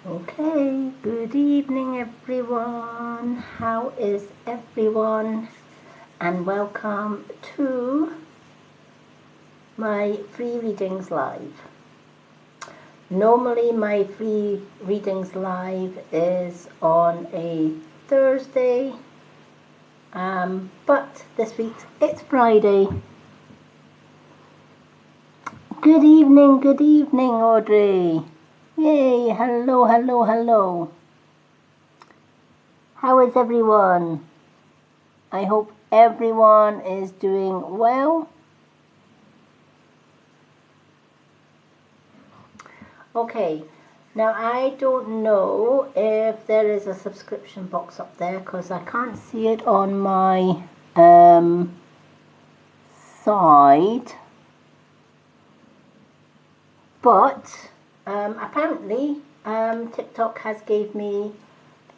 Okay, good evening everyone. How is everyone? And welcome to my free readings live. Normally my free readings live is on a Thursday, but this week it's Friday. Good evening, Audrey. Yay, hello. How is everyone? I hope everyone is doing well. Okay, now I don't know if there is a subscription box up there because I can't see it on my side. But apparently TikTok has gave me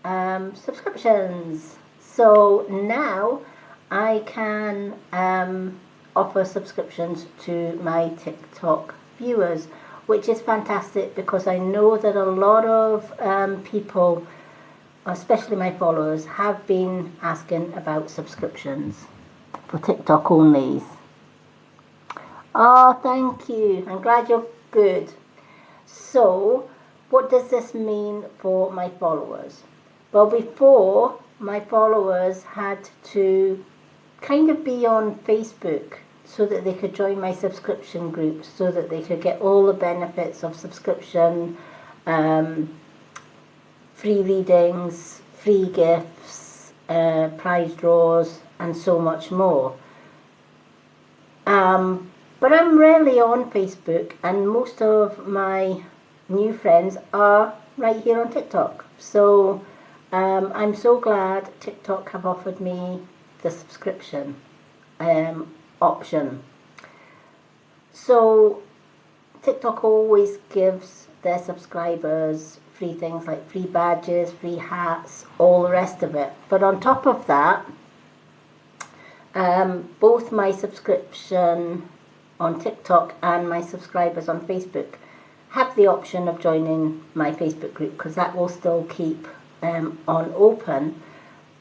subscriptions. So now I can offer subscriptions to my TikTok viewers, which is fantastic because I know that a lot of people, especially my followers, have been asking about subscriptions for TikTok onlys. Oh, thank you. I'm glad you're good. So, what does this mean for my followers? Well, before, my followers had to kind of be on Facebook so that they could join my subscription group, so that they could get all the benefits of subscription, free readings, free gifts, prize draws, and so much more. But I'm rarely on Facebook, and most of my new friends are right here on TikTok. So I'm so glad TikTok have offered me the subscription option. So TikTok always gives their subscribers free things like free badges, free hats, all the rest of it. But on top of that, both my subscription on TikTok and my subscribers on Facebook have the option of joining my Facebook group because that will still keep on open.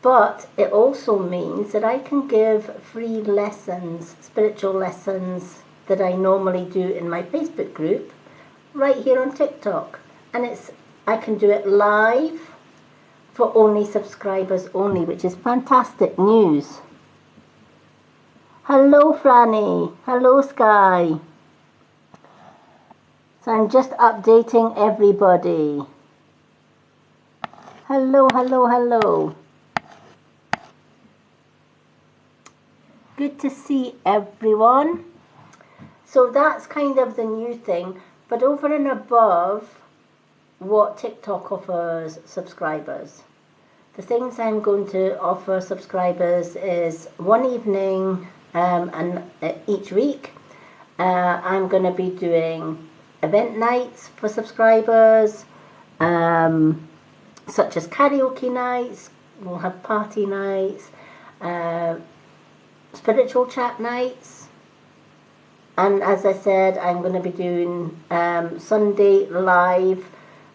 But it also means that I can give free lessons, spiritual lessons that I normally do in my Facebook group right here on TikTok. And I can do it live for only subscribers only, which is fantastic news. Hello, Franny. Hello, Sky. So I'm just updating everybody. Hello. Good to see everyone. So that's kind of the new thing. But over and above what TikTok offers subscribers, the things I'm going to offer subscribers is one evening and each week I'm going to be doing event nights for subscribers, such as karaoke nights. We'll have party nights, spiritual chat nights, and as I said, I'm going to be doing Sunday live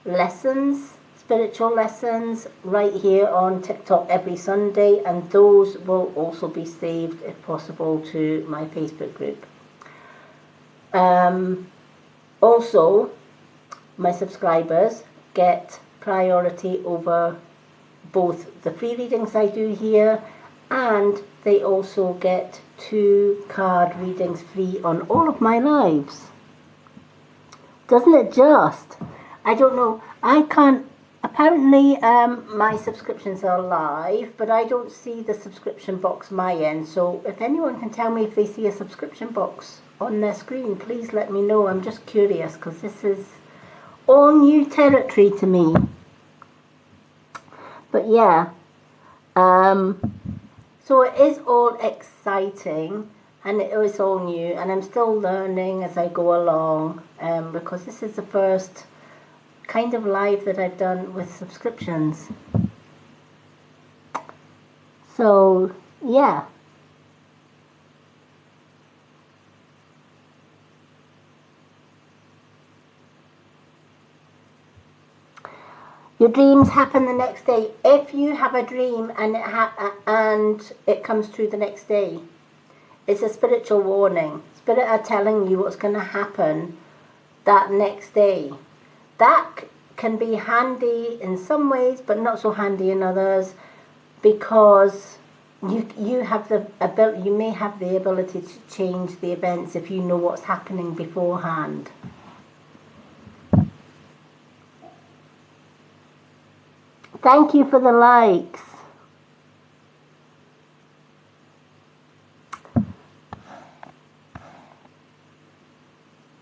lessons, spiritual lessons, right here on TikTok every Sunday, and those will also be saved, if possible, to my Facebook group. Also, my subscribers get priority over both the free readings I do here, and they also get 2 card readings free on all of my lives. Doesn't it just? I don't know. I can't. Apparently, my subscriptions are live, but I don't see the subscription box my end. So if anyone can tell me if they see a subscription box on their screen, please let me know. I'm just curious because this is all new territory to me. But yeah, so it is all exciting and it is all new, and I'm still learning as I go along because this is the first kind of live that I've done with subscriptions. So yeah. Your dreams happen the next day. If you have a dream and it comes true the next day, it's a spiritual warning. Spirit are telling you what's going to happen that next day. That can be handy in some ways, but not so handy in others, because you have the ability. You may have the ability to change the events if you know what's happening beforehand. Thank you for the likes.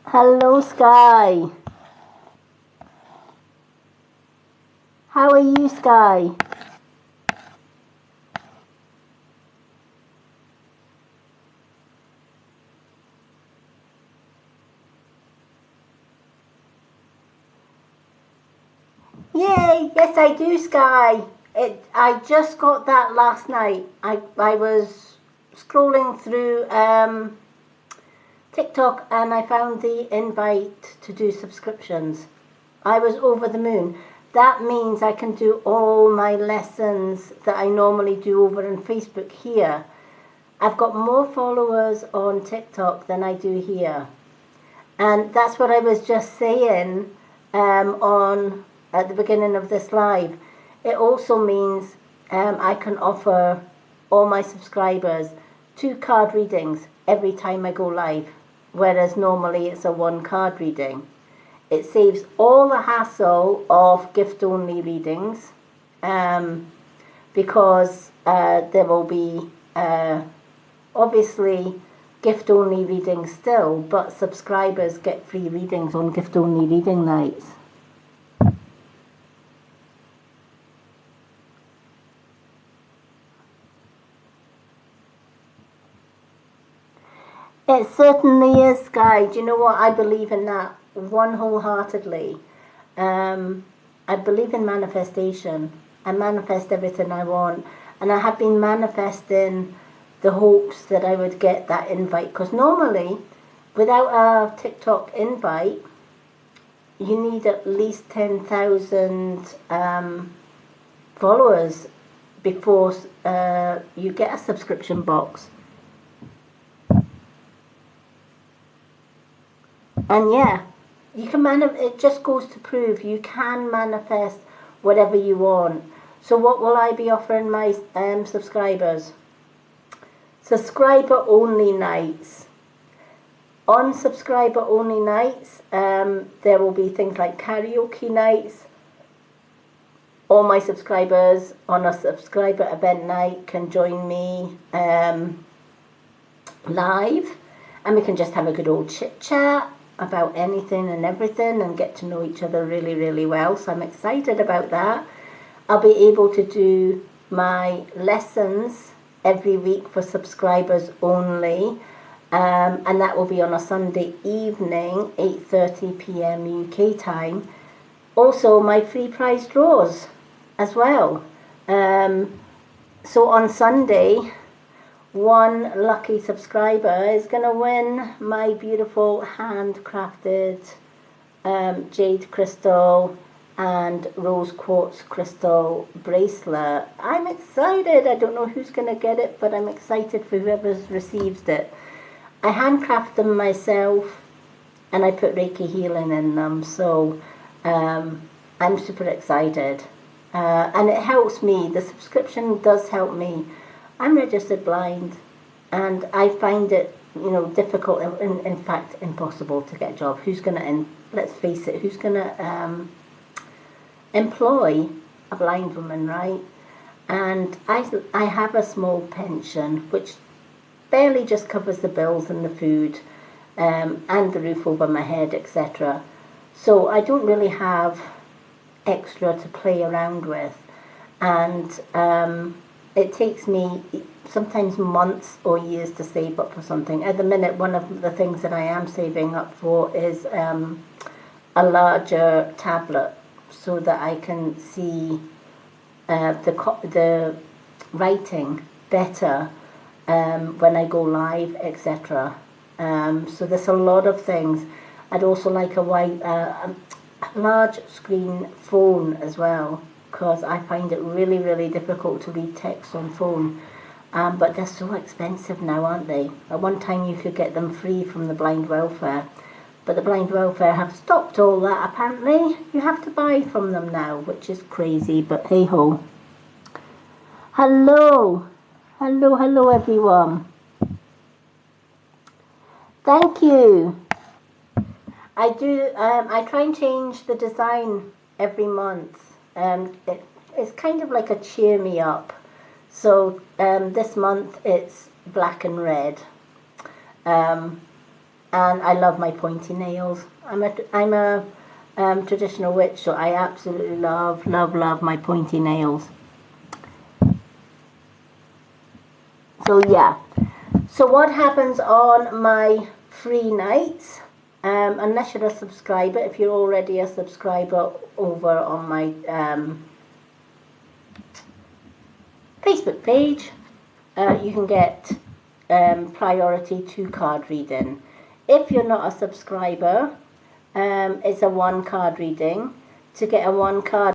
Hello, Sky. How are you, Sky? Yay! Yes, I do, Sky. I just got that last night. I was scrolling through TikTok and I found the invite to do subscriptions. I was over the moon. That means I can do all my lessons that I normally do over on Facebook here. I've got more followers on TikTok than I do here. And that's what I was just saying at the beginning of this live. It also means I can offer all my subscribers 2 card readings every time I go live, whereas normally it's a 1 card reading. It saves all the hassle of gift-only readings, because there will be obviously gift-only readings still, but subscribers get free readings on gift-only reading nights. It certainly is, Sky. Do you know what? I believe in that wholeheartedly. I believe in manifestation. I manifest everything I want. And I have been manifesting the hopes that I would get that invite. Because normally, without a TikTok invite, you need at least 10,000 followers before you get a subscription box. And yeah, you can it just goes to prove you can manifest whatever you want. So what will I be offering my subscribers? Subscriber only nights. On subscriber only nights, there will be things like karaoke nights. All my subscribers on a subscriber event night can join me live, and we can just have a good old chit chat about anything and everything and get to know each other really, really well. So I'm excited about that. I'll be able to do my lessons every week for subscribers only, and that will be on a Sunday evening, 8:30 p.m. UK time. Also my free prize draws as well. So on Sunday, 1 lucky subscriber is going to win my beautiful handcrafted jade crystal and rose quartz crystal bracelet. I'm excited. I don't know who's going to get it, but I'm excited for whoever receives it. I handcraft them myself and I put Reiki healing in them, so I'm super excited. And it helps me. The subscription does help me. I'm registered blind, and I find it, difficult, in fact, impossible to get a job. Who's going to, let's face it, who's going to employ a blind woman, right? And I have a small pension, which barely just covers the bills and the food, and the roof over my head, etc. So I don't really have extra to play around with, and it takes me sometimes months or years to save up for something. At the minute, one of the things that I am saving up for is a larger tablet so that I can see the writing better when I go live, etc. So there's a lot of things. I'd also like a large screen phone as well, because I find it really, really difficult to read text on phone. But they're so expensive now, aren't they? At one time you could get them free from the blind welfare, but the blind welfare have stopped all that apparently. You have to buy from them now, which is crazy, but hey ho. Hello, hello everyone. Thank you. I try and change the design every month. It's kind of like a cheer me up. So this month it's black and red. And I love my pointy nails. I'm a traditional witch, so I absolutely love my pointy nails. So yeah. So what happens on my free nights? Unless you're a subscriber, if you're already a subscriber over on my Facebook page, you can get priority to card reading. If you're not a subscriber, it's a 1 card reading. To get a 1 card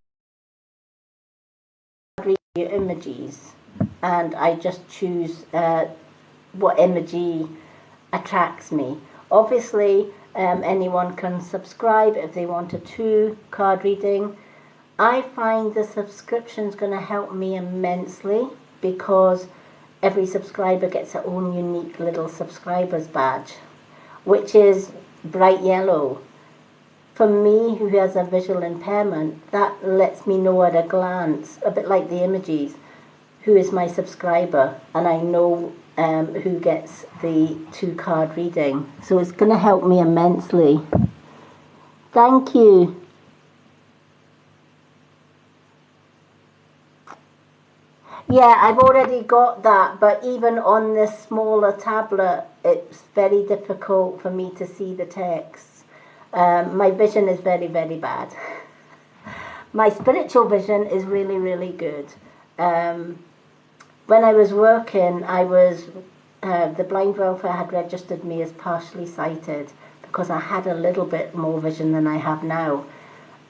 reading, your images, and I just choose what emoji attracts me. Obviously, anyone can subscribe if they want a 2 card reading. I find the subscription's going to help me immensely, because every subscriber gets their own unique little subscriber's badge, which is bright yellow. For me, who has a visual impairment, that lets me know at a glance, a bit like the images, who is my subscriber, and I know who gets the 2 card reading. So it's going to help me immensely. Thank you. Yeah, I've already got that, but even on this smaller tablet, it's very difficult for me to see the text. My vision is very, very bad. My spiritual vision is really, really good. When I was working, the blind welfare had registered me as partially sighted because I had a little bit more vision than I have now.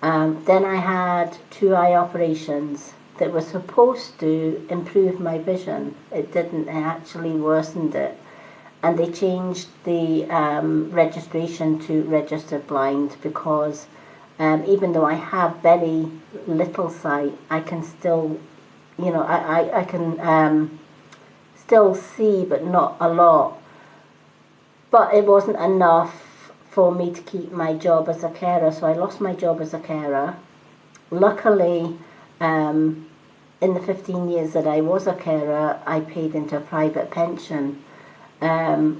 Then I had 2 eye operations that were supposed to improve my vision. It didn't, it actually worsened it. And they changed the registration to registered blind, because even though I have very little sight, I can still, I can still see, but not a lot. But it wasn't enough for me to keep my job as a carer, so I lost my job as a carer. Luckily, in the 15 years that I was a carer, I paid into a private pension,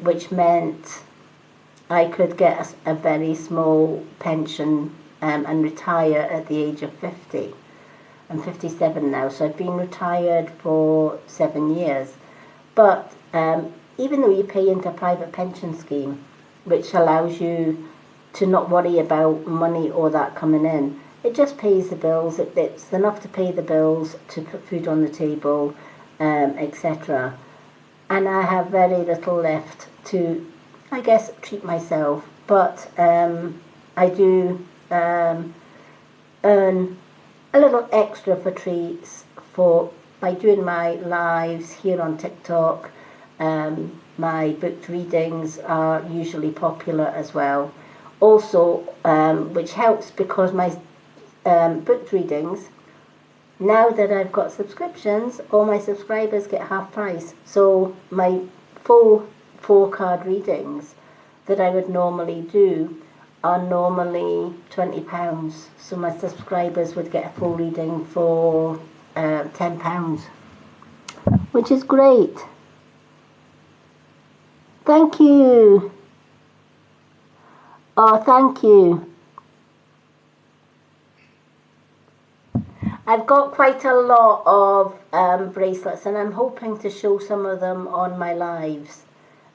which meant I could get a very small pension and retire at the age of 50. I'm 57 now, so I've been retired for 7 years. But even though you pay into a private pension scheme, which allows you to not worry about money or that coming in, it just pays the bills. It's enough to pay the bills, to put food on the table, etc. And I have very little left to, I guess, treat myself. But I do earn a little extra for treats by doing my lives here on TikTok. My booked readings are usually popular as well. Also, which helps, because my booked readings, now that I've got subscriptions, all my subscribers get half price. So my full 4 card readings that I would normally do are normally £20. So my subscribers would get a full reading for £10, which is great. Thank you. Oh, thank you. I've got quite a lot of bracelets, and I'm hoping to show some of them on my lives.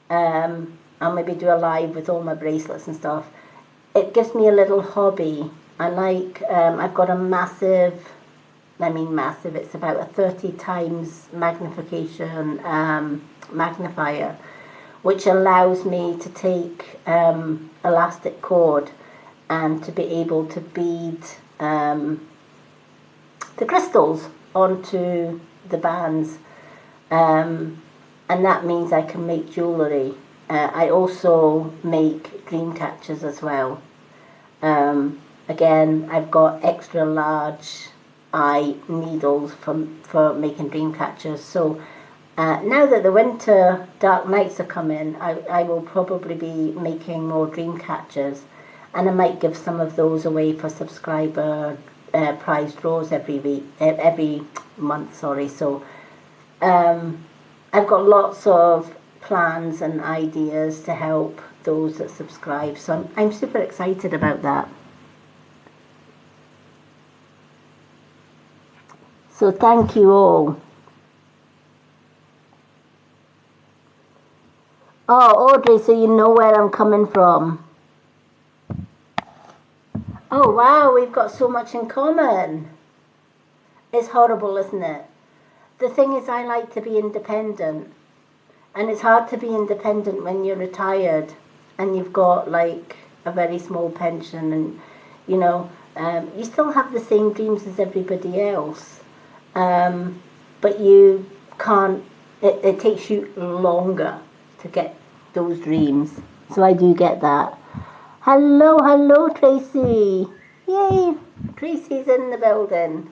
I'll maybe do a live with all my bracelets and stuff. It gives me a little hobby. I've got a massive, it's about a 30 times magnification magnifier, which allows me to take elastic cord and to be able to bead the crystals onto the bands. And that means I can make jewellery. I also make dream catchers as well. Again, I've got extra large eye needles for making dream catchers. So now that the winter dark nights are coming, I will probably be making more dream catchers, and I might give some of those away for subscriber prize draws every month. Sorry. So I've got lots of plans and ideas to help those that subscribe. So I'm super excited about that. So thank you all. Oh, Audrey, so you know where I'm coming from. Oh, wow, we've got so much in common. It's horrible, isn't it? The thing is, I like to be independent. And it's hard to be independent when you're retired and you've got like a very small pension, and you know, you still have the same dreams as everybody else. But you can't, it takes you longer to get those dreams. So I do get that. Hello, Tracy. Yay, Tracy's in the building.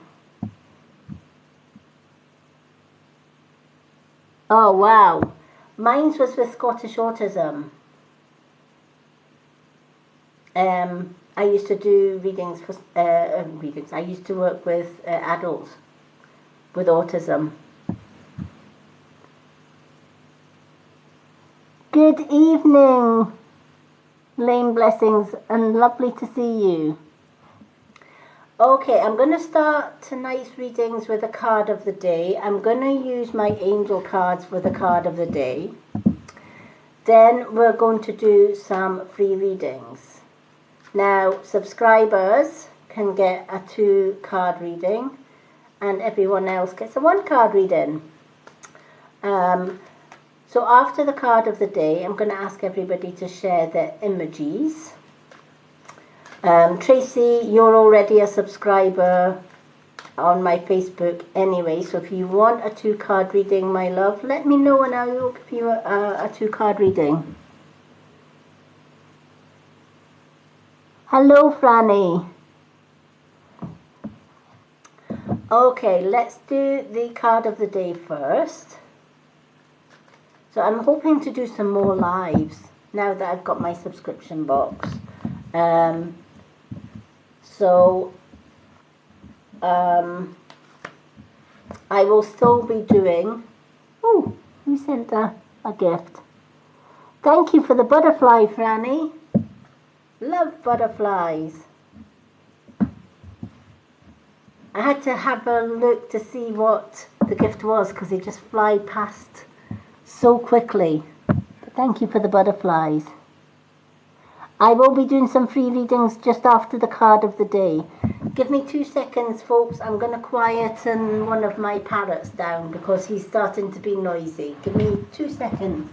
Oh, wow. Mine was with Scottish Autism. I used to do readings for readings. I used to work with adults with autism. Good evening, Lane Blessings, and lovely to see you. Okay, I'm going to start tonight's readings with a card of the day. I'm going to use my angel cards for the card of the day. Then we're going to do some free readings. Now, subscribers can get a 2-card reading, and everyone else gets a 1-card reading. So after the card of the day, I'm going to ask everybody to share their emojis. Tracy, you're already a subscriber on my Facebook anyway, so if you want a 2-card reading, my love, let me know and I will give you a 2-card reading. Hello, Franny. Okay, let's do the card of the day first. So I'm hoping to do some more lives now that I've got my subscription box. I will still be doing... Oh, who sent a gift? Thank you for the butterfly, Franny. Love butterflies. I had to have a look to see what the gift was because they just fly past so quickly. But thank you for the butterflies. I will be doing some free readings just after the card of the day. Give me 2 seconds, folks. I'm going to quieten one of my parrots down because he's starting to be noisy. Give me 2 seconds.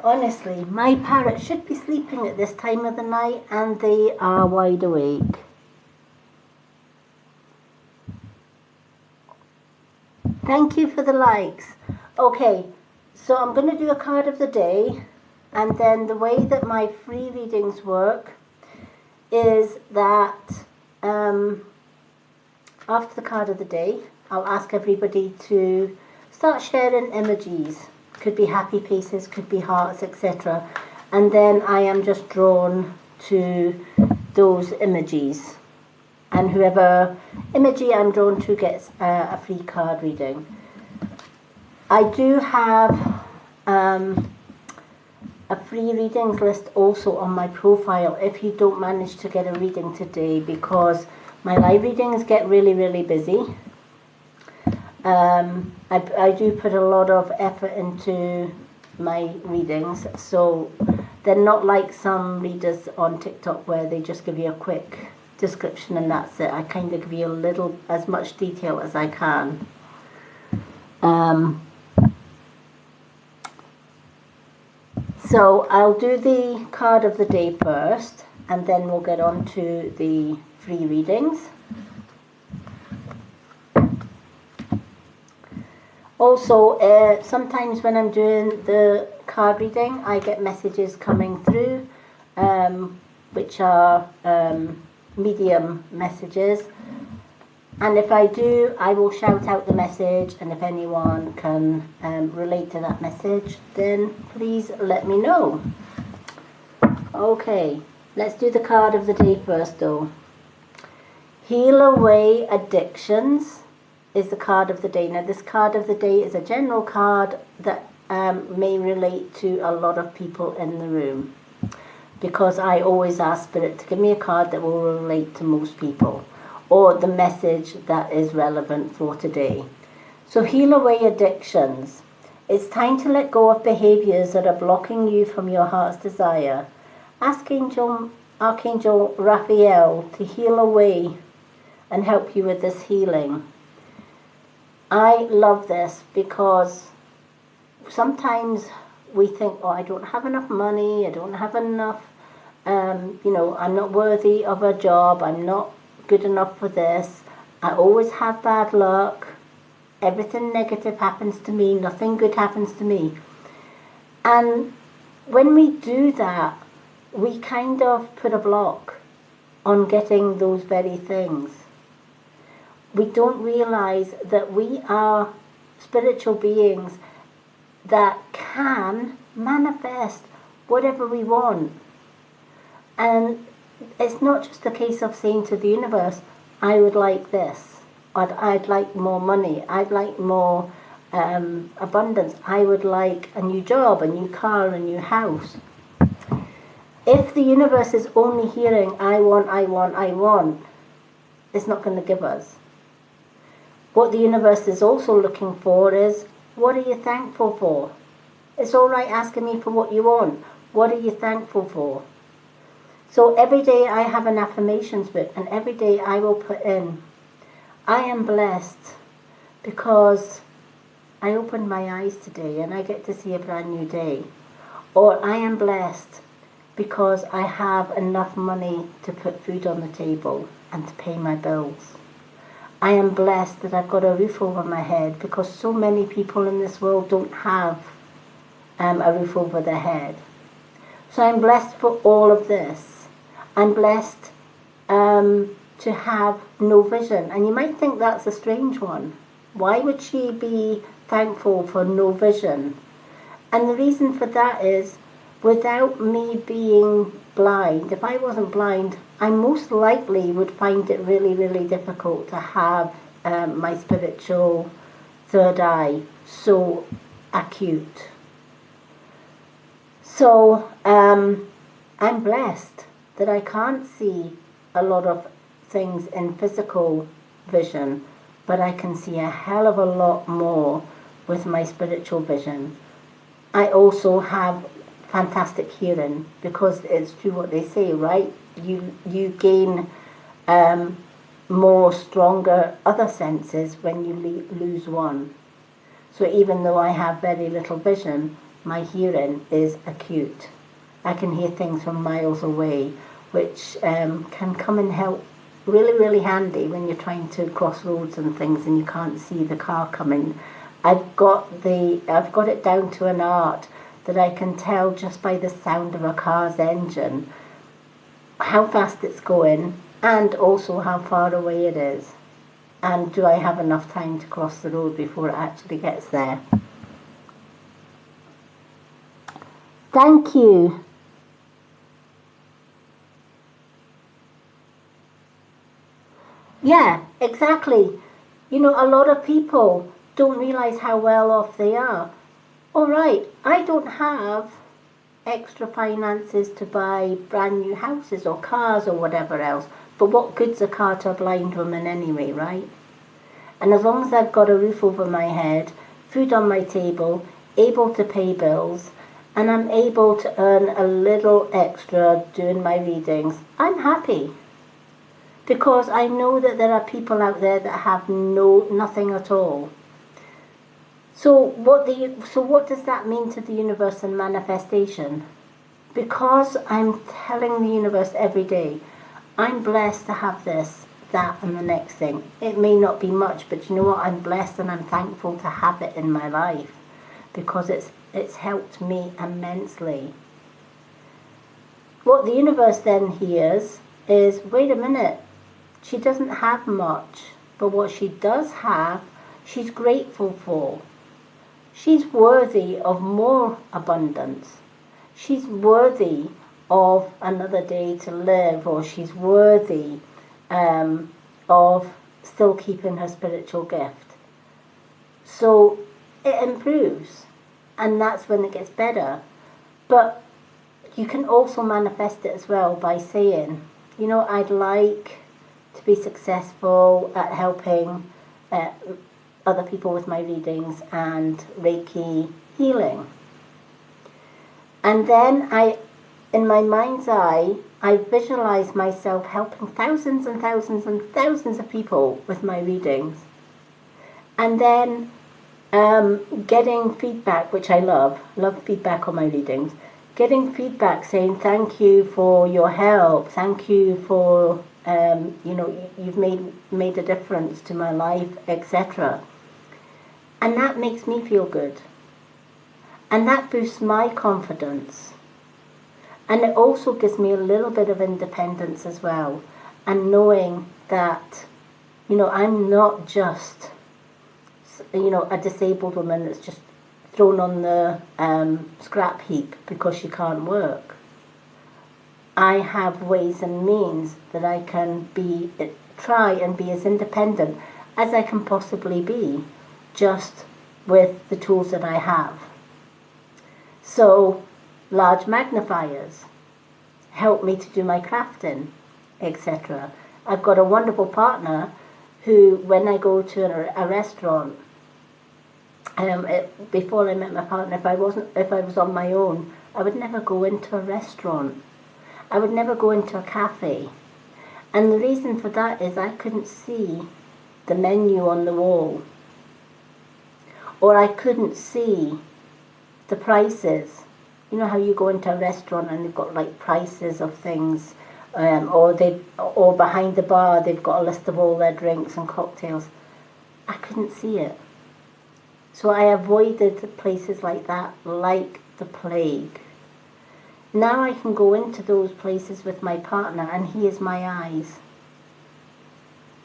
Honestly, my parrots should be sleeping at this time of the night and they are wide awake. Thank you for the likes. Okay, so I'm going to do a card of the day, and then the way that my free readings work is that after the card of the day, I'll ask everybody to start sharing emojis. Could be happy faces, could be hearts, etc. And then I am just drawn to those emojis. And whoever emoji I'm drawn to gets a free card reading. I do have a free readings list also on my profile if you don't manage to get a reading today, because my live readings get really, really busy. I do put a lot of effort into my readings, so they're not like some readers on TikTok where they just give you a quick description and that's it. I kind of give you as much detail as I can. So I'll do the card of the day first, and then we'll get on to the free readings. Also, sometimes when I'm doing the card reading, I get messages coming through, which are medium messages. And if I do, I will shout out the message, and if anyone can relate to that message, then please let me know. Okay, let's do the card of the day first though. Heal Away Addictions is the card of the day. Now this card of the day is a general card that may relate to a lot of people in the room, because I always ask Spirit to give me a card that will relate to most people, or the message that is relevant for today. So Heal Away Addictions. It's time to let go of behaviors that are blocking you from your heart's desire. Ask Archangel Raphael to heal away and help you with this healing. I love this because sometimes we think, oh, I don't have enough money, I don't have enough, I'm not worthy of a job, I'm not good enough for this, I always have bad luck, everything negative happens to me, nothing good happens to me. And when we do that, we kind of put a block on getting those very things. We don't realize that we are spiritual beings that can manifest whatever we want. And it's not just a case of saying to the universe, I would like this, or I'd like more money, I'd like more abundance, I would like a new job, a new car, a new house. If the universe is only hearing, I want, I want, I want, it's not going to give us. What the universe is also looking for is, what are you thankful for? It's all right asking me for what you want. What are you thankful for? So every day I have an affirmations book, and every day I will put in, I am blessed because I opened my eyes today and I get to see a brand new day. Or I am blessed because I have enough money to put food on the table and to pay my bills. I am blessed that I've got a roof over my head, because so many people in this world don't have a roof over their head. So I'm blessed for all of this. I'm blessed to have no vision. And you might think that's a strange one. Why would she be thankful for no vision? And the reason for that is, without me being blind, if I wasn't blind, I most likely would find it really, really difficult to have my spiritual third eye so acute. So I'm blessed that I can't see a lot of things in physical vision, but I can see a hell of a lot more with my spiritual vision. I also have fantastic hearing, because it's true what they say, right? You gain more stronger other senses when you lose one. So even though I have very little vision, my hearing is acute. I can hear things from miles away, which can come in help really, really handy when you're trying to cross roads and things and you can't see the car coming. I've got it down to an art that I can tell just by the sound of a car's engine how fast it's going, and also how far away it is. And do I have enough time to cross the road before it actually gets there? Thank you. Yeah, exactly. You know, a lot of people don't realize how well off they are. All right, I don't have extra finances to buy brand new houses or cars or whatever else, but what good's a car to a blind woman anyway, right? And as long as I've got a roof over my head, food on my table, able to pay bills, and I'm able to earn a little extra doing my readings, I'm happy. Because I know that there are people out there that have nothing at all. So what does that mean to the universe and manifestation? Because I'm telling the universe every day, I'm blessed to have this, that, and the next thing. It may not be much, but you know what? I'm blessed and I'm thankful to have it in my life because it's helped me immensely. What the universe then hears is, wait a minute, she doesn't have much, but what she does have, she's grateful for. She's worthy of more abundance. She's worthy of another day to live, or she's worthy of still keeping her spiritual gift. So it improves, and that's when it gets better. But you can also manifest it as well by saying, you know, I'd like to be successful at helping other people with my readings and Reiki healing. And then in my mind's eye, I visualize myself helping thousands and thousands and thousands of people with my readings. And then getting feedback, which I love feedback on my readings, getting feedback saying thank you for your help, thank you for, you've made a difference to my life, etc. And that makes me feel good. And that boosts my confidence. And it also gives me a little bit of independence as well. And knowing that, I'm not just, a disabled woman that's just thrown on the scrap heap because she can't work. I have ways and means that I can try and be as independent as I can possibly be, just with the tools that I have. So, large magnifiers help me to do my crafting, etc. I've got a wonderful partner who, when I go to a restaurant, before I met my partner, if I was on my own, I would never go into a restaurant. I would never go into a cafe. And the reason for that is I couldn't see the menu on the wall. Or I couldn't see the prices. You know how you go into a restaurant and they've got like prices of things, or behind the bar they've got a list of all their drinks and cocktails. I couldn't see it. So I avoided places like that like the plague. Now I can go into those places with my partner and he is my eyes.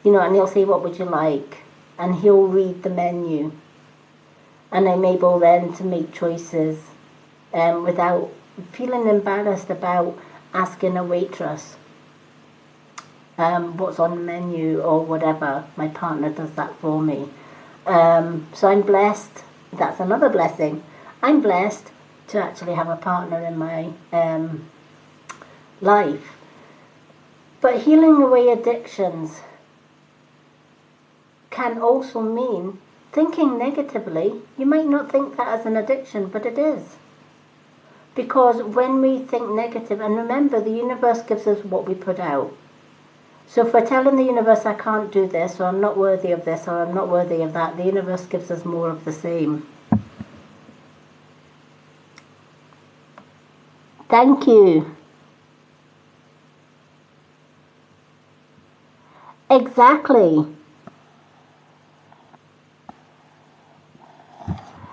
And he'll say, what would you like? And he'll read the menu. And I'm able then to make choices without feeling embarrassed about asking a waitress what's on the menu or whatever. My partner does that for me. So I'm blessed. That's another blessing. I'm blessed to actually have a partner in my life. But healing away addictions can also mean thinking negatively. You might not think that as an addiction, but it is. Because when we think negative, and remember, the universe gives us what we put out. So if we're telling the universe, I can't do this, or I'm not worthy of this, or I'm not worthy of that, the universe gives us more of the same. Thank you. Exactly.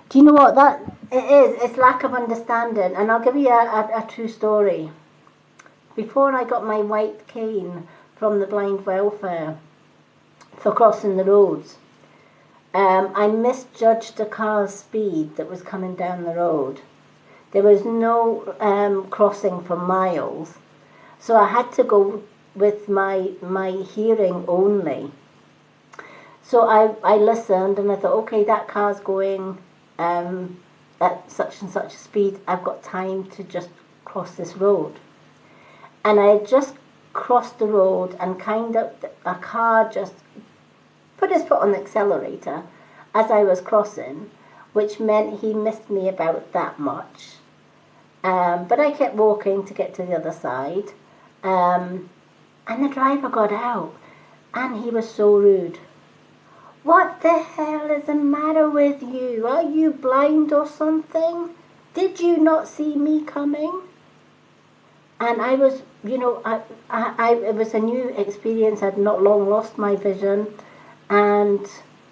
Do you know what it is? It's lack of understanding. And I'll give you a true story. before I got my white cane from the blind welfare for crossing the roads, I misjudged a car's speed that was coming down the road. There was no crossing for miles, so I had to go with my hearing only. So I listened and I thought, okay, that car's going at such and such a speed. I've got time to just cross this road. And I had just crossed the road and kind of a car just put his foot on the accelerator as I was crossing, which meant he missed me about that much. But I kept walking to get to the other side. And the driver got out and he was so rude. What the hell is the matter with you? Are you blind or something? Did you not see me coming? And I was, you know, it was a new experience. I'd not long lost my vision. And,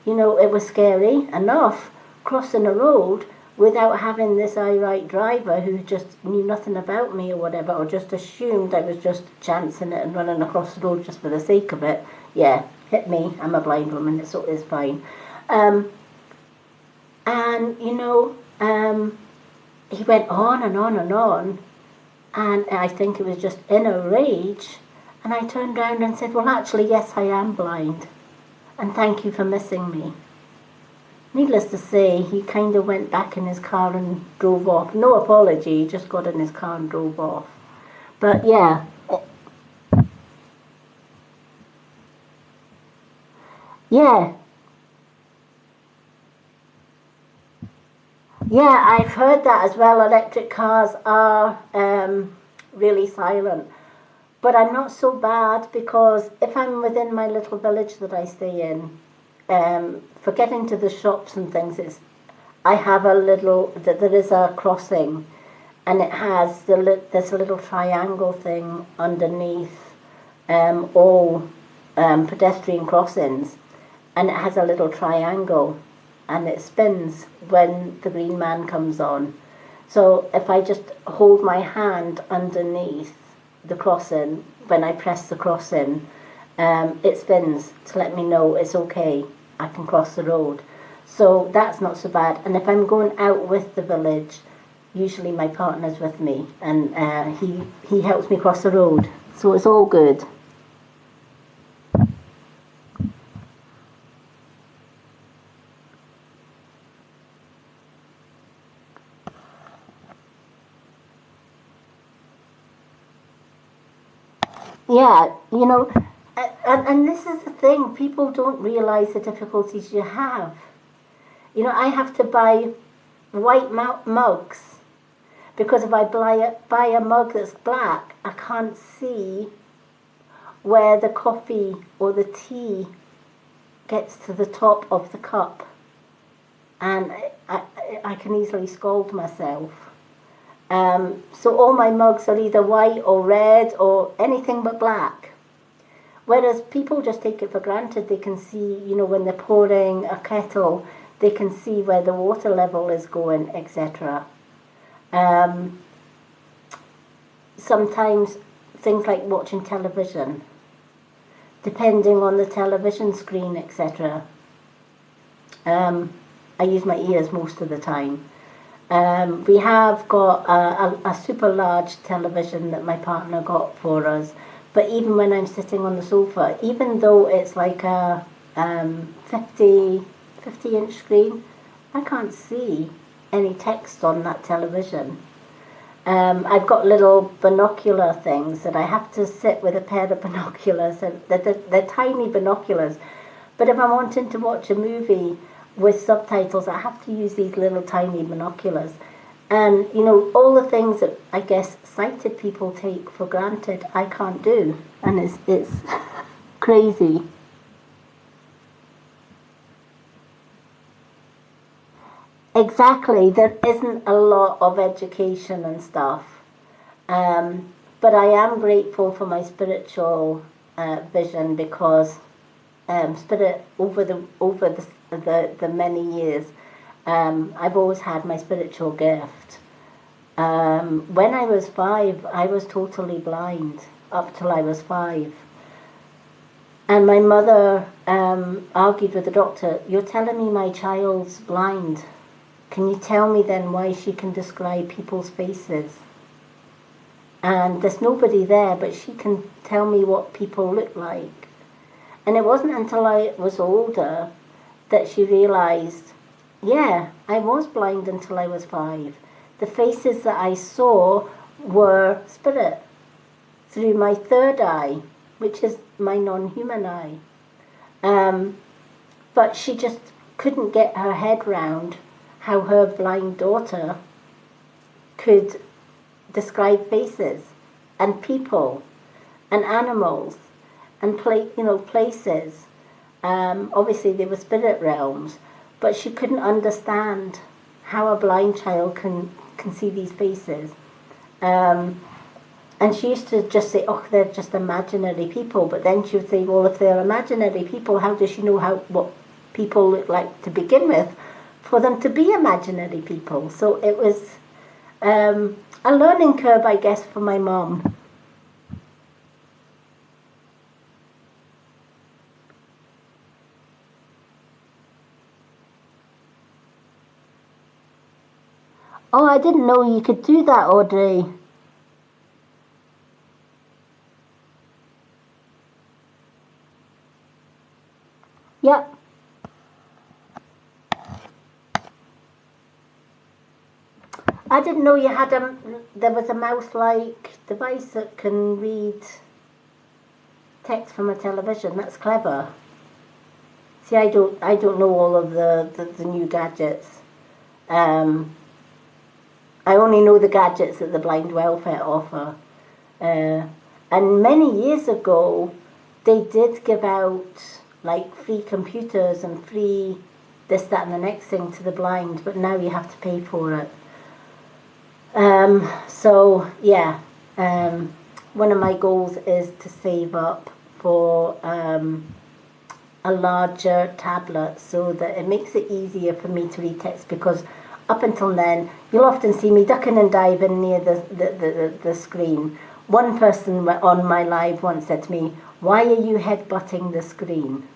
you know, it was scary enough crossing a road without having this irate driver who just knew nothing about me or whatever, or just assumed I was just chancing it and running across the road just for the sake of it. Yeah, hit me. I'm a blind woman. It's fine. And, you know, he went on and on and on. And I think it was just in a rage. And I turned around and said, well, actually, yes, I am blind. And thank you for missing me. Needless to say, he kind of went back in his car and drove off. No apology, he just got in his car and drove off. But yeah. Yeah. Yeah, I've heard that as well. Electric cars are really silent. But I'm not so bad because if I'm within my little village that I stay in, for getting to the shops and things, I have there is a crossing, and it has there's a little triangle thing underneath all pedestrian crossings, and it has a little triangle, and it spins when the green man comes on. So if I just hold my hand underneath the crossing, when I press the crossing, it spins to let me know it's okay, I can cross the road. So that's not so bad. And if I'm going out with the village, usually my partner's with me, and he helps me cross the road. So it's all good. Yeah, you know, and this is the thing, people don't realise the difficulties you have. You know, I have to buy white mugs because if I buy a mug that's black, I can't see where the coffee or the tea gets to the top of the cup. And I can easily scald myself. So all my mugs are either white or red or anything but black. Whereas people just take it for granted. They can see, you know, when they're pouring a kettle, they can see where the water level is going, etc. Sometimes things like watching television, depending on the television screen, etc. I use my ears most of the time. We have got a super large television that my partner got for us, but even when I'm sitting on the sofa, even though it's like a 50-inch screen, I can't see any text on that television. I've got little binocular things that I have to sit with a pair of binoculars. They're tiny binoculars, but if I'm wanting to watch a movie with subtitles, I have to use these little tiny binoculars. And, you know, all the things that I guess sighted people take for granted, I can't do. And it's crazy. Exactly, there isn't a lot of education and stuff. But I am grateful for my spiritual vision because spirit over the many years, I've always had my spiritual gift, When I was 5, I was totally blind up till I was 5. And my mother argued with the doctor, "You're telling me my child's blind. Can you tell me then why she can describe people's faces? And there's nobody there, but she can tell me what people look like." And it wasn't until I was older that she realized, yeah, I was blind until I was 5. The faces that I saw were spirit through my third eye, which is my non-human eye. But she just couldn't get her head round how her blind daughter could describe faces and people and animals and places. Obviously, they were spirit realms, but she couldn't understand how a blind child can see these faces. And she used to just say, "Oh, they're just imaginary people." But then she would say, "Well, if they're imaginary people, how does she know what people look like to begin with for them to be imaginary people?" So it was a learning curve, I guess, for my mom. Oh, I didn't know you could do that, Audrey. Yep. I didn't know you had there was a mouse-like device that can read text from a television. That's clever. See, I don't know all of the new gadgets. I only know the gadgets that the blind welfare offer. And many years ago, they did give out like free computers and free this, that, and the next thing to the blind, but now you have to pay for it. So yeah, one of my goals is to save up for a larger tablet so that it makes it easier for me to read text, because up until then you'll often see me ducking and diving near the screen. One person on my live once said to me, "Why are you headbutting the screen?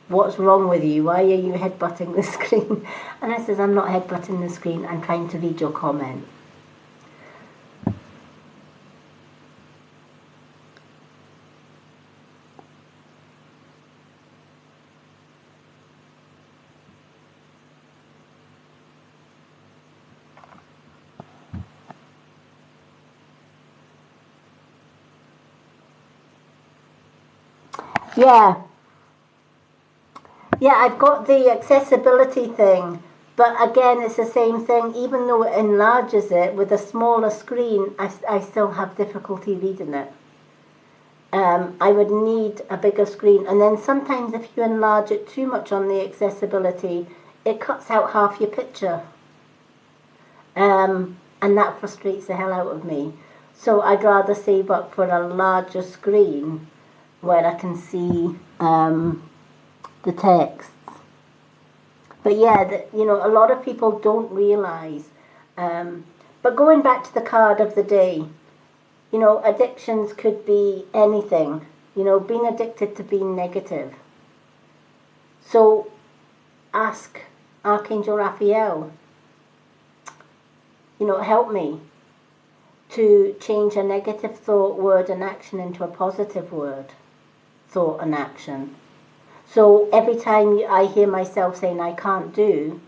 What's wrong with you? Why are you headbutting the screen?" And I said, "I'm not headbutting the screen, I'm trying to read your comment." Yeah. Yeah, I've got the accessibility thing, but again, it's the same thing. Even though it enlarges it with a smaller screen, I still have difficulty reading it. I would need a bigger screen, and then sometimes if you enlarge it too much on the accessibility, it cuts out half your picture. And that frustrates the hell out of me. So I'd rather save up for a larger screen where I can see the text. But yeah, a lot of people don't realize. But going back to the card of the day, addictions could be anything. Being addicted to being negative. So ask Archangel Raphael, help me to change a negative thought, word, and action into a positive word, thought, and action. So every time I hear myself saying I can't do,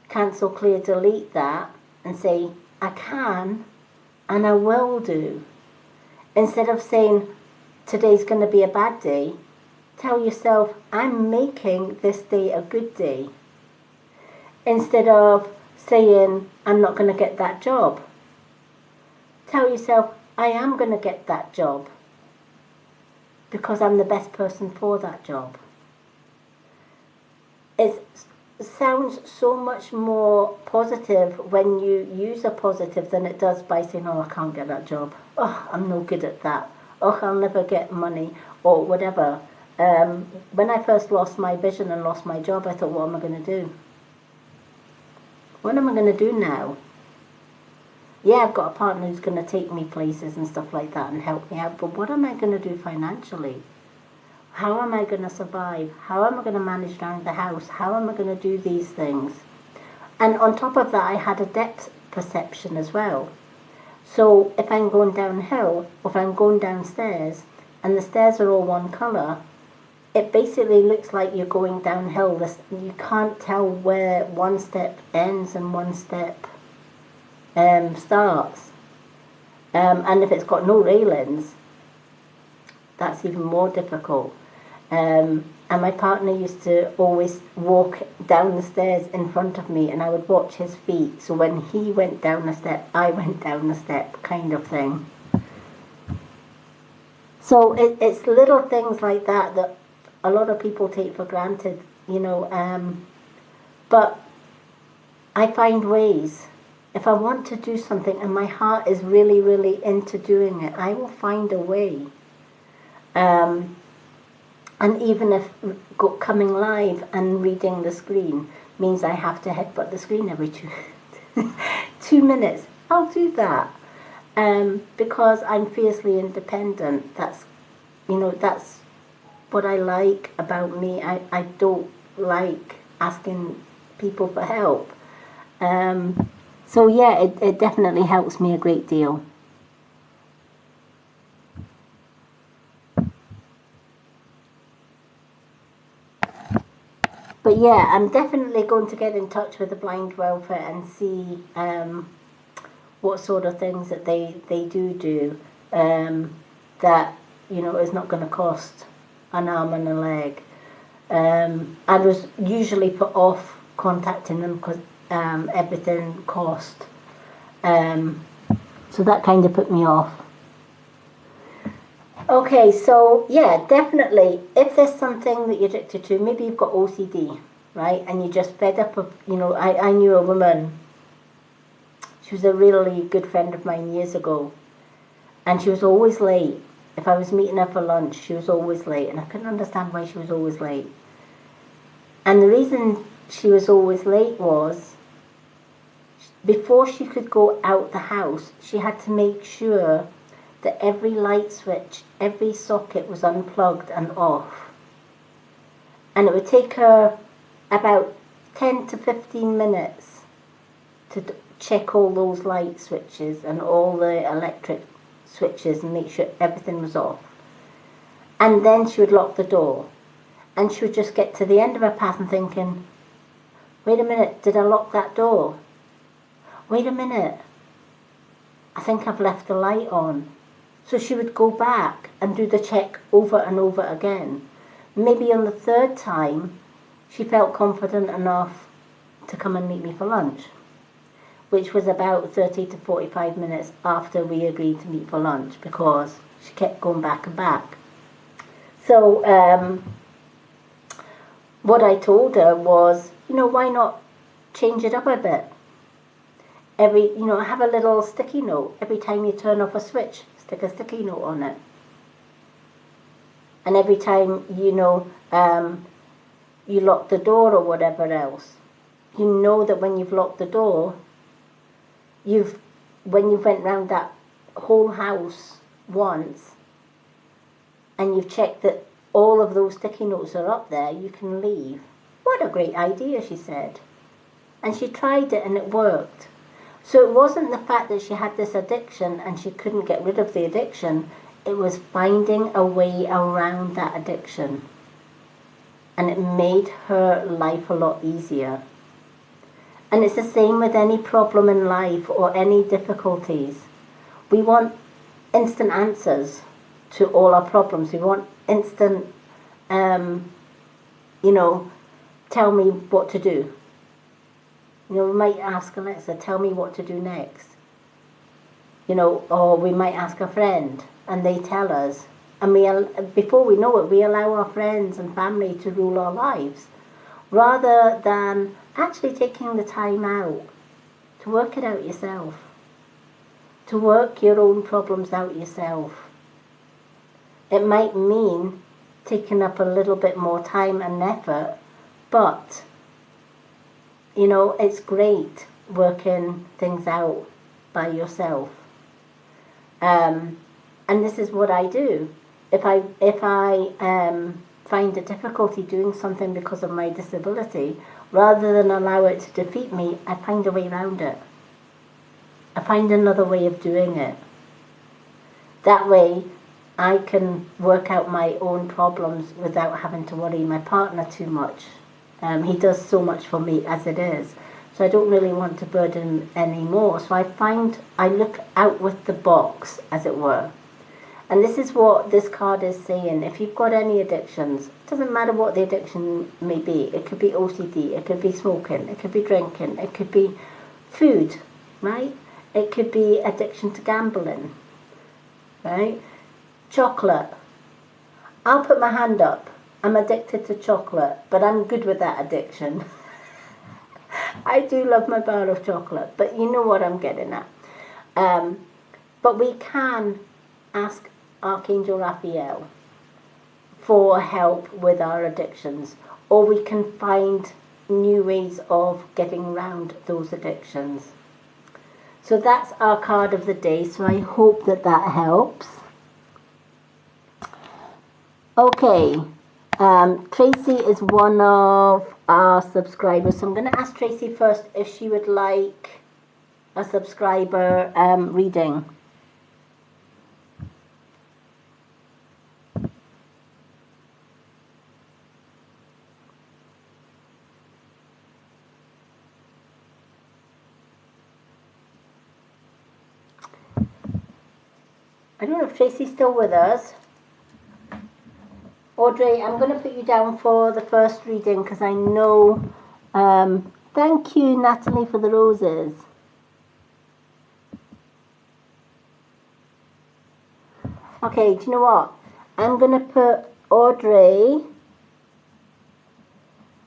cancel, clear, delete that and say I can and I will do. Instead of saying today's going to be a bad day, tell yourself I'm making this day a good day. Instead of saying I'm not going to get that job, tell yourself I am going to get that job, because I'm the best person for that job. It sounds so much more positive when you use a positive than it does by saying, "Oh, I can't get that job. Oh, I'm no good at that. Oh, I'll never get money," or whatever. When I first lost my vision and lost my job, I thought, what am I going to do? What am I going to do now? Yeah, I've got a partner who's going to take me places and stuff like that and help me out, but what am I going to do financially? How am I going to survive? How am I going to manage around the house? How am I going to do these things? And on top of that, I had a depth perception as well. So if I'm going downhill, or if I'm going downstairs, and the stairs are all one colour, it basically looks like you're going downhill. You can't tell where one step ends and one step starts. And if it's got no railings, that's even more difficult. And my partner used to always walk down the stairs in front of me, and I would watch his feet. So when he went down a step, I went down a step, kind of thing. So it's little things like that that a lot of people take for granted, you know. But I find ways. If I want to do something and my heart is really, really into doing it, I will find a way. And even if coming live and reading the screen means I have to headbutt the screen every 2 minutes, I'll do that. Because I'm fiercely independent. That's what I like about me. I don't like asking people for help. So yeah, it definitely helps me a great deal. But yeah, I'm definitely going to get in touch with the blind welfare and see what sort of things that they do that is not going to cost an arm and a leg. I was usually put off contacting them because everything cost. So that kind of put me off. Okay, so yeah, definitely, if there's something that you're addicted to, maybe you've got OCD, right? And you're just fed up of, I knew a woman, she was a really good friend of mine years ago, and she was always late. If I was meeting her for lunch, she was always late, and I couldn't understand why she was always late. And the reason she was always late was, before she could go out the house, she had to make sure that every light switch, every socket was unplugged and off. And it would take her about 10 to 15 minutes to check all those light switches and all the electric switches and make sure everything was off. And then she would lock the door. And she would just get to the end of her path and thinking, wait a minute, did I lock that door? Wait a minute, I think I've left the light on. So she would go back and do the check over and over again. Maybe on the third time, she felt confident enough to come and meet me for lunch, which was about 30 to 45 minutes after we agreed to meet for lunch, because she kept going back and back. So what I told her was, why not change it up a bit? Have a little sticky note. Every time you turn off a switch, stick a sticky note on it. And every time, you lock the door or whatever else, you know that when you've locked the door, when you went round that whole house once, and you've checked that all of those sticky notes are up there, you can leave. What a great idea, she said. And she tried it and it worked. So it wasn't the fact that she had this addiction and she couldn't get rid of the addiction, it was finding a way around that addiction. And it made her life a lot easier. And it's the same with any problem in life or any difficulties. We want instant answers to all our problems. We want instant, tell me what to do. We might ask Alexa, tell me what to do next. Or we might ask a friend and they tell us. And before we know it, we allow our friends and family to rule our lives, rather than actually taking the time out to work it out yourself, to work your own problems out yourself. It might mean taking up a little bit more time and effort, but it's great working things out by yourself. And this is what I do. If I find a difficulty doing something because of my disability, rather than allow it to defeat me, I find a way around it. I find another way of doing it. That way, I can work out my own problems without having to worry my partner too much. He does so much for me as it is. So I don't really want to burden anymore. So I look out with the box, as it were. And this is what this card is saying. If you've got any addictions, it doesn't matter what the addiction may be. It could be OCD, it could be smoking, it could be drinking, it could be food, right? It could be addiction to gambling, right? Chocolate. I'll put my hand up. I'm addicted to chocolate, but I'm good with that addiction. I do love my bar of chocolate, but you know what I'm getting at. But we can ask Archangel Raphael for help with our addictions, or we can find new ways of getting around those addictions. So that's our card of the day, so I hope that helps. Okay, Tracy is one of our subscribers, so I'm going to ask Tracy first if she would like a subscriber reading. I don't know if Tracy's still with us. Audrey, I'm going to put you down for the first reading because I know... thank you, Natalie, for the roses. Okay, do you know what? I'm going to put Audrey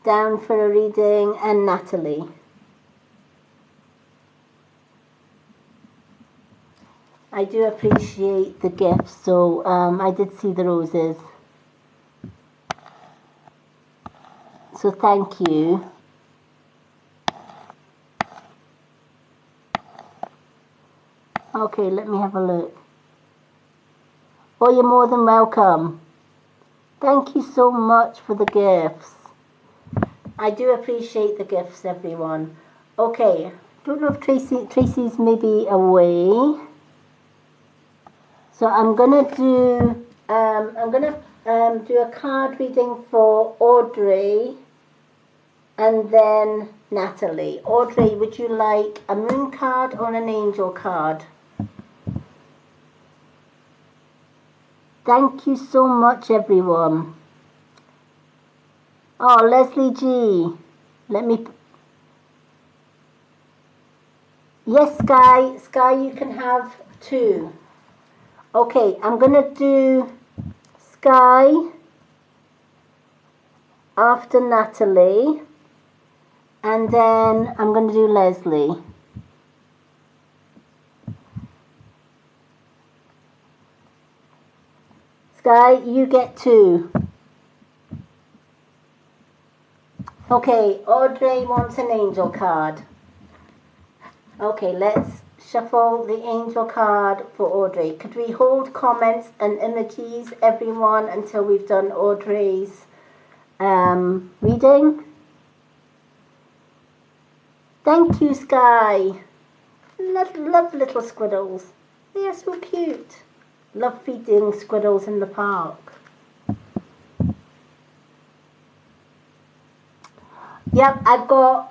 down for a reading and Natalie. I do appreciate the gifts, so I did see the roses. So thank you. Okay, let me have a look. Oh, you're more than welcome. Thank you so much for the gifts. I do appreciate the gifts, everyone. Okay, don't know if Tracy's maybe away. So I'm gonna do a card reading for Audrey and then Natalie. Audrey, would you like a moon card or an angel card? Thank you so much, everyone. Oh, Leslie G. Yes, Sky. Sky, you can have 2. Okay, I'm going to do Sky after Natalie, and then I'm going to do Leslie. Sky, you get 2. Okay, Audrey wants an angel card. Okay, let's shuffle the angel card for Audrey. Could we hold comments and emojis, everyone, until we've done Audrey's reading? Thank you, Sky. Love little squirrels. They are so cute. Love feeding squirrels in the park. Yep, I've got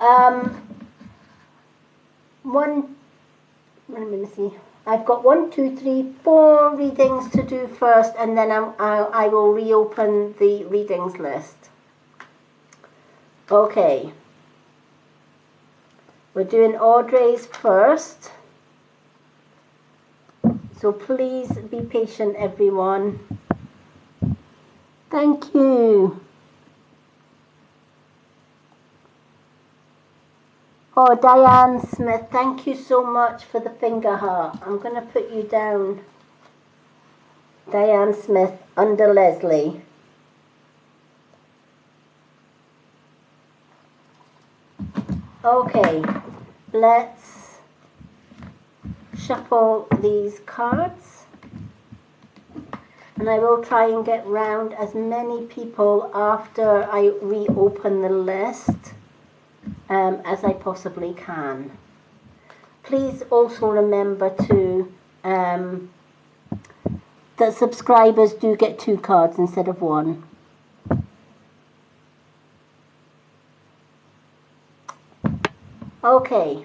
I've got 1, 2, 3, 4 readings to do first, and then I will reopen the readings list. Okay. We're doing Audrey's first. So please be patient, everyone. Thank you. Oh, Diane Smith, thank you so much for the finger heart. I'm going to put you down, Diane Smith, under Leslie. Okay, let's shuffle these cards, and I will try and get round as many people after I reopen the list as I possibly can. Please also remember to that subscribers do get 2 cards instead of 1. Okay.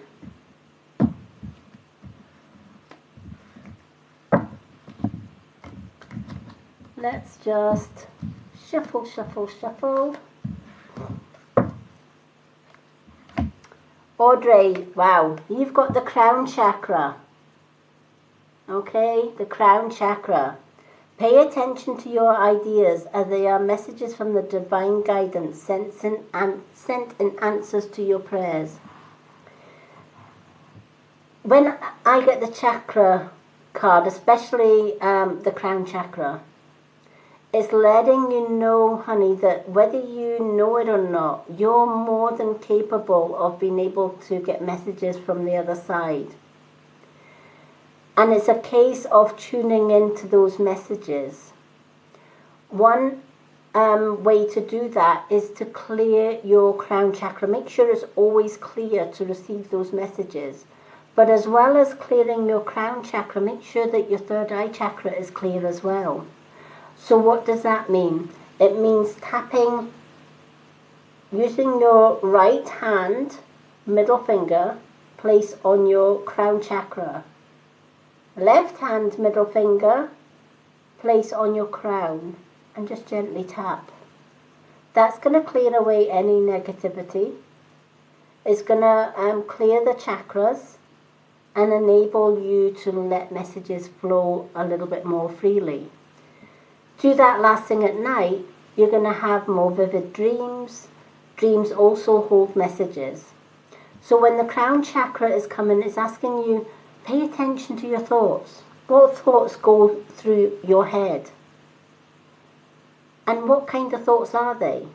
Let's just shuffle, shuffle, shuffle. Audrey, wow, you've got the crown chakra. Okay, the crown chakra. Pay attention to your ideas as they are messages from the divine guidance sent in answers to your prayers. When I get the chakra card, especially the crown chakra, it's letting you know, honey, that whether you know it or not, you're more than capable of being able to get messages from the other side. And it's a case of tuning into those messages. One way to do that is to clear your crown chakra. Make sure it's always clear to receive those messages. But as well as clearing your crown chakra, make sure that your third eye chakra is clear as well. So what does that mean? It means tapping, using your right hand, middle finger, place on your crown chakra. Left hand, middle finger, place on your crown, and just gently tap. That's going to clear away any negativity. It's going to clear the chakras and enable you to let messages flow a little bit more freely. Do that last thing at night, you're going to have more vivid dreams. Dreams also hold messages. So when the crown chakra is coming, it's asking you, pay attention to your thoughts. What thoughts go through your head? And what kind of thoughts are they?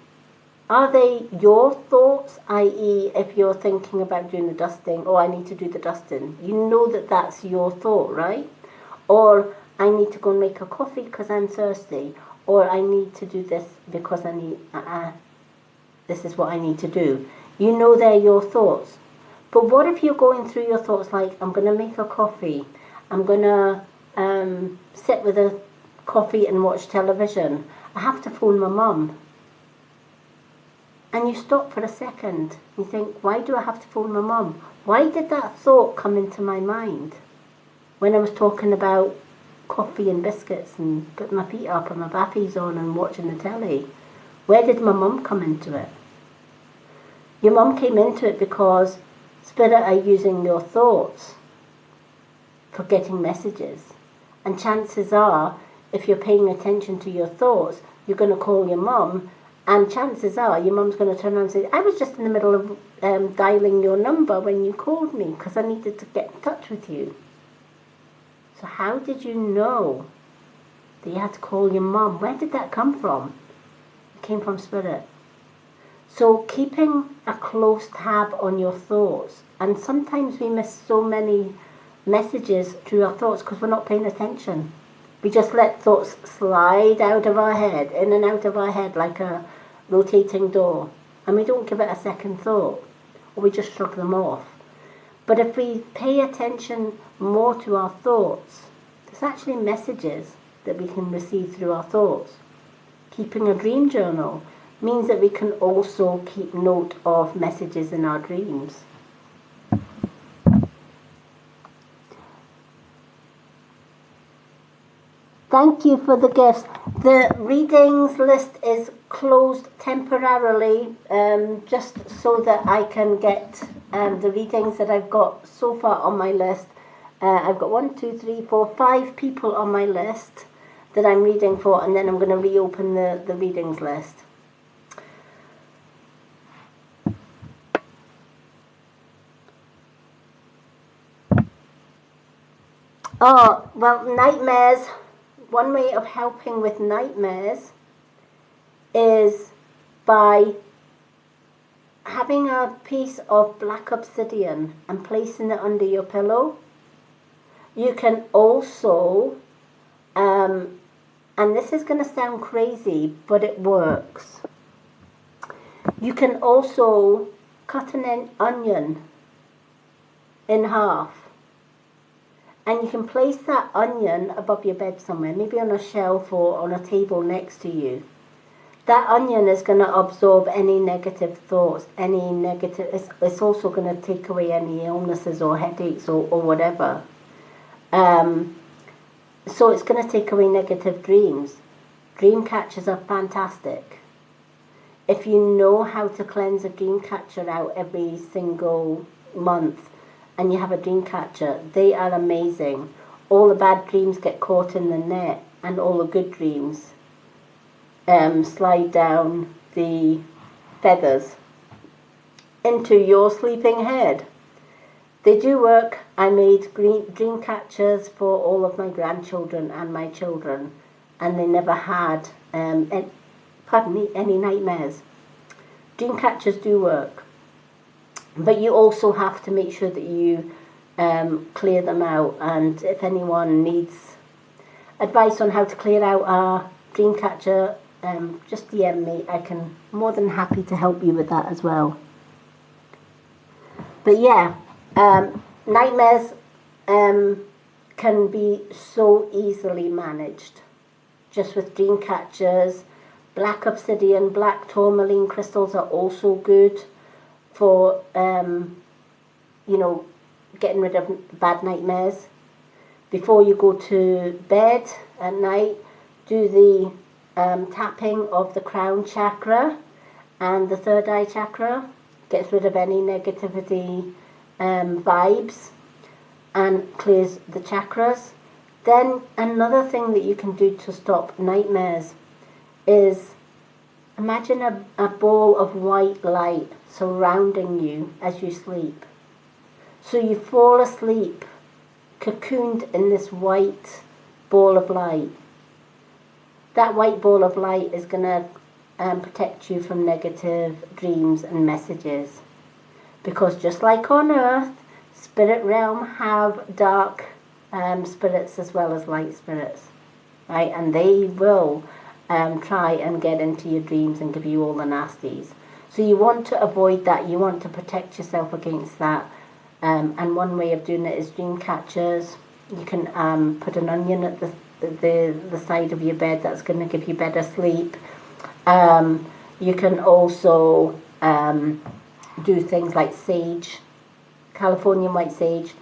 Are they your thoughts, i.e. if you're thinking about doing the dusting, oh, I need to do the dusting. You know that that's your thought, right? Or I need to go and make a coffee because I'm thirsty. Or I need to do this because I need, this is what I need to do. You know they're your thoughts. But what if you're going through your thoughts like, I'm going to make a coffee. I'm going to sit with a coffee and watch television. I have to phone my mum. And you stop for a second. You think, why do I have to phone my mum? Why did that thought come into my mind when I was talking about coffee and biscuits and putting my feet up and my baffies on and watching the telly? Where did my mum come into it? Your mum came into it because Spirit are using your thoughts for getting messages. And chances are, if you're paying attention to your thoughts, you're going to call your mum, and chances are your mum's going to turn around and say, I was just in the middle of dialing your number when you called me because I needed to get in touch with you. So how did you know that you had to call your mum? Where did that come from? It came from Spirit. So keeping a close tab on your thoughts, and sometimes we miss so many messages through our thoughts because we're not paying attention. We just let thoughts slide out of our head, in and out of our head like a rotating door, and we don't give it a second thought, or we just shrug them off. But if we pay attention more to our thoughts, there's actually messages that we can receive through our thoughts. Keeping a dream journal means that we can also keep note of messages in our dreams. Thank you for the gifts. The readings list is closed temporarily, just so that I can get the readings that I've got so far on my list. I've got 1, 2, 3, 4, 5 people on my list that I'm reading for, and then I'm going to reopen the readings list. Oh, well, nightmares. One way of helping with nightmares is by having a piece of black obsidian and placing it under your pillow. You can also, and this is going to sound crazy, but it works. You can also cut an onion in half, and you can place that onion above your bed somewhere, maybe on a shelf or on a table next to you. That onion is going to absorb any negative thoughts, any negative, it's also going to take away any illnesses or headaches or whatever. So it's going to take away negative dreams. Dream catchers are fantastic. If you know how to cleanse a dream catcher out every single month and you have a dream catcher, they are amazing. All the bad dreams get caught in the net and all the good dreams slide down the feathers into your sleeping head. They do work. I made dream catchers for all of my grandchildren and my children, and they never had any nightmares. Dream catchers do work, but you also have to make sure that you clear them out. And if anyone needs advice on how to clear out a dream catcher, just DM me. I can more than happy to help you with that as well. But yeah, nightmares can be so easily managed just with dream catchers. Black obsidian, black tourmaline crystals are also good for getting rid of bad nightmares. Before you go to bed at night, do the tapping of the crown chakra and the third eye chakra. Gets rid of any negativity vibes and clears the chakras. Then another thing that you can do to stop nightmares is imagine a ball of white light surrounding you as you sleep. So you fall asleep cocooned in this white ball of light. That white ball of light is going to protect you from negative dreams and messages. Because just like on Earth, spirit realm have dark spirits as well as light spirits, right? And they will try and get into your dreams and give you all the nasties. So you want to avoid that. You want to protect yourself against that. And one way of doing it is dream catchers. You can put an onion at the side of your bed. That's going to give you better sleep. You can also do things like sage, Californian white sage.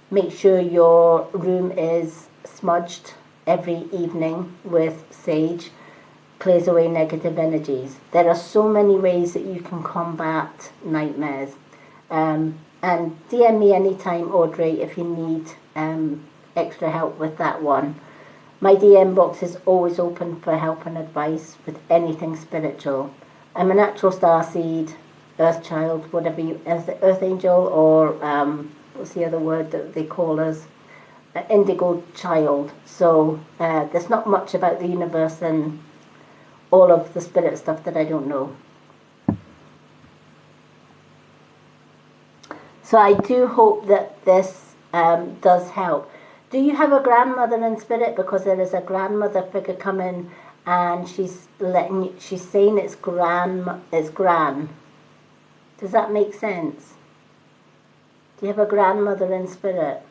Make sure your room is smudged every evening with sage. Clears away negative energies. There are so many ways that you can combat nightmares. And DM me anytime, Audrey, if you need extra help with that one. My DM box is always open for help and advice with anything spiritual. I'm a natural starseed, earth child, whatever you, earth angel, or what's the other word that they call us? Indigo child. So there's not much about the universe and all of the spirit stuff that I don't know. So I do hope that this does help. Do you have a grandmother in spirit? Because there is a grandmother figure coming, and she's saying it's gran. Does that make sense? Do you have a grandmother in spirit?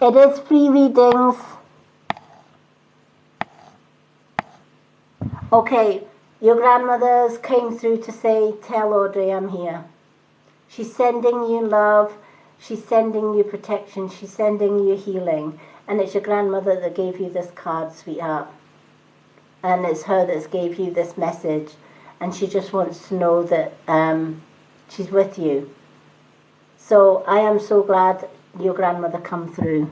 It is free readings. Okay, your grandmothers came through to say, tell Audrey I'm here. She's sending you love. She's sending you protection. She's sending you healing. And it's your grandmother that gave you this card, sweetheart. And it's her that gave you this message. And she just wants to know that she's with you. So I am so glad your grandmother come through.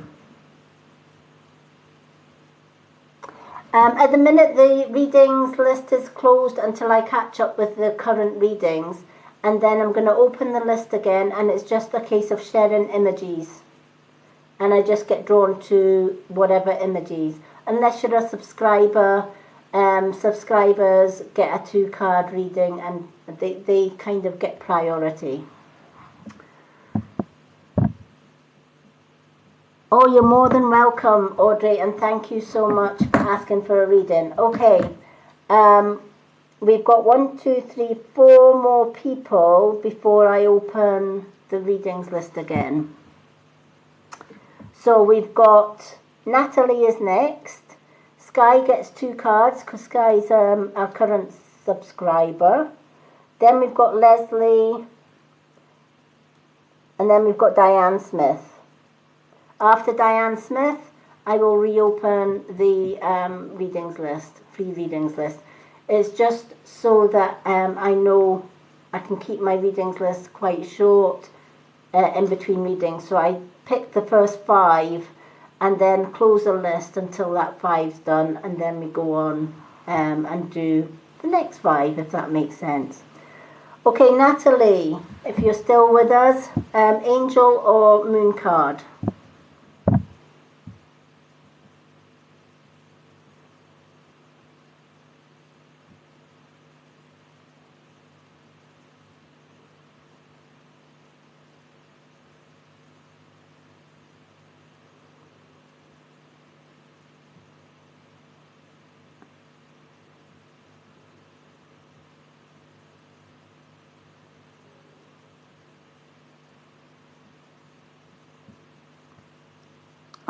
At the minute, the readings list is closed until I catch up with the current readings, and then I'm going to open the list again, and it's just a case of sharing images, and I just get drawn to whatever images. unless you're a subscriber. Subscribers get a 2-card reading, and they kind of get priority. Oh, you're more than welcome, Audrey, and thank you so much for asking for a reading. Okay, we've got 1, 2, 3, 4 more people before I open the readings list again. So we've got Natalie is next. Sky gets 2 cards because Sky's our current subscriber. Then we've got Leslie, and then we've got Diane Smith. After Diane Smith, I will reopen the readings list, free readings list. It's just so that I know I can keep my readings list quite short in between readings. So I pick the first 5 and then close the list until that 5's done, and then we go on and do the next 5, if that makes sense. Okay, Natalie, if you're still with us, angel or moon card?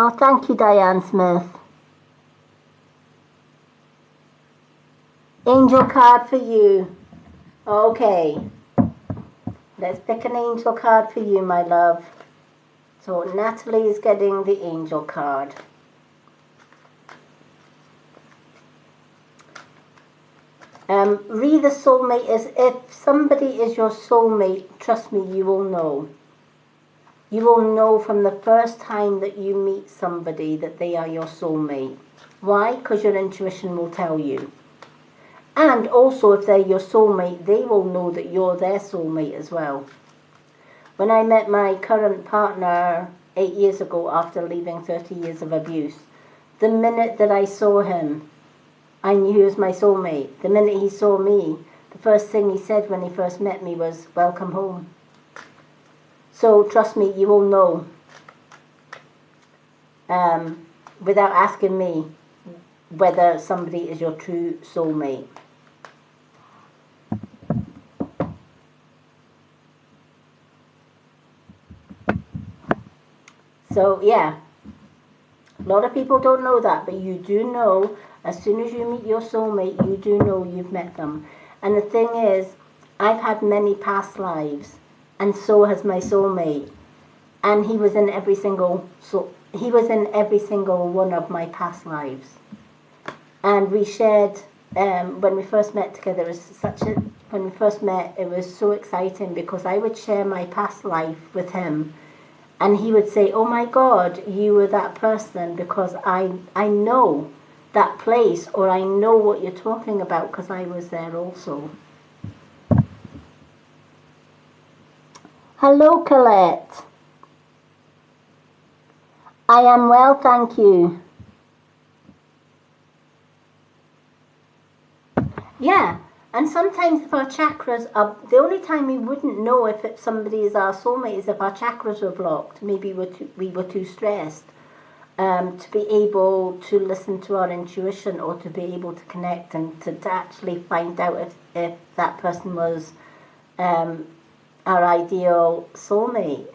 Oh, thank you, Diane Smith. Angel card for you. Okay. Let's pick an angel card for you, my love. So Natalie is getting the angel card. Read the soulmate is, if somebody is your soulmate, trust me, you will know. You will know from the first time that you meet somebody that they are your soulmate. Why? Because your intuition will tell you. And also, if they're your soulmate, they will know that you're their soulmate as well. When I met my current partner 8 years ago after leaving 30 years of abuse, the minute that I saw him, I knew he was my soulmate. The minute he saw me, the first thing he said when he first met me was, "Welcome home." So trust me, you will know without asking me whether somebody is your true soulmate. So yeah, a lot of people don't know that, but you do know. As soon as you meet your soulmate, you do know you've met them. And the thing is, I've had many past lives, and so has my soulmate. And he was in every single one of my past lives. And we shared, when we first met together, when we first met, it was so exciting because I would share my past life with him. And he would say, "Oh my God, you were that person because I know that place, or I know what you're talking about because I was there also." Hello, Colette. I am well, thank you. Yeah, and sometimes if our chakras are, the only time we wouldn't know if somebody is our soulmate is if our chakras were blocked. Maybe we were too stressed to be able to listen to our intuition, or to be able to connect and to actually find out if that person was our ideal soulmate.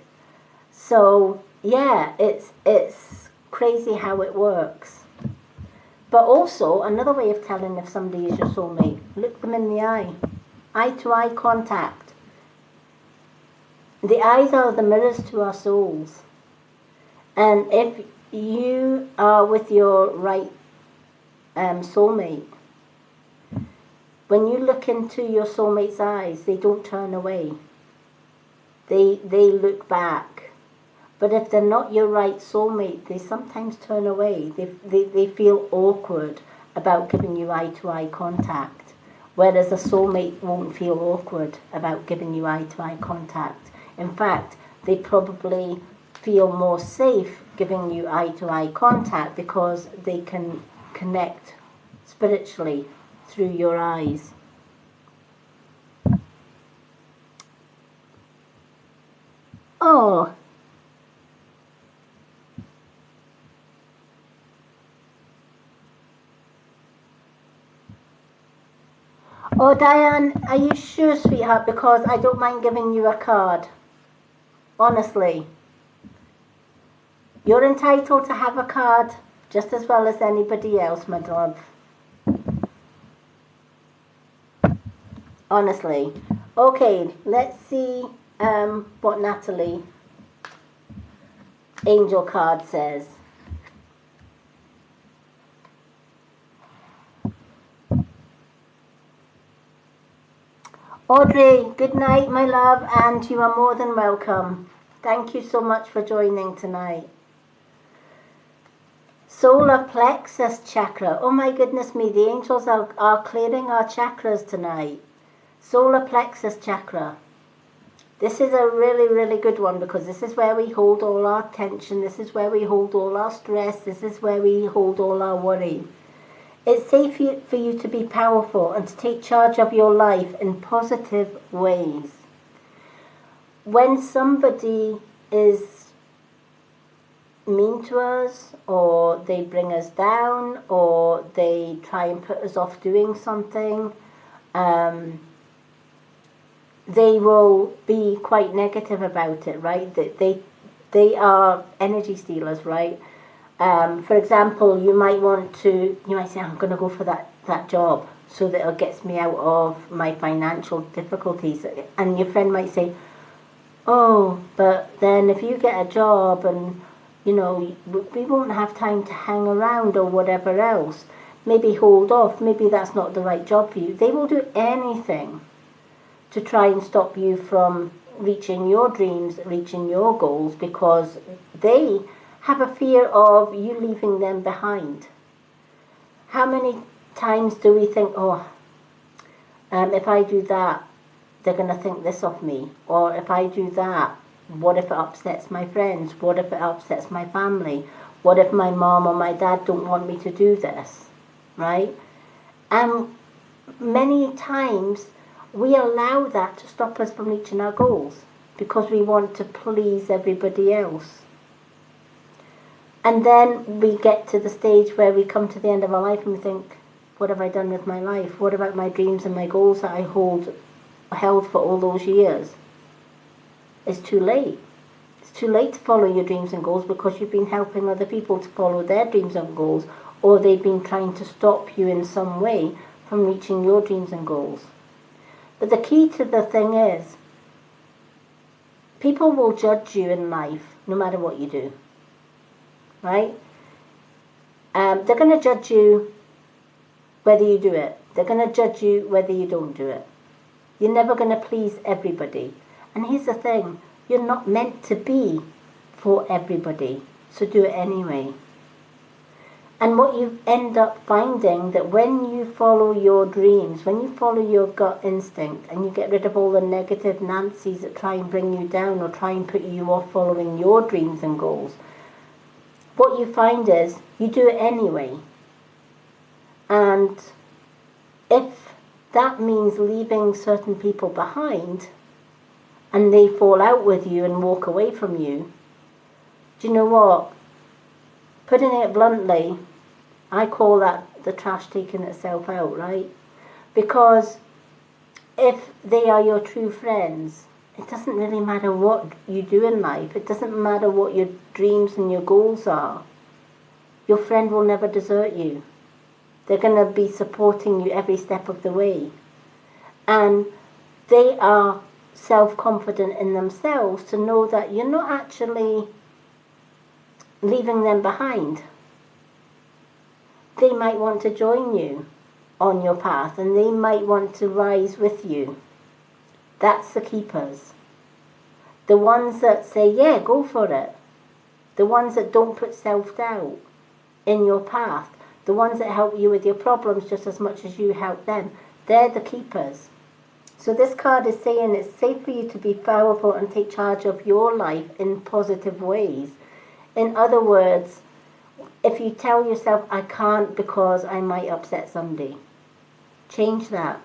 So yeah, it's crazy how it works. But also, another way of telling if somebody is your soulmate, look them in the eye to eye contact. The eyes are the mirrors to our souls. And if you are with your right soulmate, when you look into your soulmate's eyes, they don't turn away. They look back. But if they're not your right soulmate, they sometimes turn away. They feel awkward about giving you eye-to-eye contact, whereas a soulmate won't feel awkward about giving you eye-to-eye contact. In fact, they probably feel more safe giving you eye-to-eye contact because they can connect spiritually through your eyes. Oh, oh, Diane, are you sure, sweetheart? Because I don't mind giving you a card. Honestly. You're entitled to have a card just as well as anybody else, my love. Honestly. Okay, let's see what Natalie Angel card says. Audrey, good night, my love, and you are more than welcome. Thank you so much for joining tonight. Solar plexus chakra. Oh my goodness me, the angels are clearing our chakras tonight. Solar plexus chakra. This is a really, really good one because this is where we hold all our tension. This is where we hold all our stress. This is where we hold all our worry. It's safe for you to be powerful and to take charge of your life in positive ways. When somebody is mean to us, or they bring us down, or they try and put us off doing something, they will be quite negative about it, right? They are energy stealers, right? For example, you might say, I'm going to go for that job so that it gets me out of my financial difficulties. And your friend might say, oh, but then if you get a job and, we won't have time to hang around or whatever else. Maybe hold off. Maybe that's not the right job for you. They will do anything to try and stop you from reaching your dreams, reaching your goals, because they have a fear of you leaving them behind. How many times do we think, if I do that, they're going to think this of me? Or if I do that, what if it upsets my friends? What if it upsets my family? What if my mom or my dad don't want me to do this? Right? And many times we allow that to stop us from reaching our goals because we want to please everybody else. And then we get to the stage where we come to the end of our life and we think, what have I done with my life? What about my dreams and my goals that I held for all those years? It's too late. It's too late to follow your dreams and goals because you've been helping other people to follow their dreams and goals, or they've been trying to stop you in some way from reaching your dreams and goals. But the key to the thing is, people will judge you in life no matter what you do. Right? They're going to judge you whether you do it. They're going to judge you whether you don't do it. You're never going to please everybody. And here's the thing, you're not meant to be for everybody, so do it anyway. And what you end up finding, that when you follow your dreams, when you follow your gut instinct, and you get rid of all the negative Nancys that try and bring you down or try and put you off following your dreams and goals, what you find is you do it anyway. And if that means leaving certain people behind and they fall out with you and walk away from you, do you know what? Putting it bluntly, I call that the trash taking itself out, right? Because if they are your true friends, it doesn't really matter what you do in life. It doesn't matter what your dreams and your goals are. Your friend will never desert you. They're going to be supporting you every step of the way. And they are self-confident in themselves to know that you're not actually leaving them behind. They might want to join you on your path and they might want to rise with you. That's the keepers. The ones that say, yeah, go for it. The ones that don't put self-doubt in your path. The ones that help you with your problems just as much as you help them. They're the keepers. So this card is saying it's safe for you to be powerful and take charge of your life in positive ways. In other words, if you tell yourself, I can't because I might upset somebody, change that.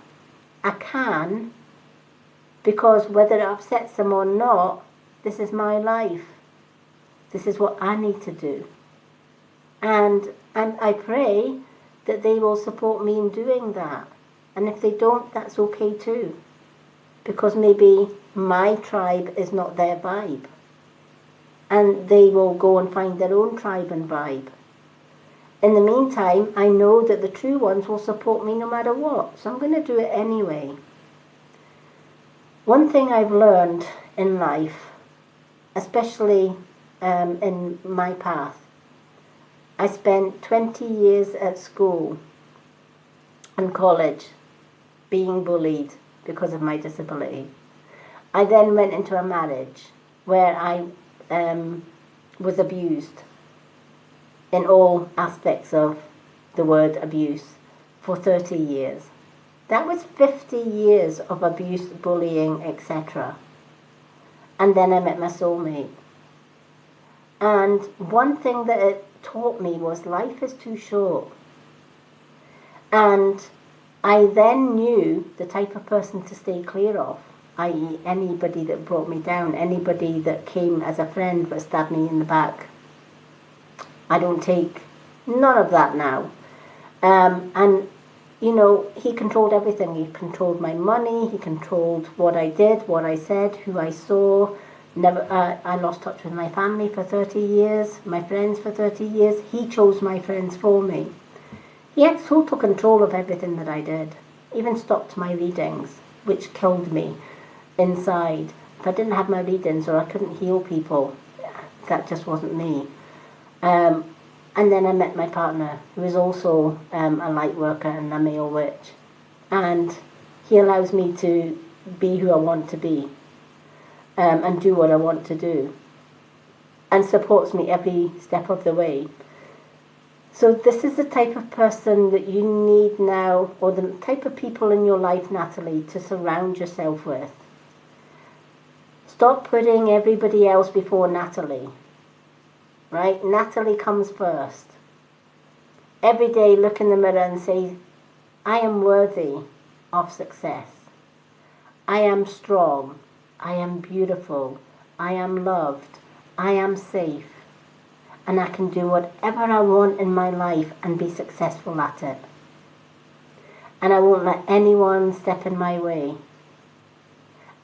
I can because whether it upsets them or not, this is my life. This is what I need to do. And I pray that they will support me in doing that. And if they don't, that's okay too. Because maybe my tribe is not their vibe. And they will go and find their own tribe and vibe. In the meantime, I know that the true ones will support me no matter what. So I'm going to do it anyway. One thing I've learned in life, especially in my path, I spent 20 years at school and college being bullied because of my disability. I then went into a marriage where I was abused in all aspects of the word abuse for 30 years. That was 50 years of abuse, bullying, etc. And then I met my soulmate. And one thing that it taught me was life is too short. And I then knew the type of person to stay clear of, i.e. anybody that brought me down, anybody that came as a friend but stabbed me in the back. I don't take none of that now. And, you know, he controlled everything. He controlled my money, he controlled what I did, what I said, who I saw. I lost touch with my family for 30 years, my friends for 30 years. He chose my friends for me. He had total control of everything that I did. Even stopped my readings, which killed me inside. If I didn't have my readings or I couldn't heal people, that just wasn't me. And then I met my partner, who is also a light worker and a male witch. And he allows me to be who I want to be. And do what I want to do, and supports me every step of the way. So this is the type of person that you need now, or the type of people in your life, Natalie, to surround yourself with. Stop putting everybody else before Natalie, right? Natalie comes first. Every day look in the mirror and say, I am worthy of success. I am strong. I am beautiful, I am loved, I am safe, and I can do whatever I want in my life and be successful at it. And I won't let anyone step in my way.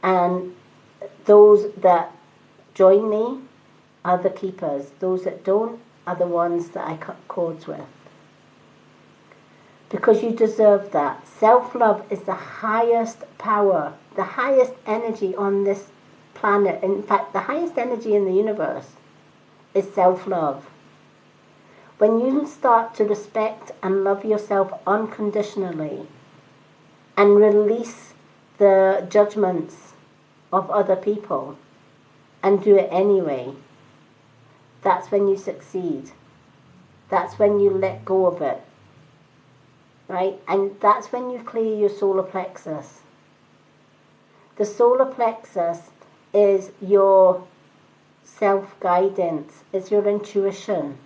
And those that join me are the keepers. Those that don't are the ones that I cut cords with. Because you deserve that. Self-love is the highest power, the highest energy on this planet. In fact, the highest energy in the universe is self-love. When you start to respect and love yourself unconditionally and release the judgments of other people and do it anyway, that's when you succeed. That's when you let go of it. Right? And that's when you clear your solar plexus. The solar plexus is your self-guidance, it's your intuition.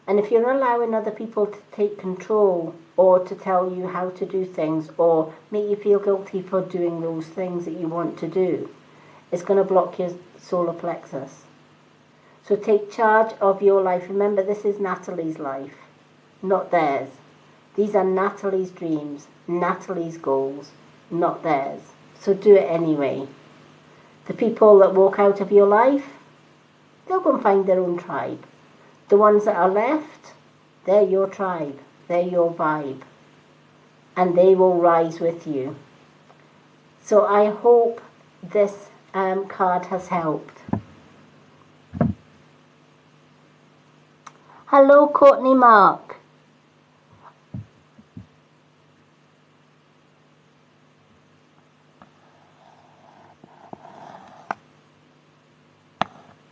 And if you're allowing other people to take control or to tell you how to do things or make you feel guilty for doing those things that you want to do, it's going to block your solar plexus. So take charge of your life. Remember, this is Natalie's life, not theirs. These are Natalie's dreams, Natalie's goals, not theirs. So do it anyway. The people that walk out of your life, they'll go and find their own tribe. The ones that are left, they're your tribe, they're your vibe. And they will rise with you. So I hope this card has helped. Hello, Courtney Mark.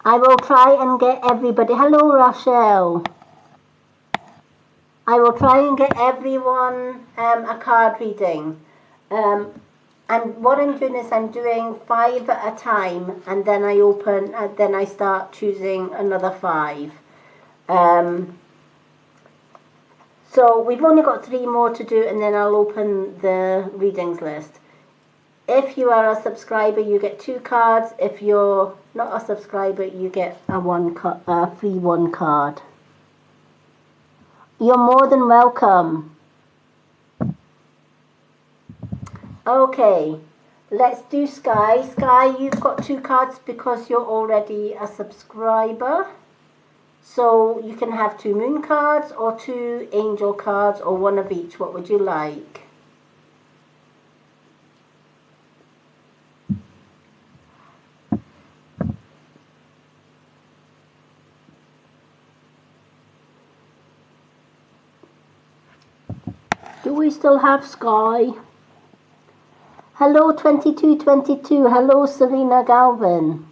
I will try and get everybody. Hello, Rochelle. I will try and get everyone a card reading. And what I'm doing is I'm doing 5 at a time, and then I open, then I start choosing another 5. So we've only got 3 more to do, and then I'll open the readings list. If you are a subscriber, you get 2 cards. If you're not a subscriber, you get a free 1 card. You're more than welcome. Okay, let's do Sky. Sky, you've got 2 cards because you're already a subscriber. So you can have 2 moon cards or 2 angel cards or 1 of each. What would you like? Do we still have Sky? Hello 2222. Hello Serena Galvin.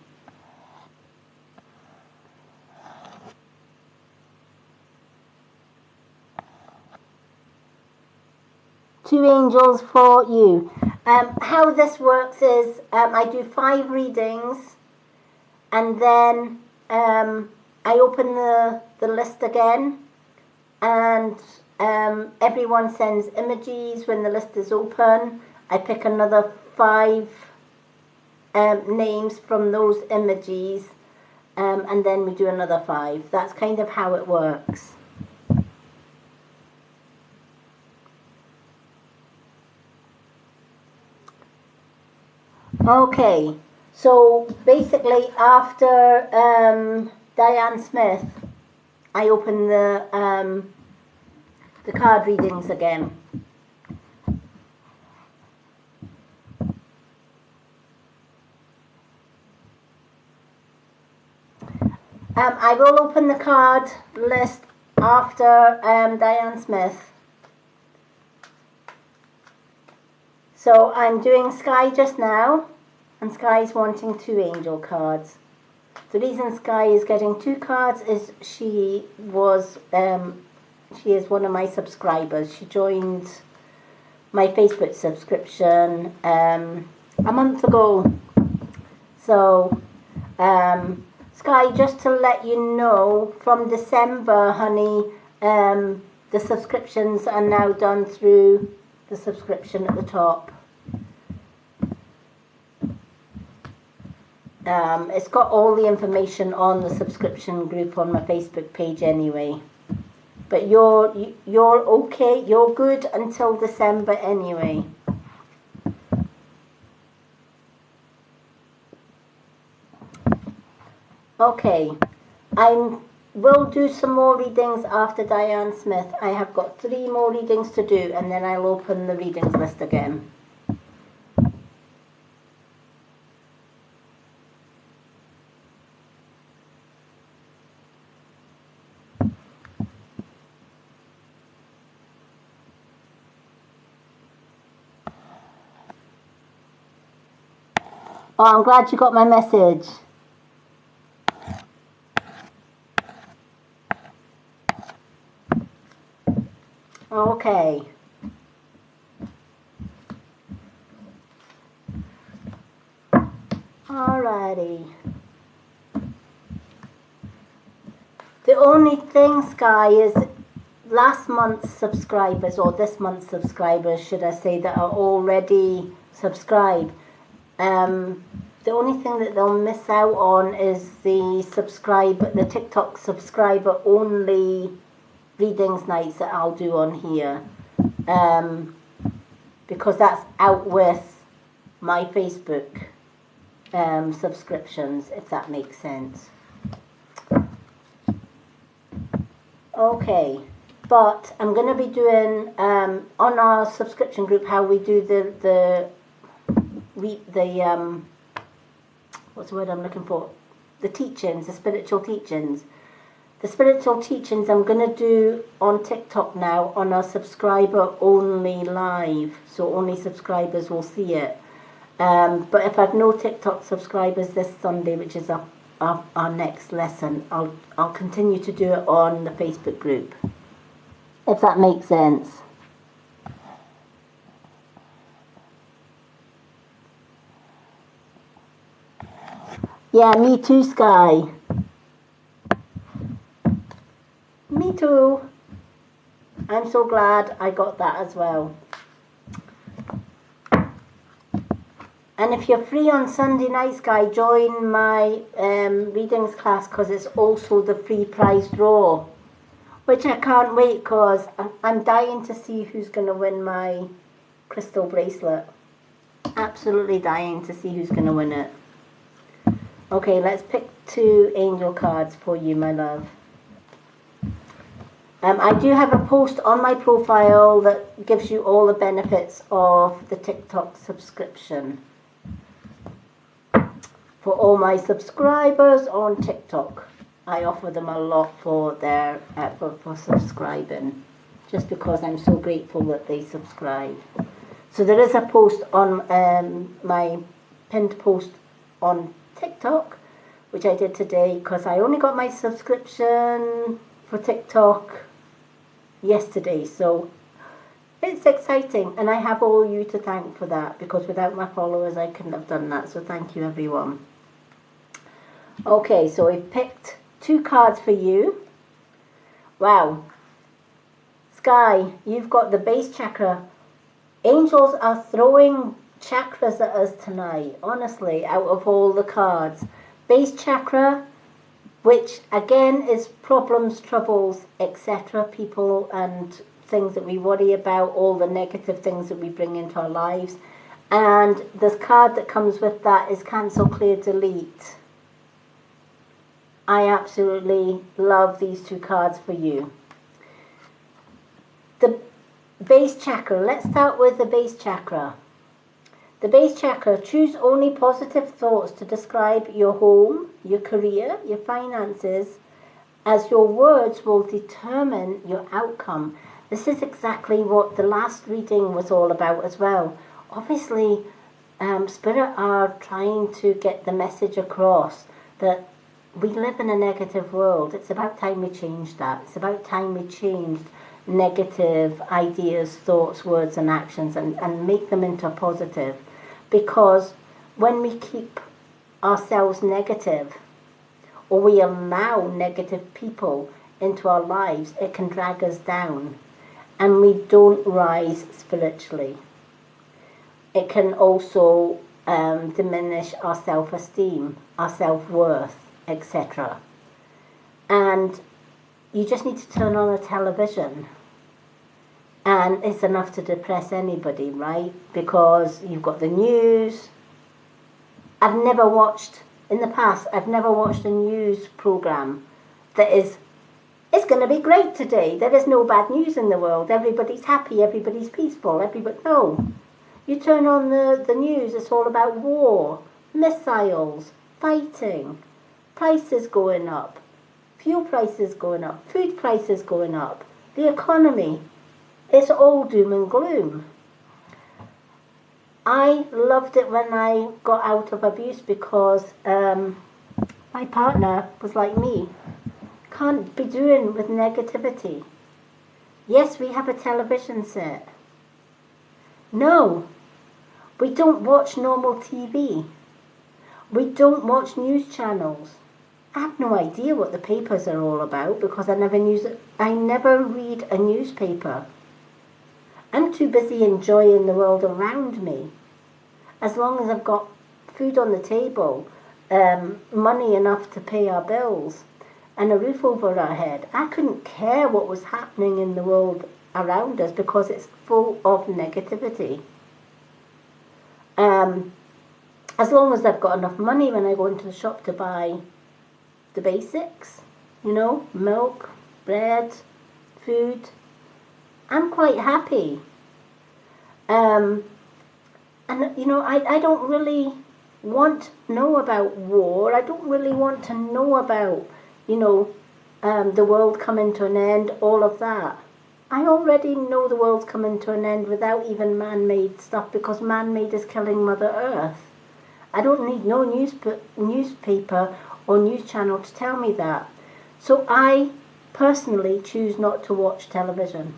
Two angels for you. How this works is I do 5 readings, and then I open the list again, and everyone sends emojis when the list is open. I pick another 5 names from those emojis, and then we do another 5. That's kind of how it works. Okay, so basically after Diane Smith, I open the card readings again. I will open the card list after Diane Smith. So I'm doing Sky just now, and Sky's wanting 2 angel cards. The reason Sky is getting 2 cards is she is one of my subscribers. She joined my Facebook subscription a month ago. So Sky, just to let you know, from December, honey, the subscriptions are now done through the subscription at the top. It's got all the information on the subscription group on my Facebook page anyway. But you're okay, you're good until December anyway. Okay, I will do some more readings after Diane Smith. I have got 3 more readings to do, and then I'll open the readings list again. Oh, I'm glad you got my message. Okay. Alrighty. The only thing, Sky, is last month's subscribers, or this month's subscribers, should I say, that are already subscribed. The only thing that they'll miss out on is the TikTok subscriber only readings nights that I'll do on here, because that's out with my Facebook subscriptions, if that makes sense. Okay, but I'm going to be doing on our subscription group how we do the what's the word I'm looking for? The teachings, the spiritual teachings. The spiritual teachings I'm going to do on TikTok now on our subscriber only live, so only subscribers will see it. But if I've no TikTok subscribers this Sunday, which is our next lesson, I'll continue to do it on the Facebook group, if that makes sense. Yeah, me too, Sky. Me too. I'm so glad I got that as well. And if you're free on Sunday night, Sky, join my readings class, because it's also the free prize draw, which I can't wait, because I'm dying to see who's going to win my crystal bracelet. Absolutely dying to see who's going to win it. Okay, let's pick 2 angel cards for you, my love. I do have a post on my profile that gives you all the benefits of the TikTok subscription. For all my subscribers on TikTok, I offer them a lot for their for subscribing, just because I'm so grateful that they subscribe. So there is a post on my pinned post on TikTok, which I did today, because I only got my subscription for TikTok yesterday, so it's exciting, and I have all you to thank for that, because without my followers I couldn't have done that, so thank you everyone. Okay, so I've picked 2 cards for you. Wow, Sky, you've got the base chakra. Angels are throwing chakras at us tonight, honestly, out of all the cards. Base chakra, which again is problems, troubles, etc., people and things that we worry about, all the negative things that we bring into our lives. And the card that comes with that is cancel, clear, delete. I absolutely love these 2 cards for you. The base chakra, let's start with the base chakra. The base chakra, choose only positive thoughts to describe your home, your career, your finances, as your words will determine your outcome. This is exactly what the last reading was all about as well. Obviously, Spirit are trying to get the message across that we live in a negative world. It's about time we changed that. It's about time we changed negative ideas, thoughts, words and actions and make them into positive. Because when we keep ourselves negative, or we allow negative people into our lives, it can drag us down and we don't rise spiritually. It can also diminish our self-esteem, our self-worth, etc. And you just need to turn on a television and it's enough to depress anybody, right? Because you've got the news. I've never watched a news program that is, it's going to be great today. There is no bad news in the world. Everybody's happy, everybody's peaceful, no. You turn on the news, it's all about war, missiles, fighting, prices going up, fuel prices going up, food prices going up, the economy. It's all doom and gloom. I loved it when I got out of abuse because my partner was like me. Can't be doing with negativity. Yes, we have a television set. No, we don't watch normal TV. We don't watch news channels. I have no idea what the papers are all about because I never read a newspaper. I'm too busy enjoying the world around me. As long as I've got food on the table, money enough to pay our bills, and a roof over our head, I couldn't care what was happening in the world around us because it's full of negativity. As long as I've got enough money when I go into the shop to buy the basics, milk, bread, food, I'm quite happy. And I don't really want to know about war. I don't really want to know about, the world coming to an end, all of that. I already know the world's coming to an end without even man-made stuff because man-made is killing Mother Earth. I don't need no newspaper or news channel to tell me that. So I personally choose not to watch television.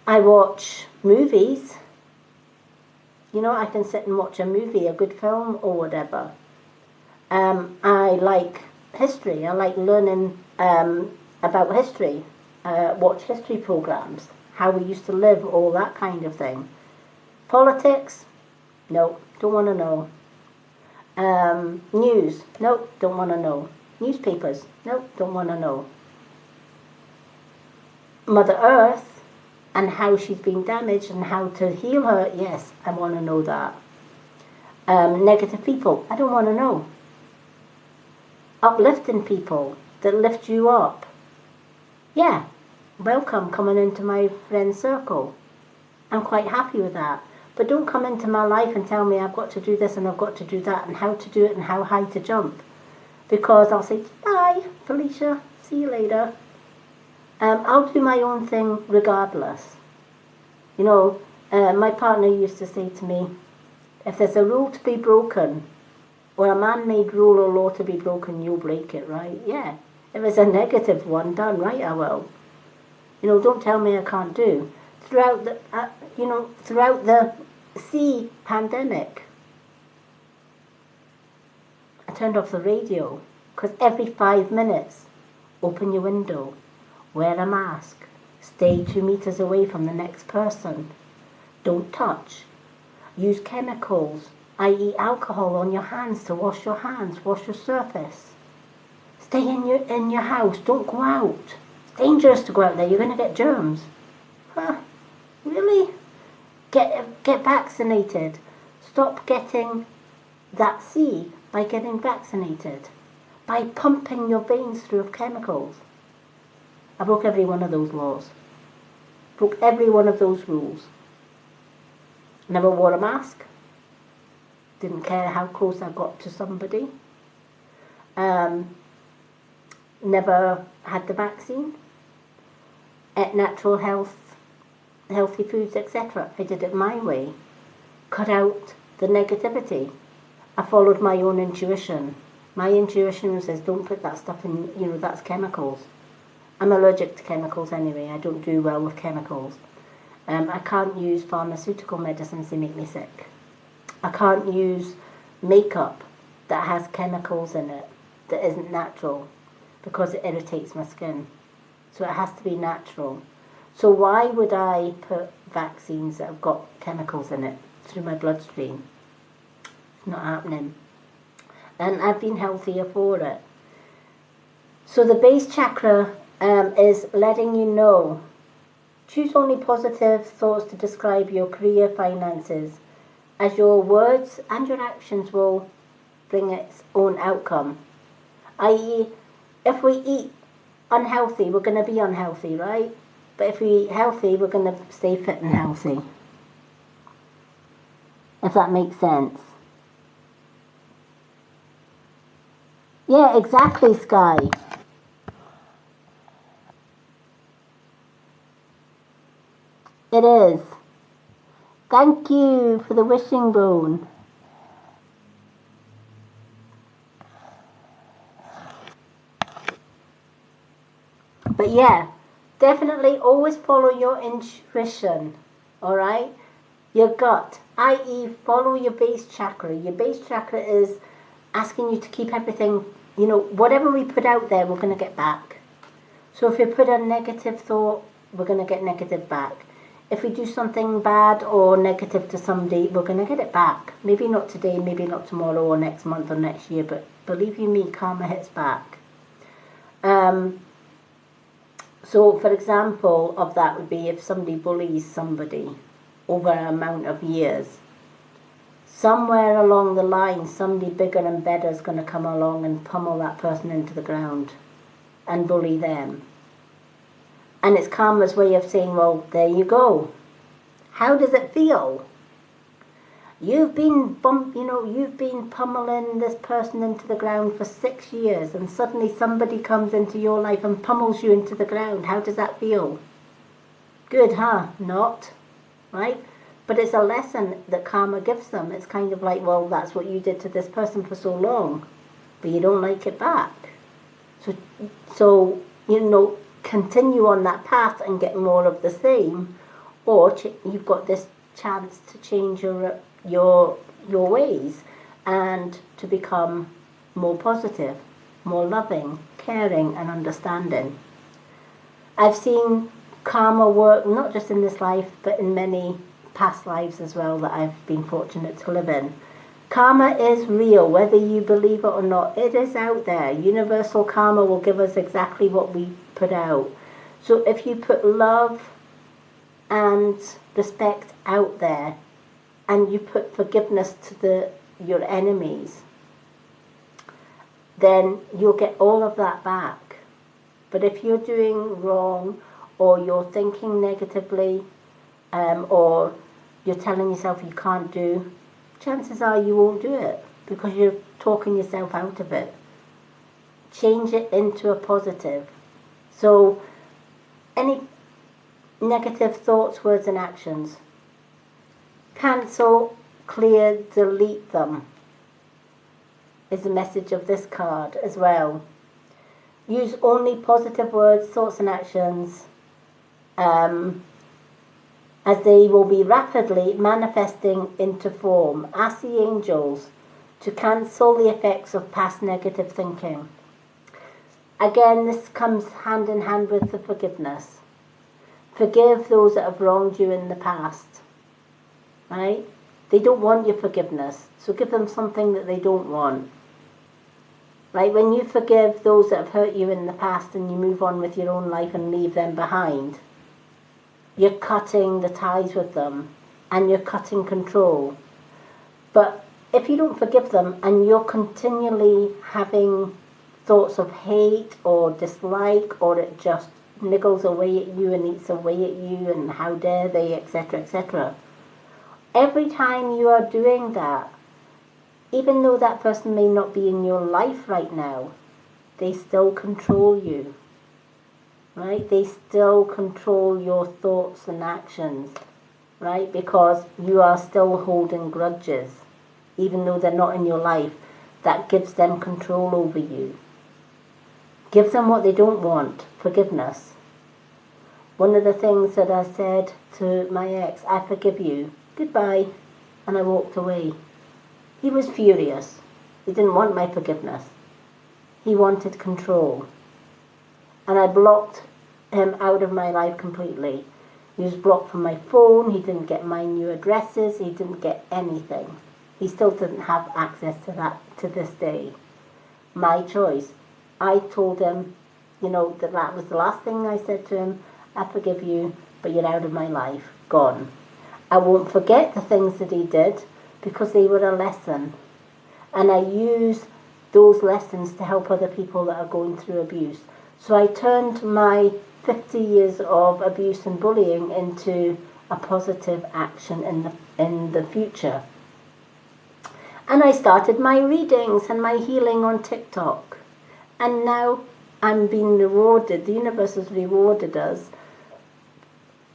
I watch movies. I can sit and watch a movie, a good film or whatever. I like history. I like learning about history. Watch history programs, how we used to live, all that kind of thing. Politics? No, don't want to know. News? No, don't want to know. Newspapers? No, don't want to know. Mother Earth and how she's been damaged and how to heal her? Yes, I want to know that. Negative people? I don't want to know. Uplifting people that lift you up? Yeah, welcome coming into my friend circle. I'm quite happy with that. But don't come into my life and tell me I've got to do this and I've got to do that and how to do it and how high to jump. Because I'll say, bye, Felicia, see you later. I'll do my own thing regardless. You know, my partner used to say to me, if there's a rule to be broken, or a man-made rule or law to be broken, you'll break it, right? Yeah. If it's a negative one, done right, I will. You know, don't tell me I can't do. Throughout the sea pandemic, I turned off the radio because every 5 minutes, open your window, wear a mask, stay 2 meters away from the next person, don't touch, use chemicals, i.e. alcohol on your hands to wash your hands, wash your surface. Stay in your house, don't go out. It's dangerous to go out there, you're going to get germs. Huh, really? Get vaccinated. Stop getting that C by getting vaccinated. By pumping your veins through with chemicals. I broke every one of those laws. Broke every one of those rules. Never wore a mask. Didn't care how close I got to somebody. Never had the vaccine. Ate natural healthy foods, etc. I did it my way. Cut out the negativity. I followed my own intuition. My intuition says don't put that stuff in, that's chemicals. I'm allergic to chemicals anyway. I don't do well with chemicals. I can't use pharmaceutical medicines, they make me sick. I can't use makeup that has chemicals in it that isn't natural because it irritates my skin. So it has to be natural. So why would I put vaccines that have got chemicals in it through my bloodstream? It's not happening. And I've been healthier for it. So the base chakra is letting you know. Choose only positive thoughts to describe your career finances, as your words and your actions will bring its own outcome. I.e., if we eat unhealthy, we're going to be unhealthy, right? But if we eat healthy, we're going to stay fit and healthy. If that makes sense. Yeah, exactly, Sky. It is. Thank you for the wishing bone. But yeah, definitely always follow your intuition, alright? Your gut, i.e. follow your base chakra. Your base chakra is asking you to keep everything, whatever we put out there, we're going to get back. So if we put a negative thought, we're going to get negative back. If we do something bad or negative to somebody, we're going to get it back. Maybe not today, maybe not tomorrow or next month or next year, but believe you me, karma hits back. So, for example of that would be if somebody bullies somebody over an amount of years. Somewhere along the line, somebody bigger and better is going to come along and pummel that person into the ground and bully them. And it's karma's way of saying, well, there you go. How does it feel? You've been pummeling this person into the ground for 6 years, and suddenly somebody comes into your life and pummels you into the ground. How does that feel? Good, huh? Not, right? But it's a lesson that karma gives them. It's kind of like, well, that's what you did to this person for so long, but you don't like it back. So continue on that path and get more of the same, or you've got this chance to change your ways and to become more positive, more loving, caring and understanding. I've seen karma work not just in this life but in many past lives as well that I've been fortunate to live in. Karma is real, whether you believe it or not. It is out there. Universal karma will give us exactly what we put out. So if you put love and respect out there, and you put forgiveness to your enemies, then you'll get all of that back. But if you're doing wrong, or you're thinking negatively, or you're telling yourself you can't do, chances are you won't do it because you're talking yourself out of it. Change it into a positive. So any negative thoughts, words and actions, cancel, clear, delete them is the message of this card as well. Use only positive words, thoughts and actions, as they will be rapidly manifesting into form. Ask the angels to cancel the effects of past negative thinking. Again, this comes hand in hand with the forgiveness. Forgive those that have wronged you in the past. Right? They don't want your forgiveness, so give them something that they don't want. Right? When you forgive those that have hurt you in the past and you move on with your own life and leave them behind, you're cutting the ties with them and you're cutting control. But if you don't forgive them and you're continually having thoughts of hate or dislike, or it just niggles away at you and eats away at you and how dare they, etc., etc., every time you are doing that, even though that person may not be in your life right now, they still control you. Right? They still control your thoughts and actions, right? Because you are still holding grudges, even though they're not in your life. That gives them control over you. Give them what they don't want, forgiveness. One of the things that I said to my ex, I forgive you, goodbye, and I walked away. He was furious. He didn't want my forgiveness. He wanted control. And I blocked him out of my life completely. He was blocked from my phone, he didn't get my new addresses, he didn't get anything. He still didn't have access to that to this day. My choice. I told him, that was the last thing I said to him. I forgive you, but you're out of my life. Gone. I won't forget the things that he did because they were a lesson. And I use those lessons to help other people that are going through abuse. So I turned my 50 years of abuse and bullying into a positive action in the future. And I started my readings and my healing on TikTok. And now I'm being rewarded, the universe has rewarded us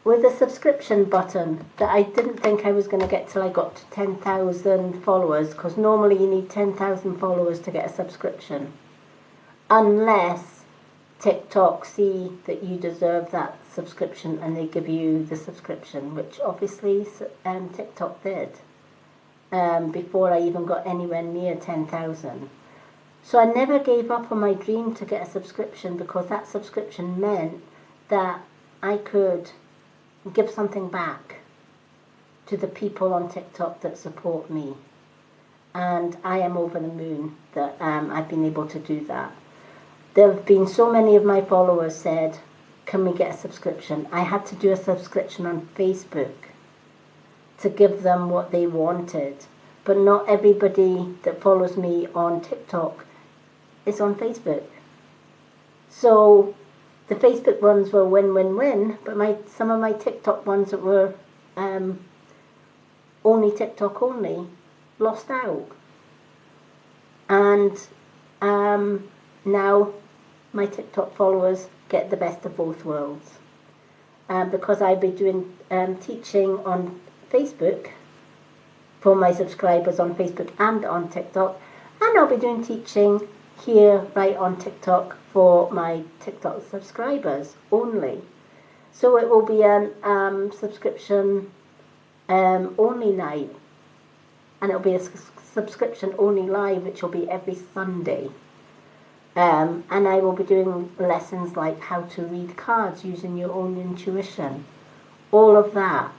with a subscription button that I didn't think I was going to get till I got to 10,000 followers, because normally you need 10,000 followers to get a subscription. Unless TikTok see that you deserve that subscription and they give you the subscription, which obviously TikTok did before I even got anywhere near 10,000. So I never gave up on my dream to get a subscription, because that subscription meant that I could give something back to the people on TikTok that support me. And I am over the moon that I've been able to do that. There have been so many of my followers said, can we get a subscription? I had to do a subscription on Facebook to give them what they wanted. But not everybody that follows me on TikTok is on Facebook. So the Facebook ones were win-win-win, but some of my TikTok ones that were only TikTok only lost out. And now my TikTok followers get the best of both worlds. Because I'll be doing teaching on Facebook for my subscribers on Facebook and on TikTok, and I'll be doing teaching here right on TikTok for my TikTok subscribers only. So it will be a subscription only night, and it'll be a subscription only live, which will be every Sunday. And I will be doing lessons like how to read cards using your own intuition, all of that.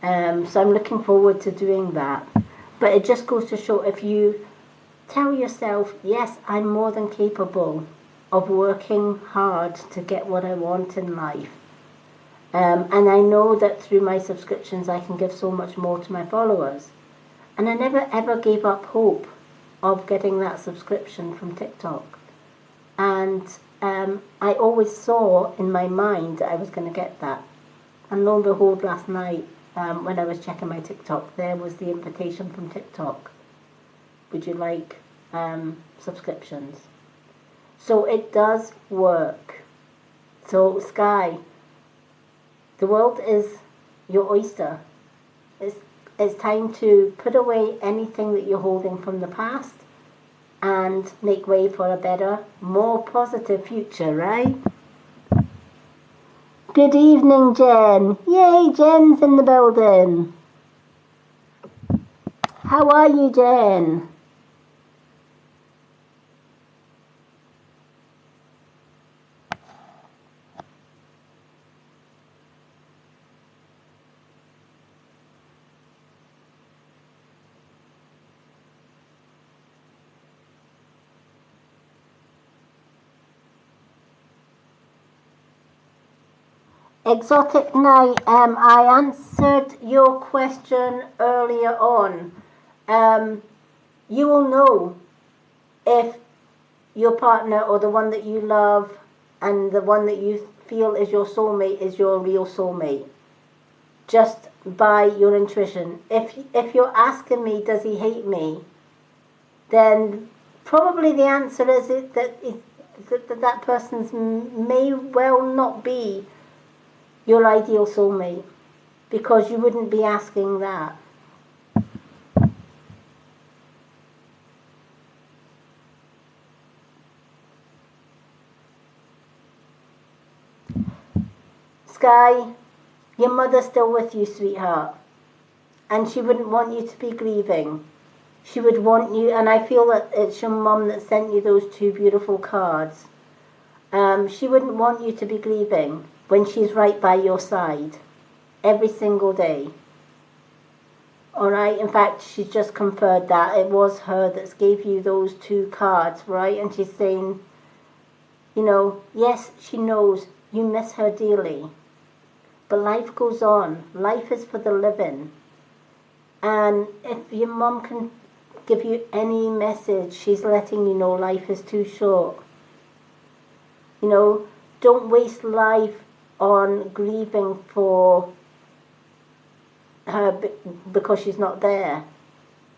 So I'm looking forward to doing that. But it just goes to show, if you tell yourself, yes, I'm more than capable of working hard to get what I want in life. And I know that through my subscriptions I can give so much more to my followers. And I never ever gave up hope of getting that subscription from TikTok. And I always saw in my mind that I was going to get that. And lo and behold, last night, when I was checking my TikTok, there was the invitation from TikTok. Would you like subscriptions? So it does work. So Sky, the world is your oyster. It's time to put away anything that you're holding from the past and make way for a better, more positive future, right? Good evening, Jen. Yay, Jen's in the building. How are you, Jen? Exotic Night, I answered your question earlier on. You will know if your partner or the one that you love and the one that you feel is your soulmate is your real soulmate, just by your intuition. If you're asking me, does he hate me, then probably the answer is that person's may well not be your ideal soulmate, because you wouldn't be asking that. Sky, your mother's still with you, sweetheart, and she wouldn't want you to be grieving. She would want you, and I feel that it's your mum that sent you those two beautiful cards. She wouldn't want you to be grieving when she's right by your side every single day. Alright, in fact, she's just conferred that it was her that gave you those two cards, right? And she's saying, you know, yes, she knows you miss her dearly, but life goes on. Life is for the living. And if your mum can give you any message, she's letting you know life is too short. You know, don't waste life on grieving for her because she's not there.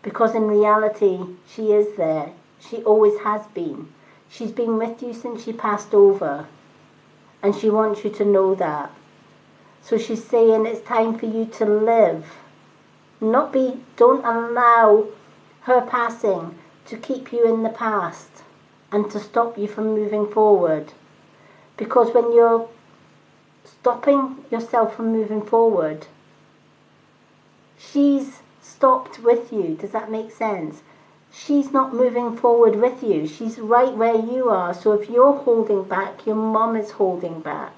Because in reality, she is there. She always has been. She's been with you since she passed over. And she wants you to know that. So she's saying it's time for you to live. Don't allow her passing to keep you in the past and to stop you from moving forward. Because when you're stopping yourself from moving forward, she's stopped with you. Does that make sense? She's not moving forward with you. She's right where you are. So if you're holding back, your mum is holding back.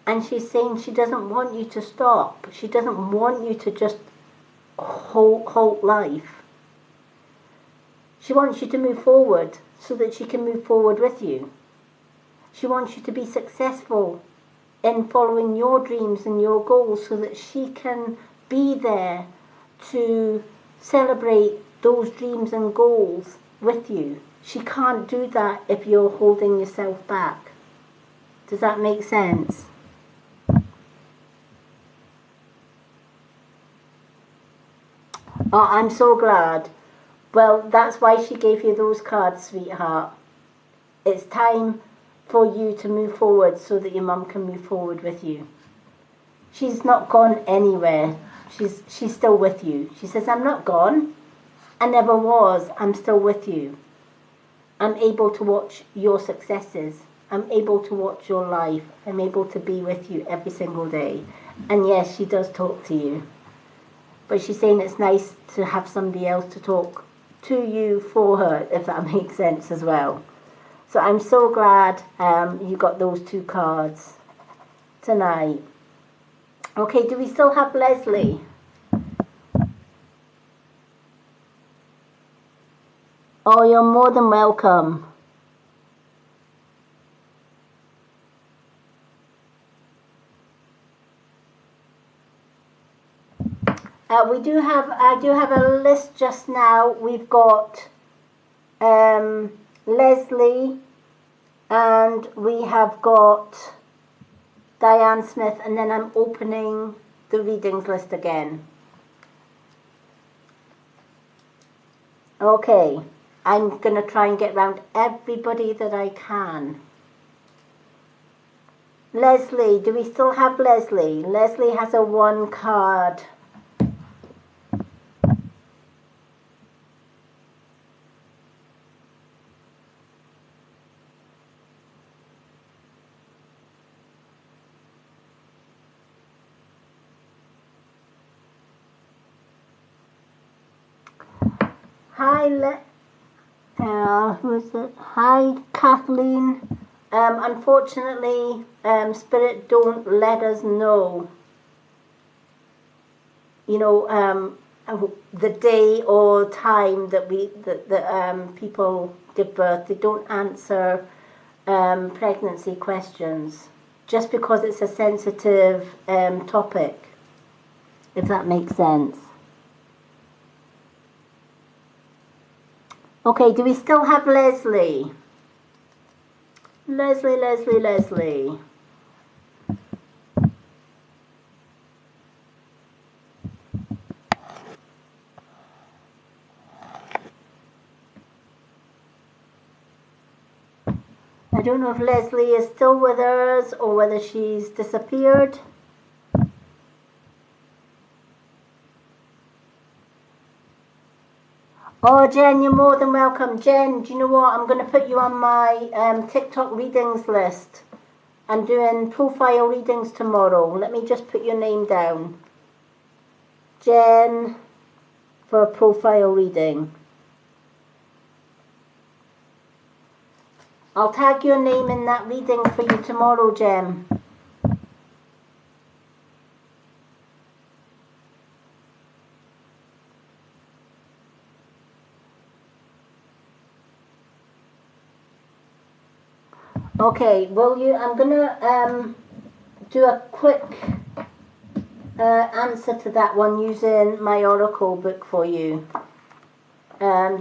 And she's saying she doesn't want you to stop. She doesn't want you to just halt life. She wants you to move forward so that she can move forward with you. She wants you to be successful in following your dreams and your goals so that she can be there to celebrate those dreams and goals with you. She can't do that if you're holding yourself back. Does that make sense? Oh, I'm so glad. Well, that's why she gave you those cards, sweetheart. It's time for you to move forward so that your mum can move forward with you. She's not gone anywhere. She's still with you. She says, I'm not gone. I never was. I'm still with you. I'm able to watch your successes. I'm able to watch your life. I'm able to be with you every single day. And yes, she does talk to you. but she's saying it's nice to have somebody else to talk to you for her, if that makes sense as well. So I'm so glad you got those 2 cards tonight. Okay, do we still have Leslie? Oh, you're more than welcome. I do have a list just now. We've got Leslie, and we have got Diane Smith, and then I'm opening the readings list again. Okay, I'm going to try and get round everybody that I can. Leslie, do we still have Leslie? Leslie has a 1 card. Who's it? Hi, Kathleen. Unfortunately, Spirit don't let us know, you know, the day or time that people give birth. They don't answer pregnancy questions just because it's a sensitive topic, if that makes sense. Okay, do we still have Leslie? Leslie. I don't know if Leslie is still with us or whether she's disappeared. Oh, Jen, you're more than welcome. Jen, do you know what? I'm going to put you on my TikTok readings list. I'm doing profile readings tomorrow. Let me just put your name down. Jen, for a profile reading. I'll tag your name in that reading for you tomorrow, Jen. Okay, I'm gonna do a quick answer to that one using my oracle book for you.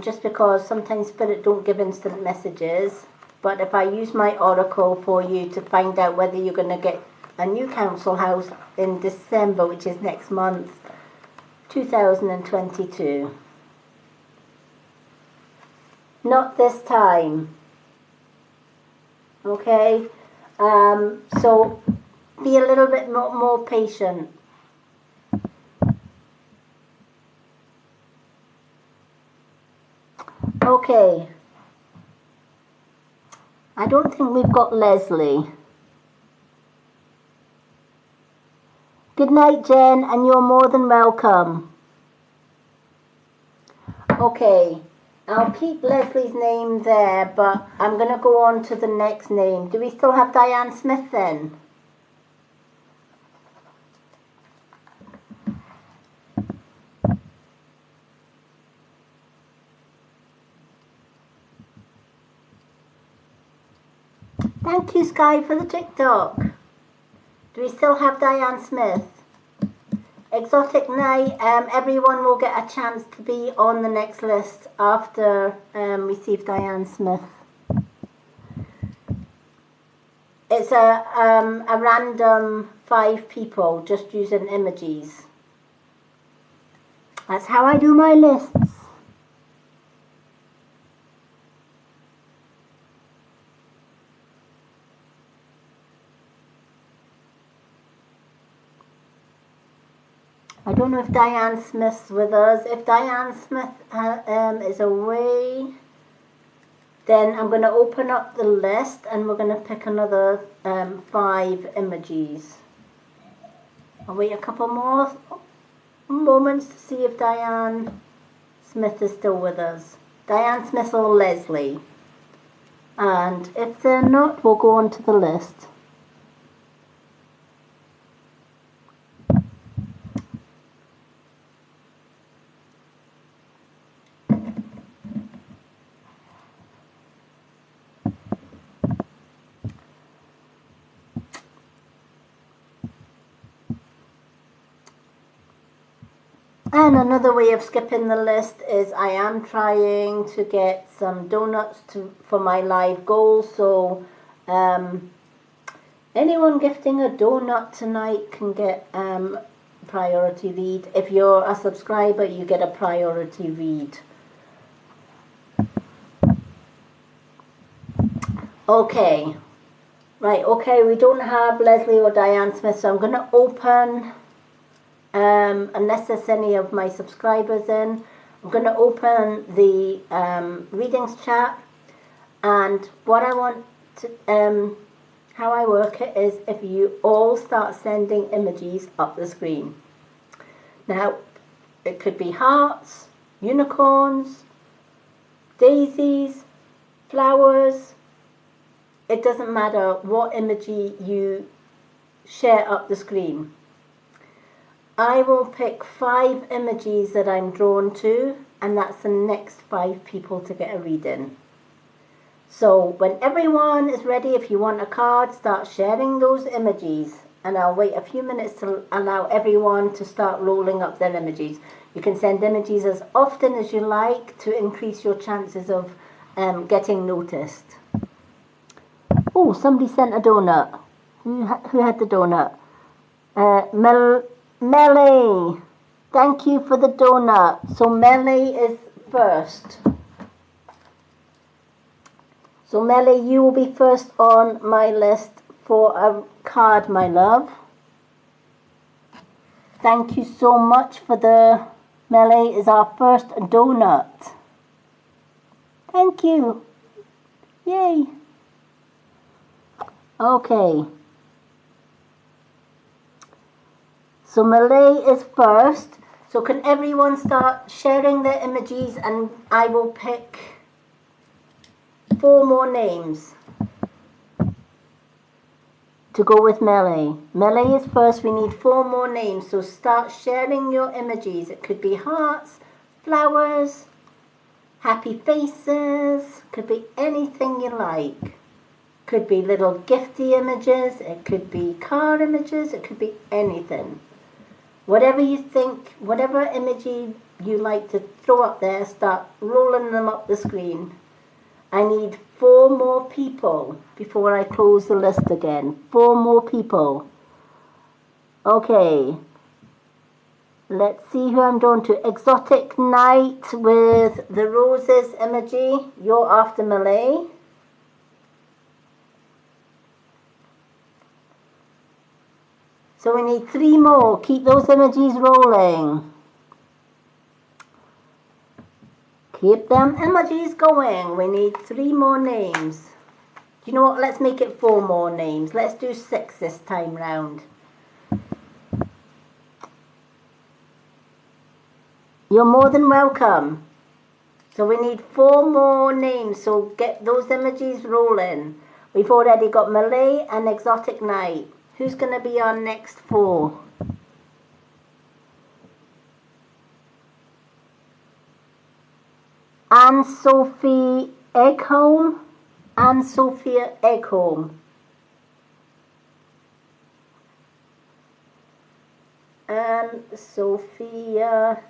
Just because sometimes Spirit don't give instant messages, but if I use my oracle for you to find out whether you're going to get a new council house in December, which is next month, 2022. Not this time. Okay? So be a little bit more patient. Okay. I don't think we've got Leslie. Good night, Jen, and you're more than welcome. Okay, I'll keep Leslie's name there, but I'm going to go on to the next name. Do we still have Diane Smith then? Thank you, Sky, for the TikTok. Do we still have Diane Smith? Exotic Night, everyone will get a chance to be on the next list after we see Diane Smith. It's a random 5 people just using emojis. That's how I do my lists. I don't know if Diane Smith's with us. If Diane Smith is away, then I'm going to open up the list and we're going to pick another 5 emojis. I'll wait a couple more. moments to see if Diane Smith is still with us. Diane Smith or Leslie. And if they're not, we'll go on to the list. And another way of skipping the list is I am trying to get some donuts for my live goal. So anyone gifting a donut tonight can get priority read. If you're a subscriber, you get a priority read. Okay. Right, okay, we don't have Leslie or Diane Smith, so I'm going to open... unless there's any of my subscribers in, I'm going to open the readings chat, and what I want to, how I work it is if you all start sending emojis up the screen. Now, it could be hearts, unicorns, daisies, flowers. It doesn't matter what emoji you share up the screen. I will pick 5 emojis that I'm drawn to, and that's the next 5 people to get a reading. So when everyone is ready, if you want a card, start sharing those emojis, and I'll wait a few minutes to allow everyone to start rolling up their emojis. You can send emojis as often as you like to increase your chances of getting noticed. Oh, somebody sent a donut. Who had the donut? Melly, thank you for the donut. So Melly is first. So Melly, you will be first on my list for a card, my love. Thank you so much for the... Melly is our first donut. Thank you. Yay. Okay. So Malay is first. So can everyone start sharing their emojis, and I will pick 4 more names to go with Malay. Malay is first. We need 4 more names. So start sharing your emojis. It could be hearts, flowers, happy faces. Could be anything you like. Could be little gifty images. It could be car images. It could be anything. Whatever you think, whatever emoji you like to throw up there, start rolling them up the screen. I need 4 more people before I close the list again. 4 more people. Okay. Let's see who I'm drawn to. Exotic Night with the roses emoji. You're after Malay. So we need 3 more. Keep those emojis rolling. Keep them emojis going. We need 3 more names. Do you know what? Let's make it 4 more names. Let's do 6 this time round. You're more than welcome. So we need 4 more names. So get those emojis rolling. We've already got Malay and Exotic Night. Who's going to be our next 4? Anne-Sophie Eggholm. Anne-Sophia Eggholm. Anne-Sophia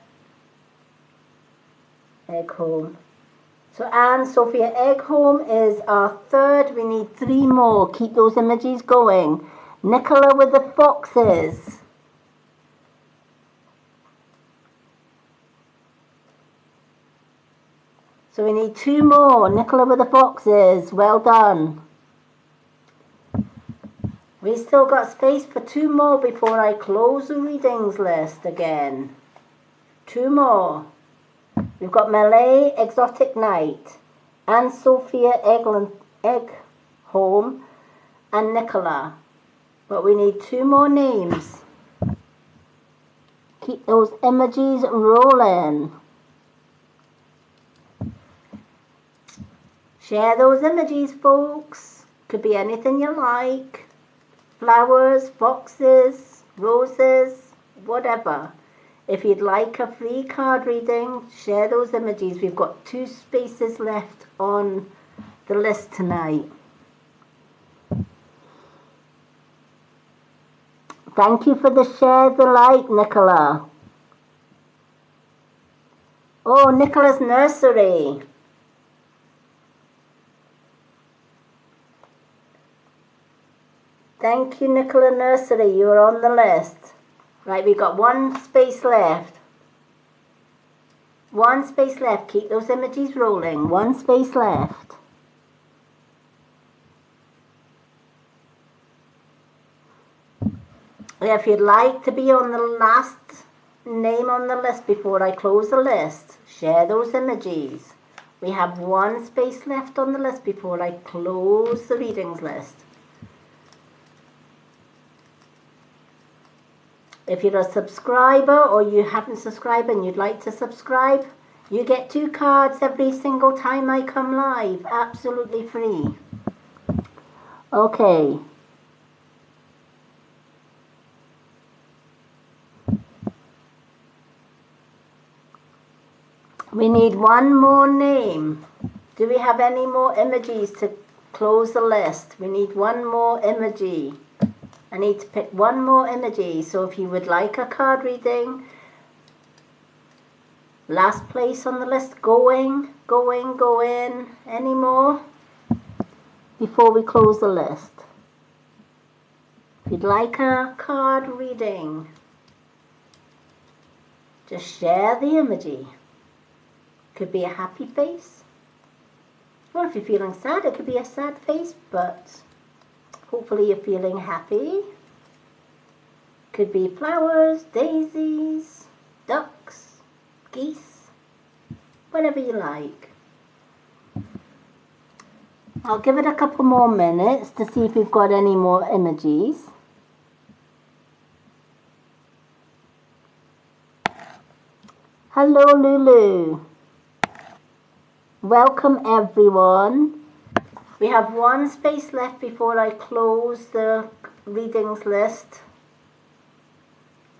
Eggholm. So Anne-Sophia Eggholm is our 3rd. We need 3 more. Keep those emojis going. Nicola with the foxes. So we need 2 more. Nicola with the foxes. Well done. We still got space for 2 more before I close the readings list again. 2 more. We've got Malay, Exotic Night, Anne-Sophia Eggholm, and Nicola. But we need 2 more names. Keep those emojis rolling. Share those emojis, folks. Could be anything you like. Flowers, foxes, roses, whatever. If you'd like a free card reading, share those emojis. We've got 2 spaces left on the list tonight. Thank you for the share, the like, Nicola. Oh, Nicola's nursery. Thank you, Nicola Nursery. You're on the list. Right, we've got 1 space left. 1 space left. Keep those emojis rolling. 1 space left. If you'd like to be on the last name on the list before I close the list, share those emojis. We have 1 space left on the list before I close the readings list. If you're a subscriber or you haven't subscribed and you'd like to subscribe, you get 2 cards every single time I come live, absolutely free. Okay. We need 1 more name. Do we have any more emojis to close the list? We need 1 more emoji. I need to pick 1 more emoji. So if you would like a card reading, last place on the list, going. Any more before we close the list? If you'd like a card reading, just share the emoji. Could be a happy face. Or if you're feeling sad, it could be a sad face, but hopefully you're feeling happy. Could be flowers, daisies, ducks, geese, whatever you like. I'll give it a couple more minutes to see if we've got any more emojis. Hello, Lulu. Welcome, everyone. We have 1 space left before I close the readings list.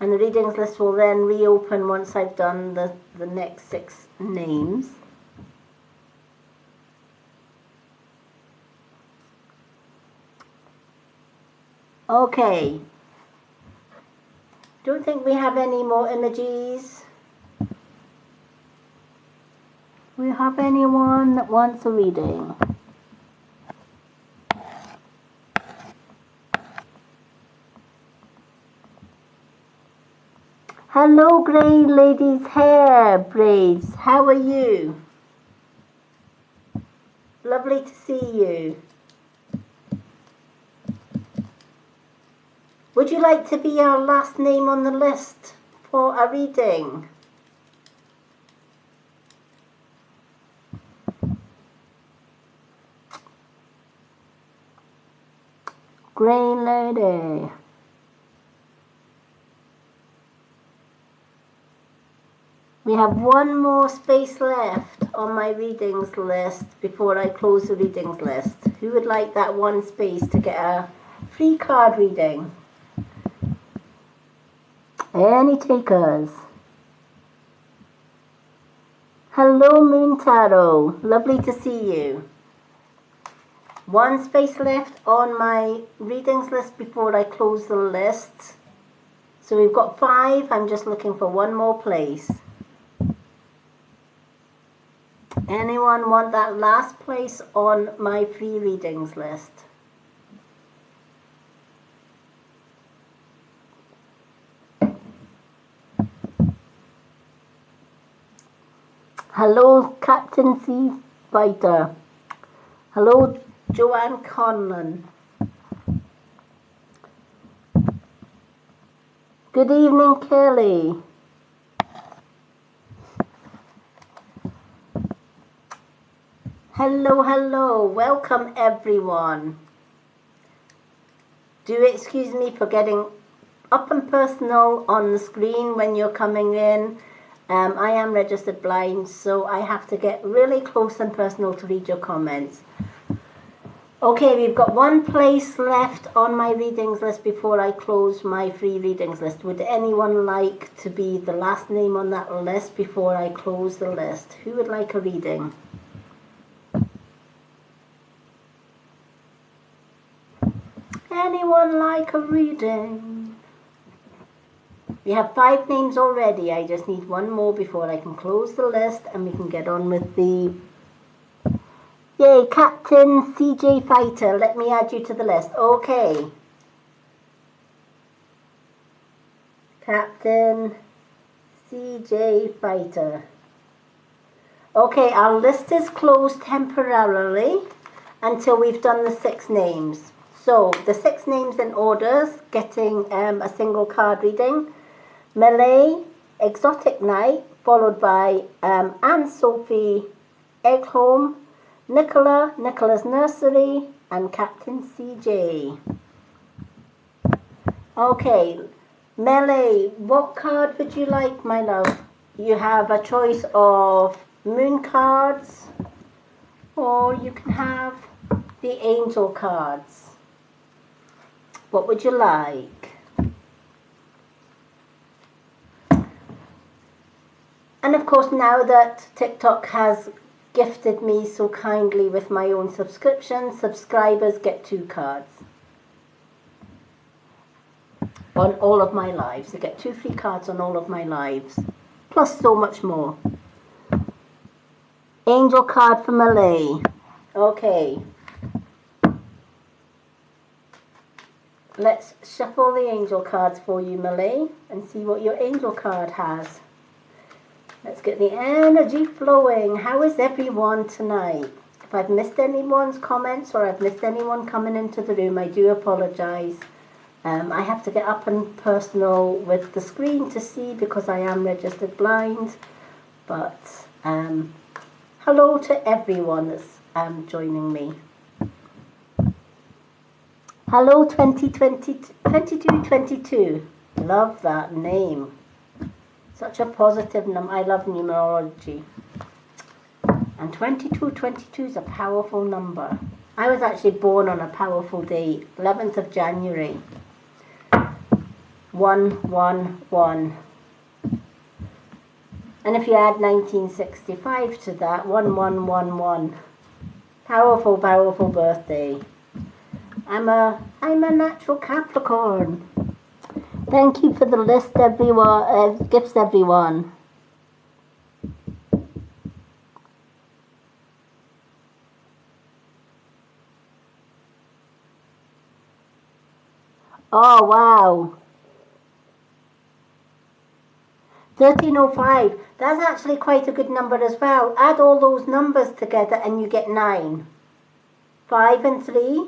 And the readings list will then reopen once I've done the next 6 names. Okay. Don't think we have any more emojis. We have anyone that wants a reading? Hello, Grey Lady's Hair Braids. How are you? Lovely to see you. Would you like to be our last name on the list for a reading? Grey Lady. We have 1 more space left on my readings list before I close the readings list. Who would like that 1 space to get a free card reading? Any takers? Hello, Moon Tarot. Lovely to see you. 1 space left on my readings list before I close the list. So we've got 5. I'm just looking for 1 more place. Anyone want that last place on my free readings list? Hello, Captain Sea Fighter. Hello, Joanne Conlon. Good evening, Kelly. Hello, welcome everyone. Do excuse me for getting up and personal on the screen when you're coming in. I am registered blind, so I have to get really close and personal to read your comments. Okay, we've got one place left on my readings list before I close my free readings list. Would anyone like to be the last name on that list before I close the list? Who would like a reading? Anyone like a reading? We have 5 names already. I just need one more before I can close the list and we can get on with the... Yay, Captain CJ Fighter. Let me add you to the list. Okay. Captain CJ Fighter. Okay, our list is closed temporarily until we've done the 6 names. So, the 6 names in orders, getting a single card reading. Malay, Exotic Knight, followed by Anne-Sophie Eggholm, Nicola's Nursery, and Captain CJ. Okay, Malay, what card would you like, my love? You have a choice of moon cards, or you can have the angel cards. What would you like? And of course, now that TikTok has gifted me so kindly with my own subscription, subscribers get 2 cards on all of my lives. They get 2 free cards on all of my lives, plus so much more. Angel card for Malay. Okay. Let's shuffle the angel cards for you, Malay, and see what your angel card has. Let's get the energy flowing. How is everyone tonight? If I've missed anyone's comments or I've missed anyone coming into the room, I do apologise. I have to get up and personal with the screen to see because I am registered blind. But hello to everyone that's joining me. Hello 2222. Love that name. Such a positive number. I love numerology. And 2222 is a powerful number. I was actually born on a powerful day, 11th of January. 111. And if you add 1965 to that, 1111. Powerful, powerful birthday. I'm a natural Capricorn. Thank you for the list, everyone. Gifts, everyone. Oh, wow. 1305. That's actually quite a good number as well. Add all those numbers together and you get 9. 5 and 3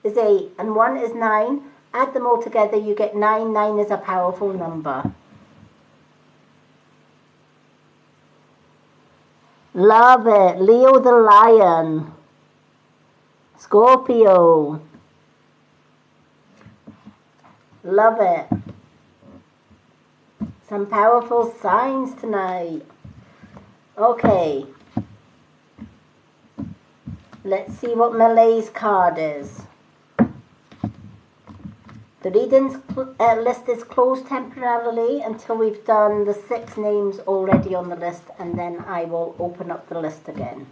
is 8 and 1 is 9. Add them all together, you get 9. 9 is a powerful number. Love it. Leo the Lion. Scorpio. Love it. Some powerful signs tonight. Okay. Let's see what Malay's card is. The readings list is closed temporarily until we've done the 6 names already on the list, and then I will open up the list again.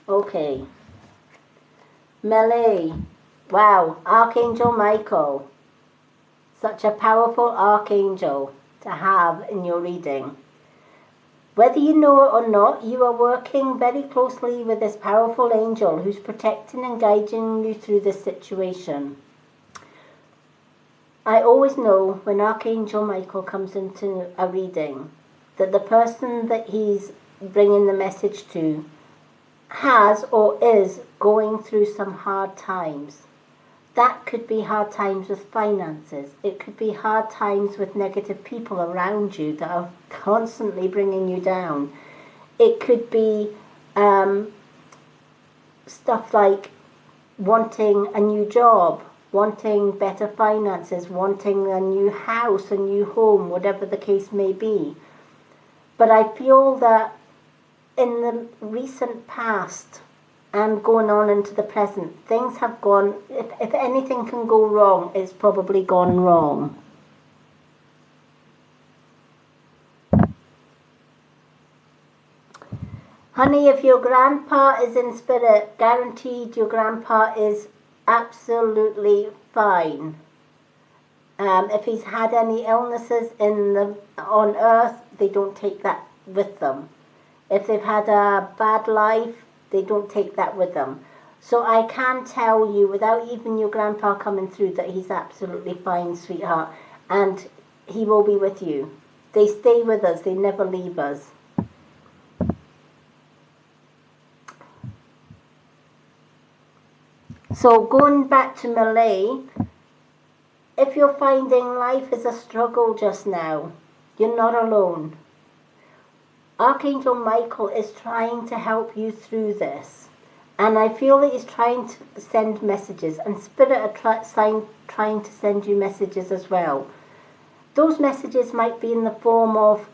Okay. Malay. Wow. Archangel Michael. Such a powerful archangel to have in your reading. Whether you know it or not, you are working very closely with this powerful angel who's protecting and guiding you through this situation. I always know when Archangel Michael comes into a reading that the person that he's bringing the message to has or is going through some hard times. That could be hard times with finances. It could be hard times with negative people around you that are constantly bringing you down. It could be stuff like wanting a new job wanting better finances, wanting a new house, a new home, whatever the case may be. But I feel that in the recent past and going on into the present, things have gone, if anything can go wrong, it's probably gone wrong. Honey, if your grandpa is in spirit, guaranteed your grandpa is absolutely fine. If he's had any illnesses on earth, they don't take that with them. If they've had a bad life, they don't take that with them. So I can tell you, without even your grandpa coming through, that he's absolutely fine, sweetheart. And he will be with you. They stay with us. They never leave us. So going back to Malay, if you're finding life is a struggle just now, you're not alone. Archangel Michael is trying to help you through this. And I feel that he's trying to send messages, and Spirit are trying to send you messages as well. Those messages might be in the form of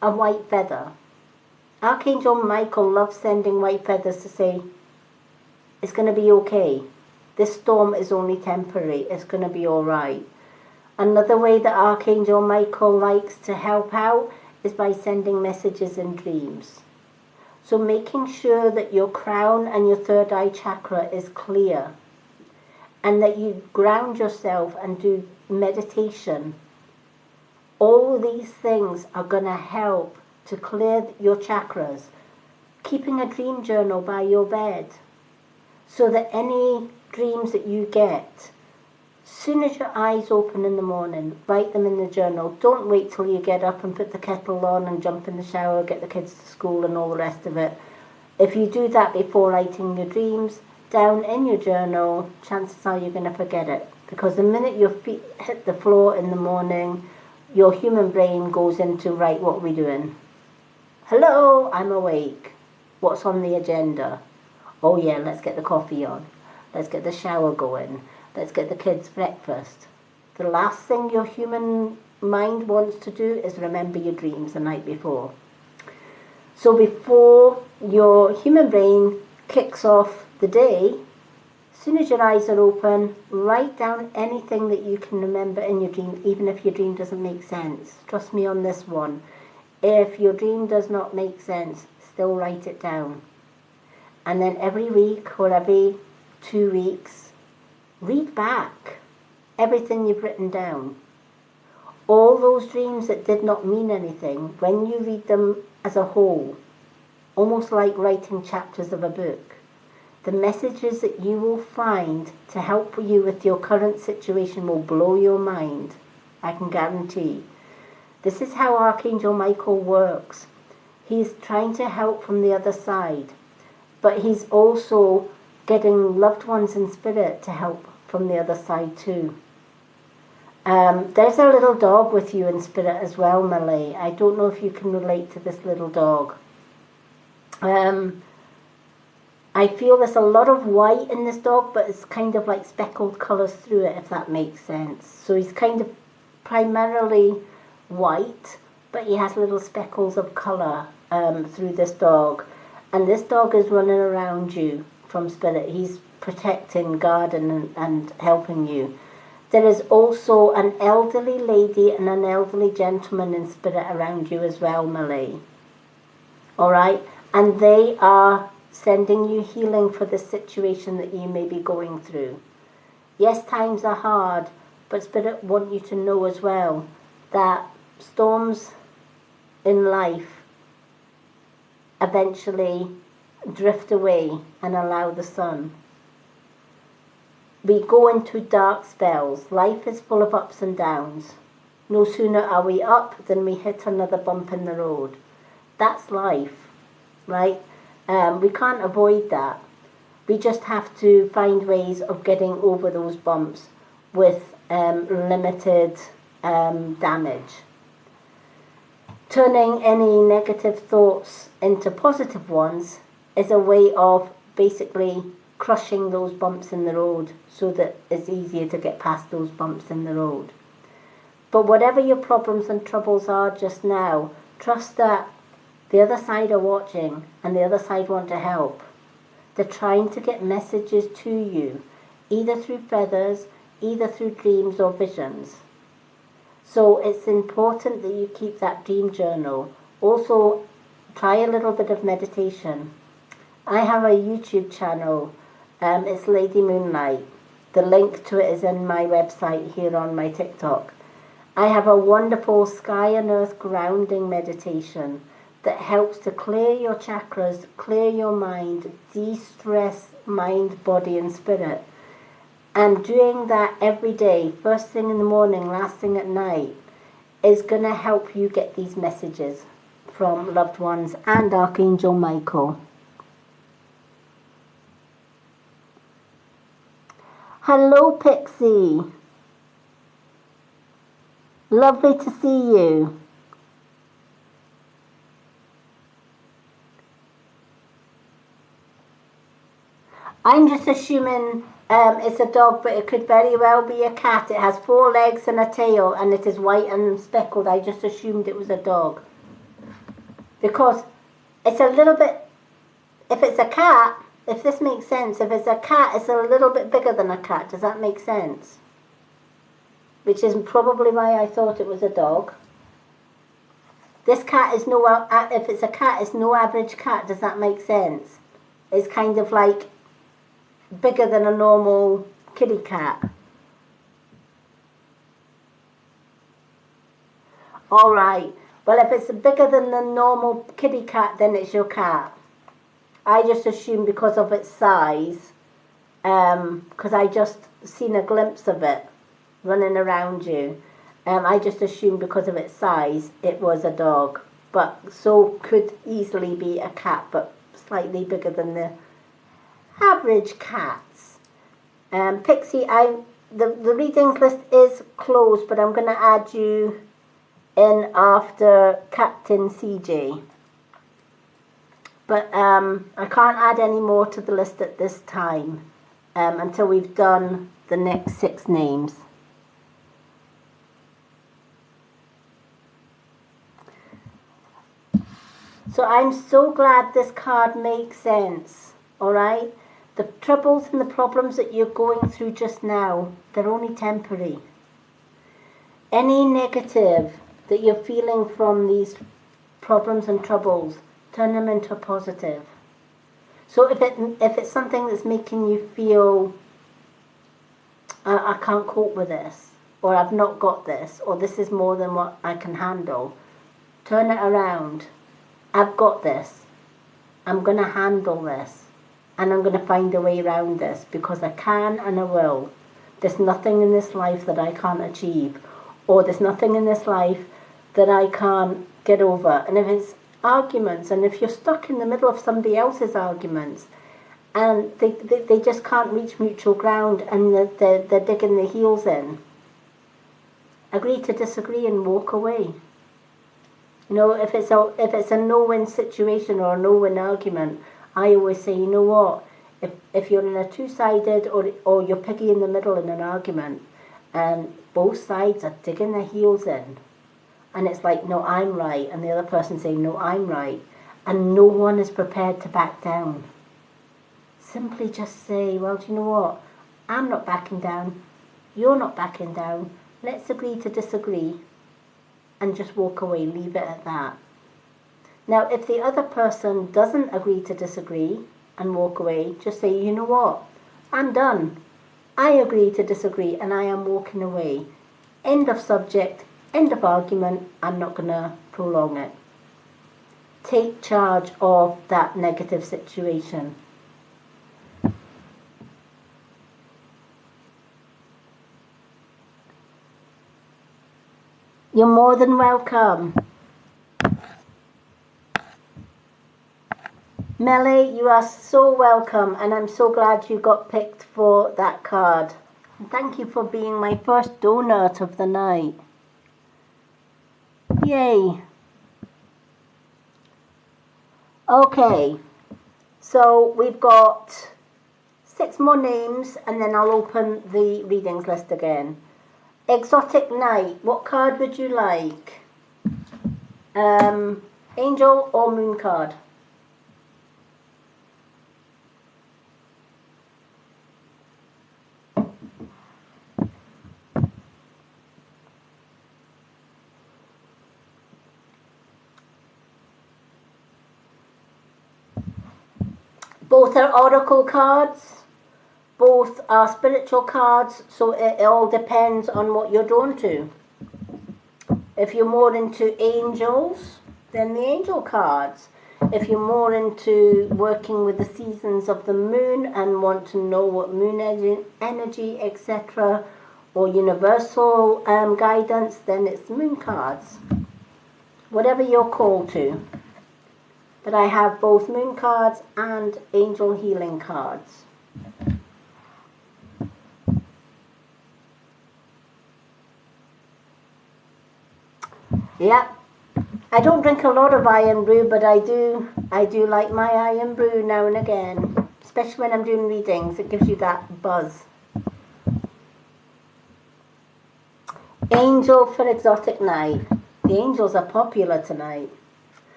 a white feather. Archangel Michael loves sending white feathers to say, it's going to be okay. This storm is only temporary. It's going to be all right. Another way that Archangel Michael likes to help out is by sending messages in dreams. So making sure that your crown and your third eye chakra is clear, and that you ground yourself and do meditation. All these things are going to help to clear your chakras. Keeping a dream journal by your bed, so that any dreams that you get, soon as your eyes open in the morning, write them in the journal. Don't wait till you get up and put the kettle on and jump in the shower, get the kids to school and all the rest of it. If you do that before writing your dreams down in your journal, chances are you're going to forget it. Because the minute your feet hit the floor in the morning, your human brain goes into, right, what are we doing? Hello, I'm awake. What's on the agenda? Oh yeah, let's get the coffee on. Let's get the shower going. Let's get the kids breakfast. The last thing your human mind wants to do is remember your dreams the night before. So before your human brain kicks off the day, as soon as your eyes are open, write down anything that you can remember in your dream, even if your dream doesn't make sense. Trust me on this one. If your dream does not make sense, still write it down. And then every week or every 2 weeks, read back everything you've written down. All those dreams that did not mean anything, when you read them as a whole, almost like writing chapters of a book, the messages that you will find to help you with your current situation will blow your mind. I can guarantee. This is how Archangel Michael works. He's trying to help from the other side, but he's also getting loved ones in spirit to help from the other side too. There's a little dog with you in spirit as well, Malay. I don't know if you can relate to this little dog. I feel there's a lot of white in this dog, but it's kind of like speckled colours through it, if that makes sense. So he's kind of primarily white, but he has little speckles of colour through this dog. And this dog is running around you from spirit. He's protecting, guarding, and helping you. There is also an elderly lady and an elderly gentleman in spirit around you as well, Malay. Alright? And they are sending you healing for the situation that you may be going through. Yes, times are hard, but Spirit want you to know as well that storms in life eventually drift away and allow the sun. We go into dark spells. Life is full of ups and downs. No sooner are we up than we hit another bump in the road. That's life, right? We can't avoid that. We just have to find ways of getting over those bumps with limited damage. Turning any negative thoughts into positive ones is a way of basically crushing those bumps in the road so that it's easier to get past those bumps in the road. But whatever your problems and troubles are just now, trust that the other side are watching and the other side want to help. They're trying to get messages to you, either through feathers, either through dreams or visions. So it's important that you keep that dream journal. Also, try a little bit of meditation. I have a YouTube channel. It's Lady Moonlight. The link to it is in my website here on my TikTok. I have a wonderful sky and earth grounding meditation that helps to clear your chakras, clear your mind, de-stress mind, body and spirit. And doing that every day, first thing in the morning, last thing at night, is going to help you get these messages from loved ones and Archangel Michael. Hello, Pixie. Lovely to see you. I'm just assuming it's a dog, but it could very well be a cat. It has 4 legs and a tail, and it is white and speckled. I just assumed it was a dog. Because it's a little bit, if it's a cat, if this makes sense, if it's a cat, it's a little bit bigger than a cat. Does that make sense? Which is probably why I thought it was a dog. This cat is no, if it's a cat, it's no average cat. Does that make sense? It's kind of like bigger than a normal kitty cat. All right. Well, if it's bigger than the normal kitty cat, then it's your cat. I just assumed because of its size, because I just seen a glimpse of it running around you. I just assumed because of its size, it was a dog. But so could easily be a cat, but slightly bigger than the average cats. Pixie, the readings list is closed, but I'm going to add you in after Captain CJ. But I can't add any more to the list at this time until we've done the next 6 names. So I'm so glad this card makes sense, all right? The troubles and the problems that you're going through just now, they're only temporary. Any negative that you're feeling from these problems and troubles, turn them into a positive. So if it's something that's making you feel, I can't cope with this, or I've not got this, or this is more than what I can handle, turn it around. I've got this. I'm going to handle this. And I'm going to find a way around this because I can and I will. There's nothing in this life that I can't achieve. Or there's nothing in this life that I can't get over. And if it's arguments, and if you're stuck in the middle of somebody else's arguments, and they just can't reach mutual ground and they're digging their heels in, agree to disagree and walk away. You know, if it's a no-win situation or a no-win argument, I always say, you know what, if you're in a two-sided or you're piggy in the middle in an argument and both sides are digging their heels in and it's like, no, I'm right, and the other person saying, no, I'm right, and no one is prepared to back down, simply just say, well, do you know what, I'm not backing down, you're not backing down, let's agree to disagree and just walk away, leave it at that. Now, if the other person doesn't agree to disagree and walk away, just say, you know what, I'm done. I agree to disagree and I am walking away. End of subject, end of argument, I'm not going to prolong it. Take charge of that negative situation. You're more than welcome. Melly, you are so welcome, and I'm so glad you got picked for that card. And thank you for being my first donut of the night. Yay. Okay, so we've got 6 more names, and then I'll open the readings list again. Exotic Knight, what card would you like? Angel or Moon card? Both are oracle cards. Both are spiritual cards, so it all depends on what you're drawn to. If you're more into angels, then the angel cards. If you're more into working with the seasons of the moon and want to know what moon energy, etc., or universal guidance, then it's moon cards. Whatever you're called to. But I have both moon cards and angel healing cards. Yeah, I don't drink a lot of iron brew, but I do like my iron brew now and again, especially when I'm doing readings. It gives you that buzz. Angel for Exotic Night. The angels are popular tonight.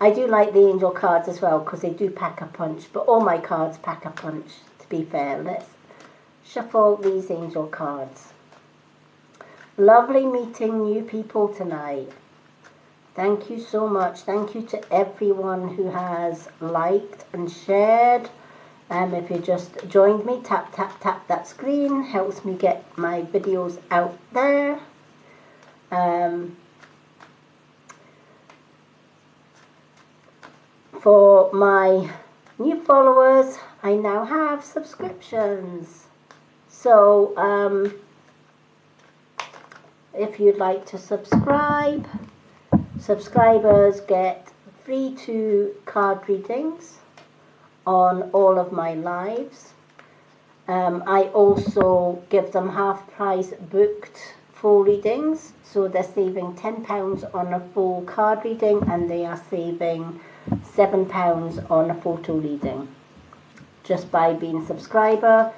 I do like the angel cards as well because they do pack a punch, but all my cards pack a punch, to be fair. Let's shuffle these angel cards. Lovely meeting new people tonight. Thank you so much. Thank you to everyone who has liked and shared. If you just joined me, tap, tap, tap that screen. Helps me get my videos out there. For my new followers, I now have subscriptions. So if you'd like to subscribe, subscribers get free 2 card readings on all of my lives. I also give them half price booked full readings, so they're saving £10 on a full card reading and they are saving £7 on a photo reading just by being a subscriber.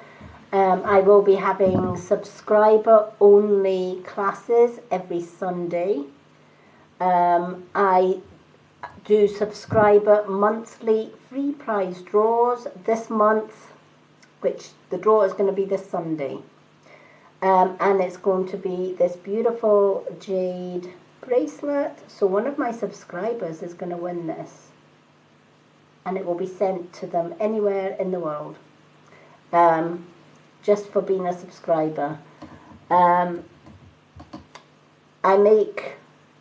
I will be having subscriber only classes every Sunday. I do subscriber monthly free prize draws this month, which the draw is going to be this Sunday. And it's going to be this beautiful jade bracelet. So one of my subscribers is going to win this. And it will be sent to them anywhere in the world. Just for being a subscriber. I make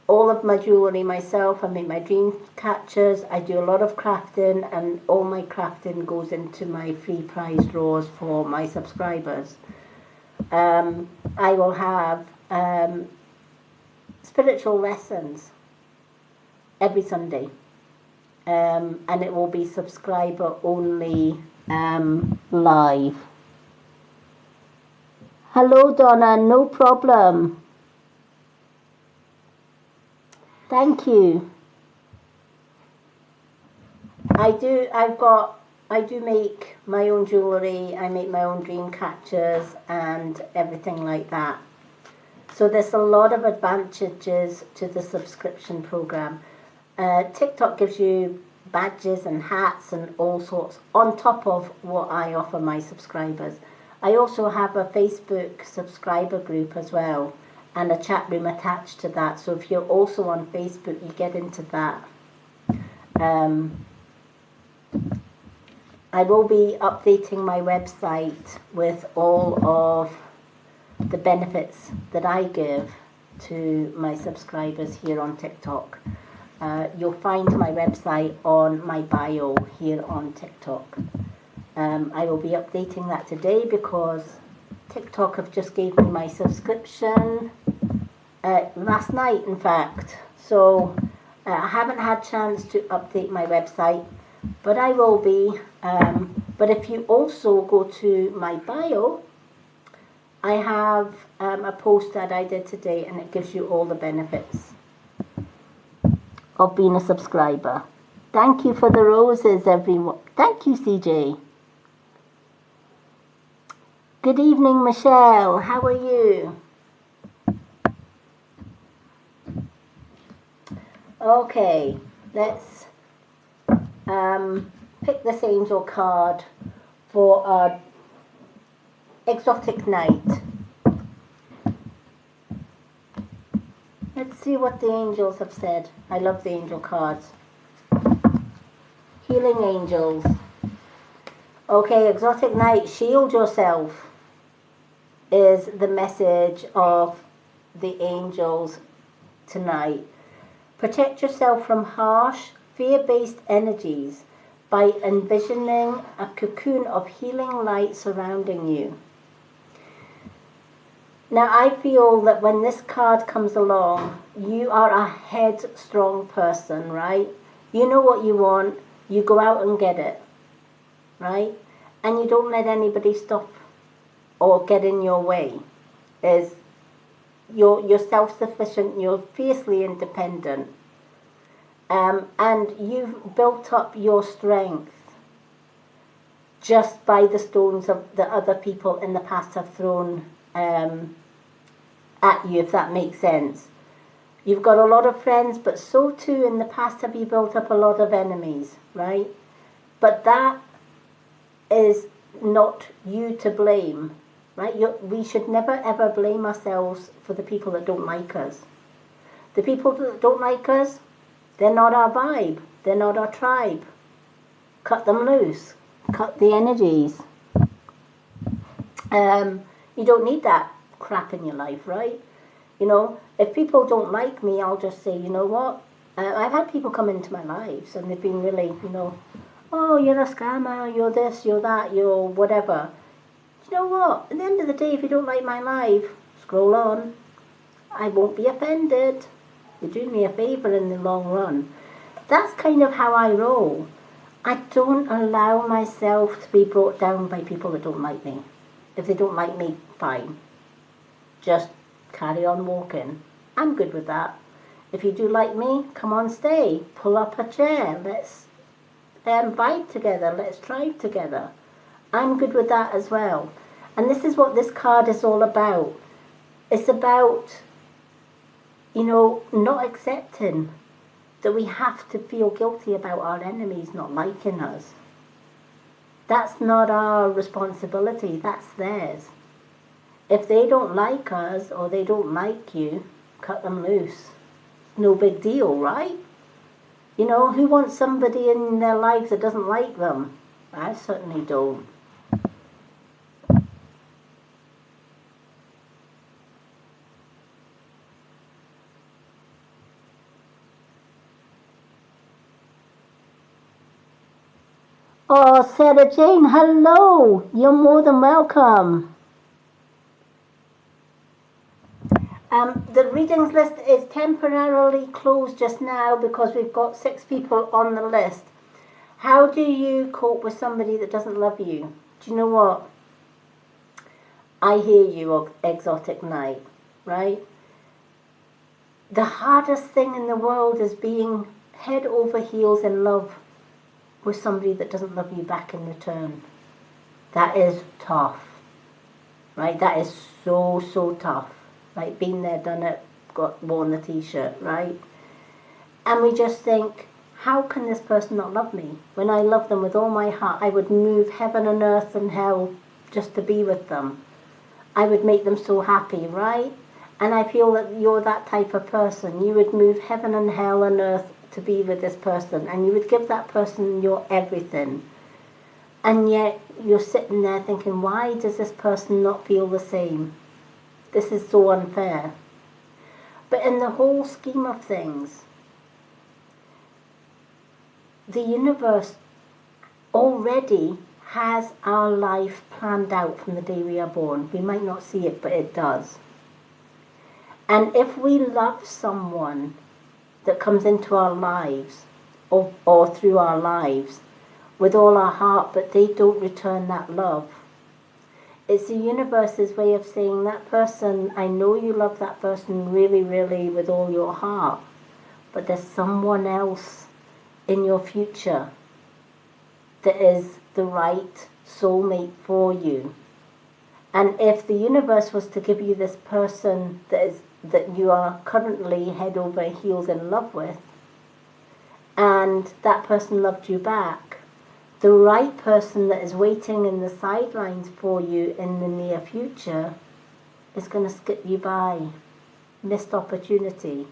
all of my jewellery myself. I make my dream catchers. I do a lot of crafting, and all my crafting goes into my free prize draws for my subscribers. I will have spiritual lessons every Sunday, and it will be subscriber only live. Hello Donna, no problem. Thank you. I do make my own jewellery, I make my own dream catchers and everything like that. So there's a lot of advantages to the subscription program. TikTok gives you badges and hats and all sorts on top of what I offer my subscribers. I also have a Facebook subscriber group as well, and a chat room attached to that. So if you're also on Facebook, you get into that. I will be updating my website with all of the benefits that I give to my subscribers here on TikTok. You'll find my website on my bio here on TikTok. I will be updating that today because TikTok have just gave me my subscription last night, in fact. So I haven't had chance to update my website, but I will be. But if you also go to my bio, I have a post that I did today, and it gives you all the benefits of being a subscriber. Thank you for the roses, everyone. Thank you, CJ. Good evening, Michelle. How are you? Okay, let's pick this angel card for our exotic night. Let's see what the angels have said. I love the angel cards. Healing angels. Okay, exotic night, shield yourself is the message of the angels tonight. Protect yourself from harsh, fear-based energies by envisioning a cocoon of healing light surrounding you. Now, I feel that when this card comes along, you are a headstrong person, right? You know what you want, you go out and get it, right? And you don't let anybody stop or get in your way. You're self-sufficient, you're fiercely independent, and you've built up your strength just by the stones of the other people in the past have thrown at you, if that makes sense. You've got a lot of friends, but so too in the past have you built up a lot of enemies, right? But that is not you to blame, right? We should never ever blame ourselves for the people that don't like us. The people that don't like us, they're not our vibe, they're not our tribe. Cut them loose, cut the energies. You don't need that crap in your life, right? You know, if people don't like me, I'll just say, you know what? I've had people come into my lives and they've been really, you know, oh, you're a scammer, you're this, you're that, you're whatever. You know what? At the end of the day, if you don't like my life, scroll on. I won't be offended. You're doing me a favour in the long run. That's kind of how I roll. I don't allow myself to be brought down by people that don't like me. If they don't like me, fine. Just carry on walking. I'm good with that. If you do like me, come on, stay. Pull up a chair. Let's vibe together. Let's thrive together. I'm good with that as well. And this is what this card is all about. It's about, you know, not accepting that we have to feel guilty about our enemies not liking us. That's not our responsibility. That's theirs. If they don't like us or they don't like you, cut them loose. No big deal, right? You know, who wants somebody in their lives that doesn't like them? I certainly don't. Oh, Sarah Jane, hello. You're more than welcome. The readings list is temporarily closed just now because we've got 6 people on the list. How do you cope with somebody that doesn't love you? Do you know what? I hear you, exotic night, right? The hardest thing in the world is being head over heels in love with somebody that doesn't love you back in return. That is tough, right? That is so, so tough. Like, been there, done it, worn the t-shirt, right? And we just think, how can this person not love me? When I love them with all my heart, I would move heaven and earth and hell just to be with them. I would make them so happy, right? And I feel that you're that type of person. You would move heaven and hell and earth to be with this person, and you would give that person your everything. And yet you're sitting there thinking, why does this person not feel the same? This is so unfair. But in the whole scheme of things, the universe already has our life planned out from the day we are born. We might not see it, but it does. And if we love someone that comes into our lives or through our lives with all our heart, but they don't return that love, it's the universe's way of saying, that person, I know you love that person really, really with all your heart, but there's someone else in your future that is the right soulmate for you. And if the universe was to give you this person that you are currently head over heels in love with, and that person loved you back, the right person that is waiting in the sidelines for you in the near future is going to skip you by. Missed opportunity.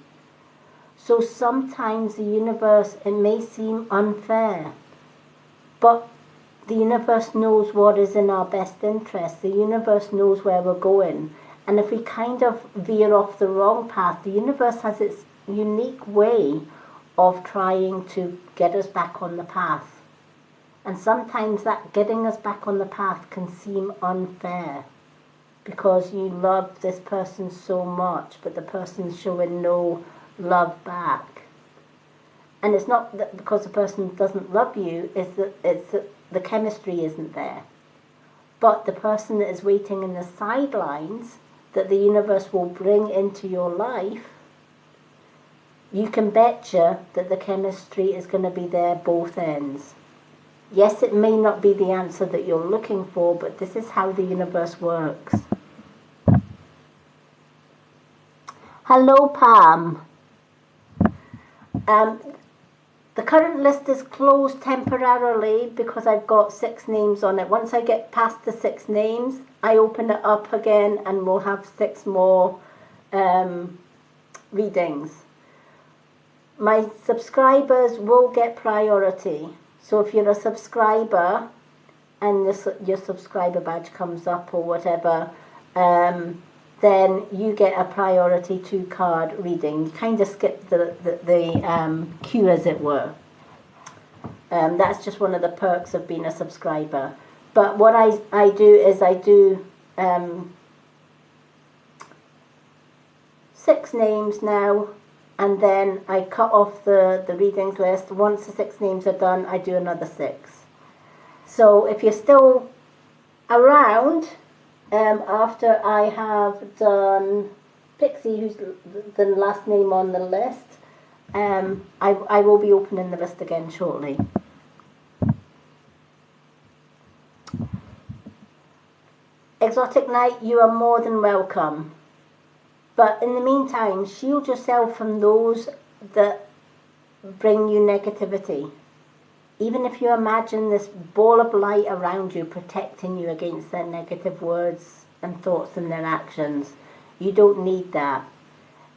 So sometimes the universe, it may seem unfair, but the universe knows what is in our best interest. The universe knows where we're going. And if we kind of veer off the wrong path, the universe has its unique way of trying to get us back on the path. And sometimes that getting us back on the path can seem unfair because you love this person so much, but the person's showing no love back. And it's not that because the person doesn't love you, it's that the chemistry isn't there. But the person that is waiting in the sidelines that the universe will bring into your life, you can betcha that the chemistry is going to be there both ends. Yes, it may not be the answer that you're looking for, but this is how the universe works. Hello, Pam. The current list is closed temporarily because I've got 6 names on it. Once I get past the 6 names, I open it up again and we'll have 6 more readings. My subscribers will get priority. So if you're a subscriber and your subscriber badge comes up or whatever, then you get a priority 2 card reading. You kind of skip the queue, as it were. That's just one of the perks of being a subscriber. But what I do is I do 6 names now, and then I cut off the readings list. Once the 6 names are done, I do another 6. So if you're still around, after I have done Pixie, who's the last name on the list, I will be opening the list again shortly. Exotic Knight, you are more than welcome. But in the meantime, shield yourself from those that bring you negativity. Even if you imagine this ball of light around you protecting you against their negative words and thoughts and their actions, you don't need that.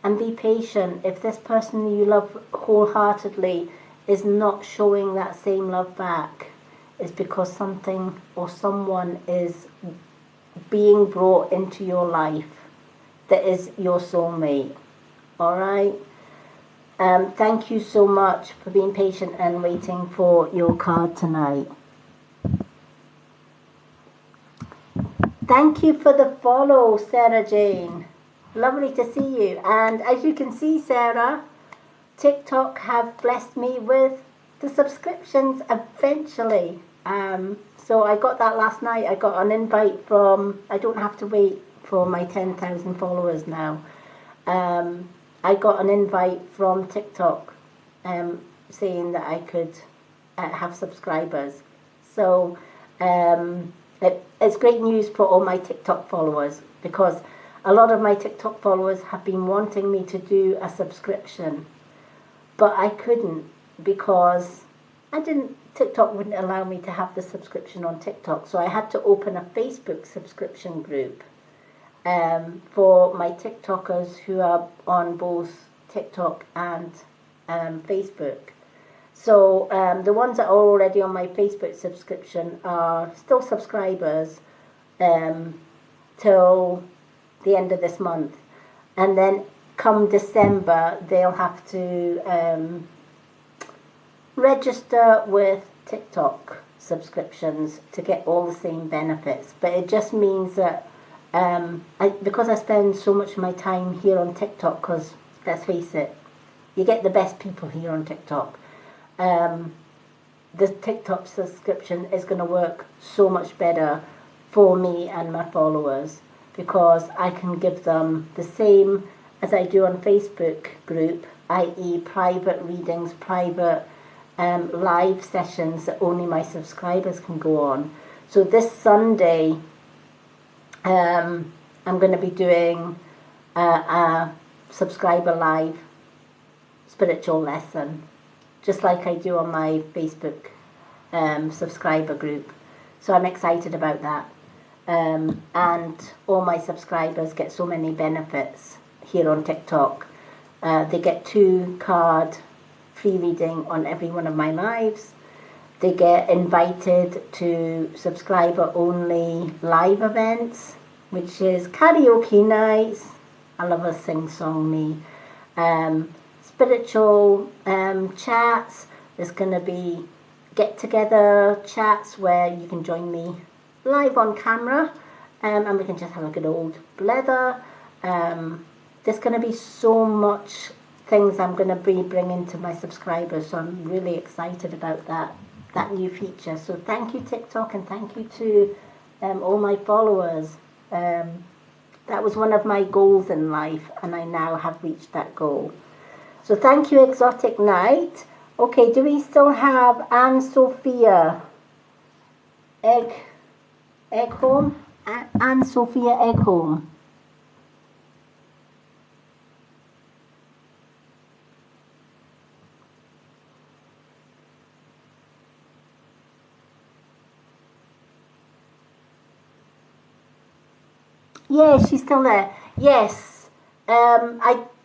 And be patient. If this person you love wholeheartedly is not showing that same love back, it's because something or someone is being brought into your life that is your soulmate. Alright? Thank you so much for being patient and waiting for your card tonight. Thank you for the follow, Sarah Jane. Lovely to see you. And as you can see, Sarah, TikTok have blessed me with the subscriptions eventually. So I got that last night. I got an invite from, I don't have to wait for my 10,000 followers now. I got an invite from TikTok saying that I could have subscribers. So it's great news for all my TikTok followers, because a lot of my TikTok followers have been wanting me to do a subscription, but I couldn't because TikTok wouldn't allow me to have the subscription on TikTok. So I had to open a Facebook subscription group for my TikTokers who are on both TikTok and Facebook. So the ones that are already on my Facebook subscription are still subscribers till the end of this month. And then come December, they'll have to register with TikTok subscriptions to get all the same benefits. But it just means that because I spend so much of my time here on TikTok, because let's face it, you get the best people here on TikTok. The TikTok subscription is going to work so much better for me and my followers, because I can give them the same as I do on Facebook group, i.e. private readings, private live sessions that only my subscribers can go on. So this Sunday, I'm going to be doing a subscriber live spiritual lesson, just like I do on my Facebook subscriber group. So I'm excited about that. And all my subscribers get so many benefits here on TikTok. They get 2-card free reading on every one of my lives. They get invited to subscriber-only live events, which is karaoke nights. I love a sing-song, me. Spiritual chats. There's going to be get-together chats where you can join me live on camera, and we can just have a good old blether. There's going to be so much things I'm going to be bringing to my subscribers, so I'm really excited about that new feature. So thank you, TikTok, and thank you to all my followers. That was one of my goals in life, and I now have reached that goal. So thank you, Exotic Night. Okay, do we still have Anne Sophia Eggholm? Anne Sophia Eggholm. Yeah, she's still there. Yes.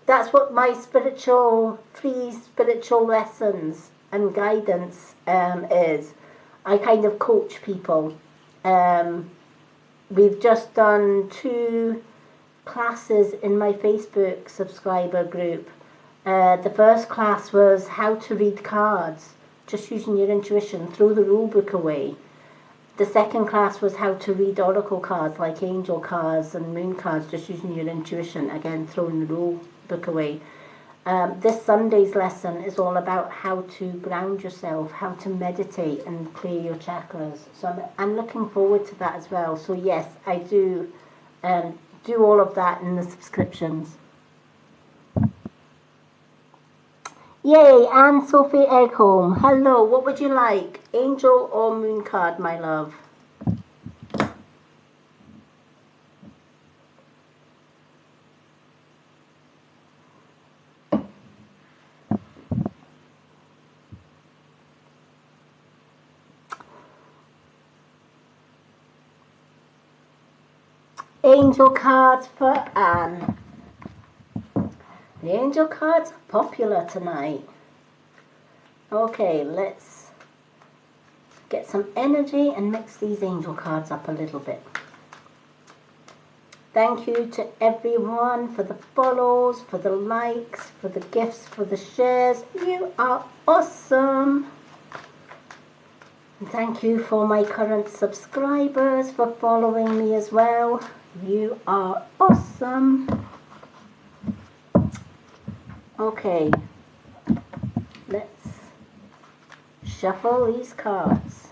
That's what my free spiritual lessons and guidance is. I kind of coach people. We've just done 2 classes in my Facebook subscriber group. The first class was how to read cards, just using your intuition, throw the rule book away. The second class was how to read oracle cards like angel cards and moon cards, just using your intuition, again throwing the rule book away. This Sunday's lesson is all about how to ground yourself, how to meditate and clear your chakras. So I'm looking forward to that as well. So yes, I do all of that in the subscriptions. Yay, Anne Sophie Eggholm. Hello, what would you like? Angel or moon card, my love? Angel cards for Anne. The angel cards are popular tonight. Okay, let's get some energy and mix these angel cards up a little bit. Thank you to everyone for the follows, for the likes, for the gifts, for the shares. You are awesome. And thank you for my current subscribers for following me as well. You are awesome. Okay, let's shuffle these cards.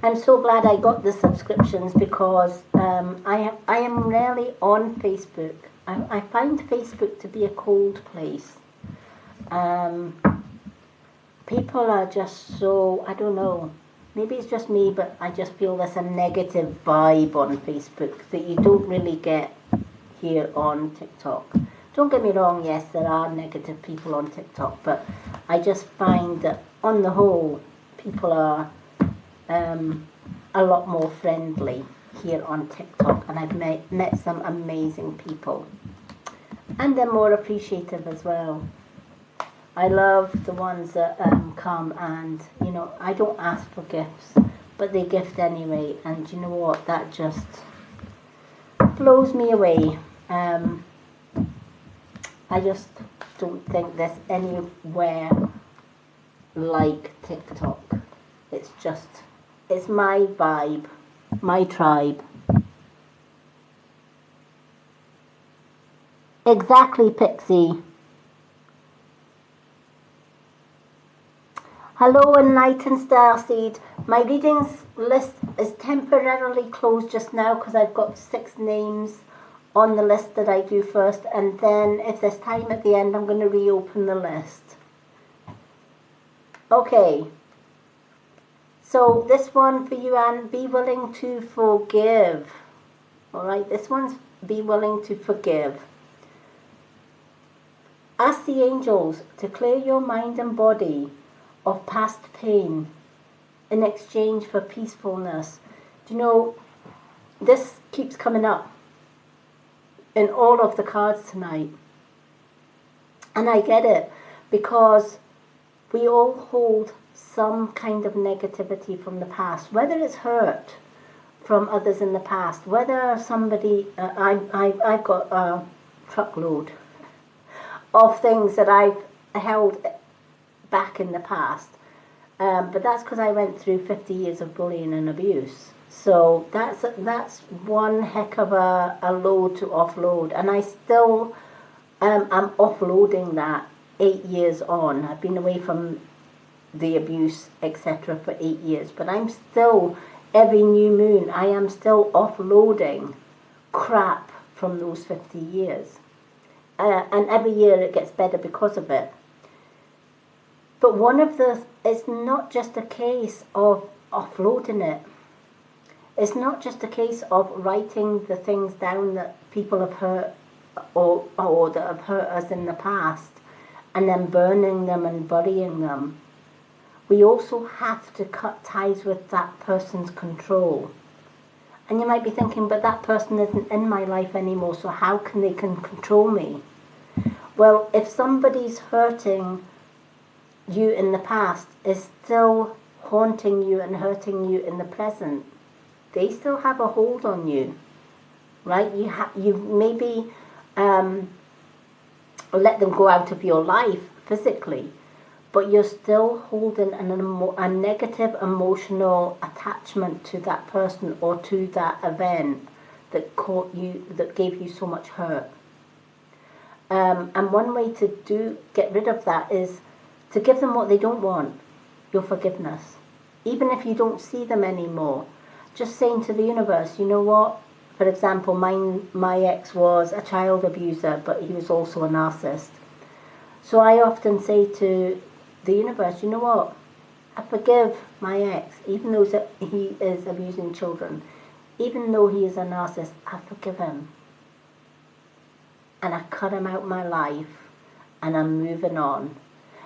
I'm so glad I got the subscriptions because I am rarely on Facebook. I find Facebook to be a cold place. People are just so, I don't know, maybe it's just me, but I just feel there's a negative vibe on Facebook that you don't really get here on TikTok. Don't get me wrong, yes, there are negative people on TikTok, but I just find that on the whole, people are a lot more friendly here on TikTok, and I've met some amazing people. And they're more appreciative as well. I love the ones that come and, you know, I don't ask for gifts, but they gift anyway, and you know what, that just blows me away. I just don't think there's anywhere like TikTok. It's just, it's my vibe, my tribe. Exactly, Pixie. Hello, Enlightened Starseed. My readings list is temporarily closed just now because I've got 6 names on the list that I do first, and then if there's time at the end, I'm going to reopen the list. Okay. So this one for you, Anne, be willing to forgive. All right, this one's be willing to forgive. Ask the angels to clear your mind and body of past pain in exchange for peacefulness. Do you know, this keeps coming up in all of the cards tonight. And I get it, because we all hold some kind of negativity from the past, whether it's hurt from others in the past, whether somebody, I've got a truckload of things that I've held back in the past. But that's because I went through 50 years of bullying and abuse. So that's one heck of a load to offload. And I still I'm offloading that 8 years on. I've been away from the abuse, etc. for 8 years. But I'm still, every new moon, I am still offloading crap from those 50 years. And every year it gets better because of it. But it's not just a case of offloading it. It's not just a case of writing the things down that people have hurt or that have hurt us in the past and then burning them and burying them. We also have to cut ties with that person's control. And you might be thinking, but that person isn't in my life anymore, so how can they control me? Well, if somebody's hurting you in the past is still haunting you and hurting you in the present, they still have a hold on you, right? You maybe let them go out of your life physically, but you're still holding a negative emotional attachment to that person or to that event that gave you so much hurt. And one way to get rid of that is to give them what they don't want, your forgiveness. Even if you don't see them anymore, just saying to the universe, you know what? For example, my ex was a child abuser, but he was also a narcissist. So I often say to the universe, you know what? I forgive my ex, even though he is abusing children. Even though he is a narcissist, I forgive him. And I cut him out of my life, and I'm moving on.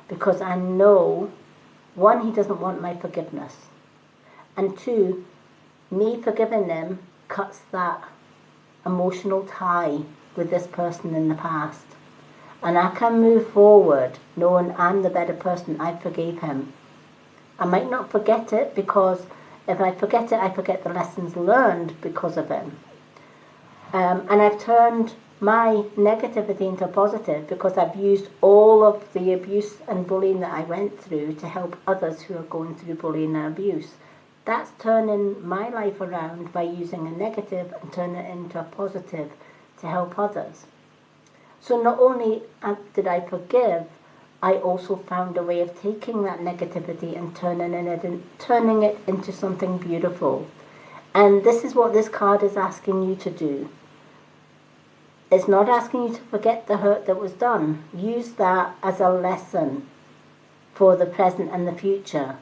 Because I know, one, he doesn't want my forgiveness. And two, me forgiving them cuts that emotional tie with this person in the past. And I can move forward knowing I'm the better person. I forgave him. I might not forget it, because if I forget it, I forget the lessons learned because of him. And I've turned my negativity into positive, because I've used all of the abuse and bullying that I went through to help others who are going through bullying and abuse. That's turning my life around by using a negative and turning it into a positive to help others. So not only did I forgive, I also found a way of taking that negativity and turning it into something beautiful. And this is what this card is asking you to do. It's not asking you to forget the hurt that was done. Use that as a lesson for the present and the future,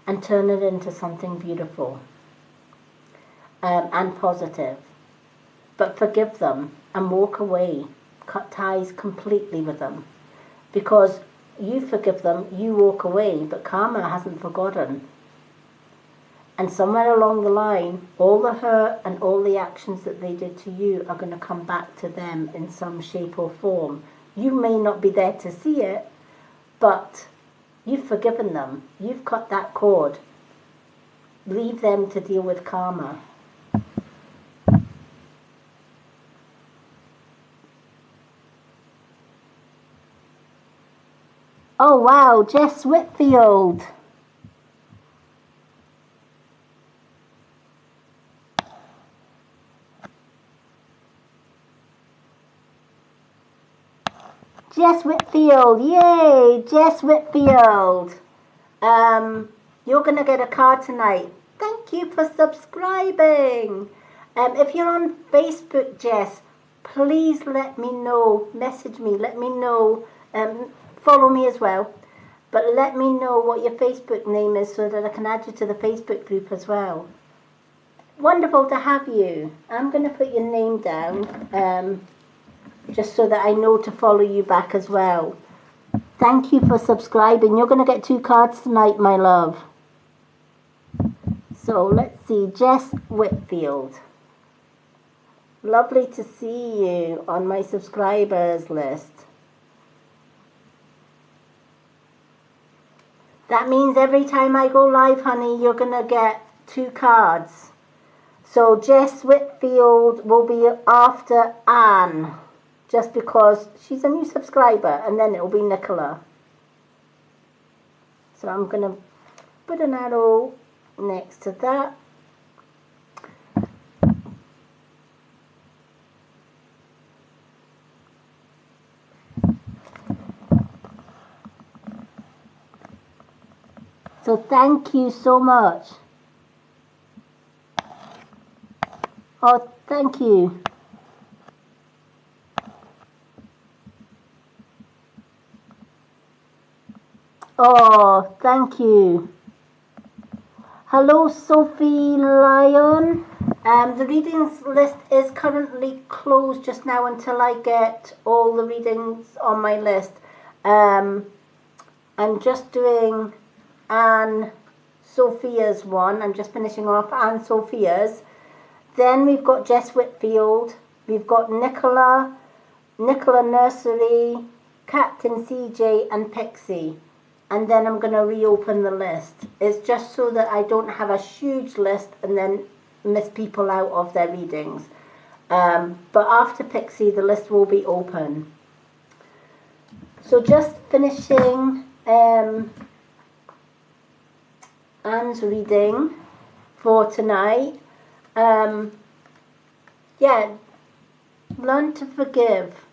and turn it into something beautiful and positive. But forgive them and walk away. Cut ties completely with them. Because you forgive them, you walk away, but karma hasn't forgotten. And somewhere along the line, all the hurt and all the actions that they did to you are going to come back to them in some shape or form. You may not be there to see it, but you've forgiven them. You've cut that cord. Leave them to deal with karma. Oh wow, Jess Whitfield. Jess Whitfield, yay, Jess Whitfield. You're going to get a card tonight. Thank you for subscribing. If you're on Facebook, Jess, please let me know, message me, let me know, follow me as well. But let me know what your Facebook name is so that I can add you to the Facebook group as well. Wonderful to have you. I'm going to put your name down just so that I know to follow you back as well. Thank you for subscribing. You're going to get 2 cards tonight, my love. So let's see. Jess Whitfield. Lovely to see you on my subscribers list. That means every time I go live, honey, you're going to get 2 cards. So Jess Whitfield will be after Anne, just because she's a new subscriber, and then it'll be Nicola. So I'm going to put an arrow next to that. So thank you so much. Oh, thank you. Oh, thank you. Hello, Sophie Lyon. The readings list is currently closed just now until I get all the readings on my list. I'm just doing Anne Sophia's one. I'm just finishing off Anne Sophia's. Then we've got Jess Whitfield. We've got Nicola Nursery, Captain CJ, and Pixie. And then I'm going to reopen the list. It's just so that I don't have a huge list and then miss people out of their readings. But after Pixie, the list will be open. So just finishing Anne's reading for tonight. Yeah, learn to forgive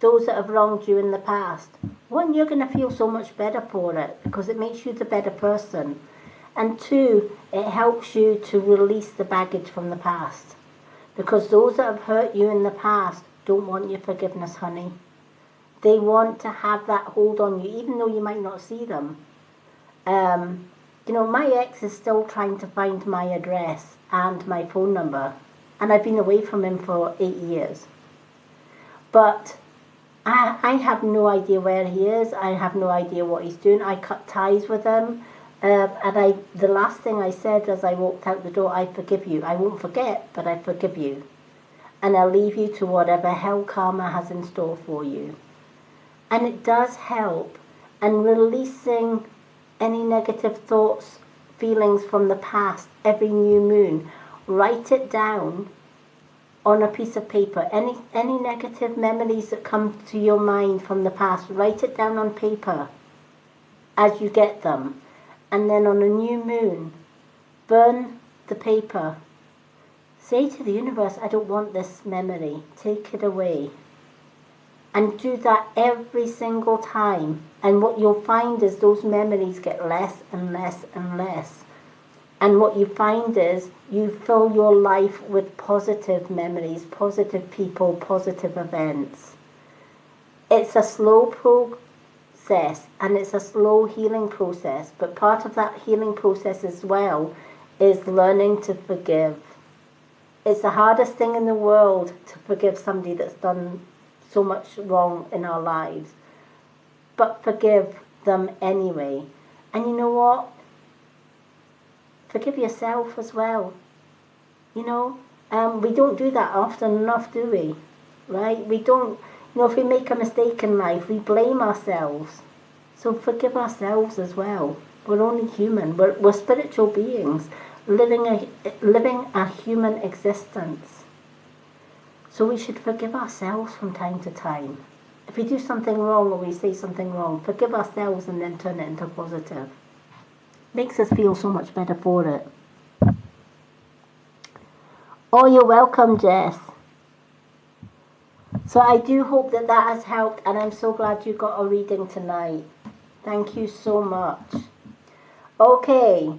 those that have wronged you in the past. One, you're going to feel so much better for it because it makes you the better person. And 2, it helps you to release the baggage from the past. Because those that have hurt you in the past don't want your forgiveness, honey. They want to have that hold on you, even though you might not see them. You know, my ex is still trying to find my address and my phone number. And I've been away from him for 8 years. But I have no idea where he is. I have no idea what he's doing. I cut ties with him. And the last thing I said as I walked out the door, I forgive you. I won't forget, but I forgive you. And I'll leave you to whatever hell karma has in store for you. And it does help. And releasing any negative thoughts, feelings from the past every new moon. Write it down on a piece of paper. Any negative memories that come to your mind from the past, write it down on paper as you get them. And then on a new moon, burn the paper. Say to the universe, I don't want this memory. Take it away. And do that every single time. And what you'll find is those memories get less and less and less. And what you find is you fill your life with positive memories, positive people, positive events. It's a slow process and it's a slow healing process. But part of that healing process as well is learning to forgive. It's the hardest thing in the world to forgive somebody that's done so much wrong in our lives. But forgive them anyway. And you know what? Forgive yourself as well. You know, we don't do that often enough, do we? Right? We don't, you know, if we make a mistake in life, we blame ourselves. So forgive ourselves as well. We're only human. We're spiritual beings living a human existence. So we should forgive ourselves from time to time. If we do something wrong or we say something wrong, forgive ourselves and then turn it into positive. Makes us feel so much better for it. Oh, you're welcome, Jess. So I do hope that that has helped, and I'm so glad you got a reading tonight. Thank you so much. Okay,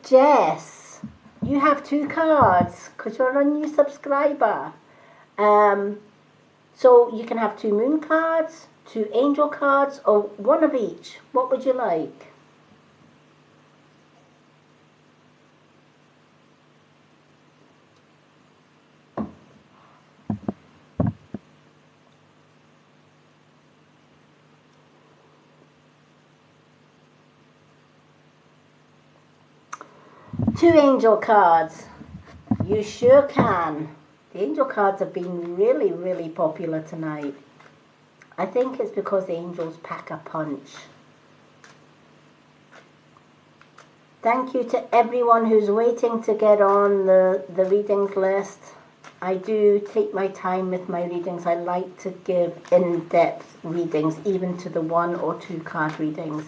Jess, you have 2 cards because you're a new subscriber. So you can have 2 moon cards, 2 angel cards or one of each? What would you like? Two angel cards. You sure can. The angel cards have been really, really popular tonight. I think it's because the angels pack a punch. Thank you to everyone who's waiting to get on the readings list. I do take my time with my readings. I like to give in-depth readings, even to the 1 or 2 card readings.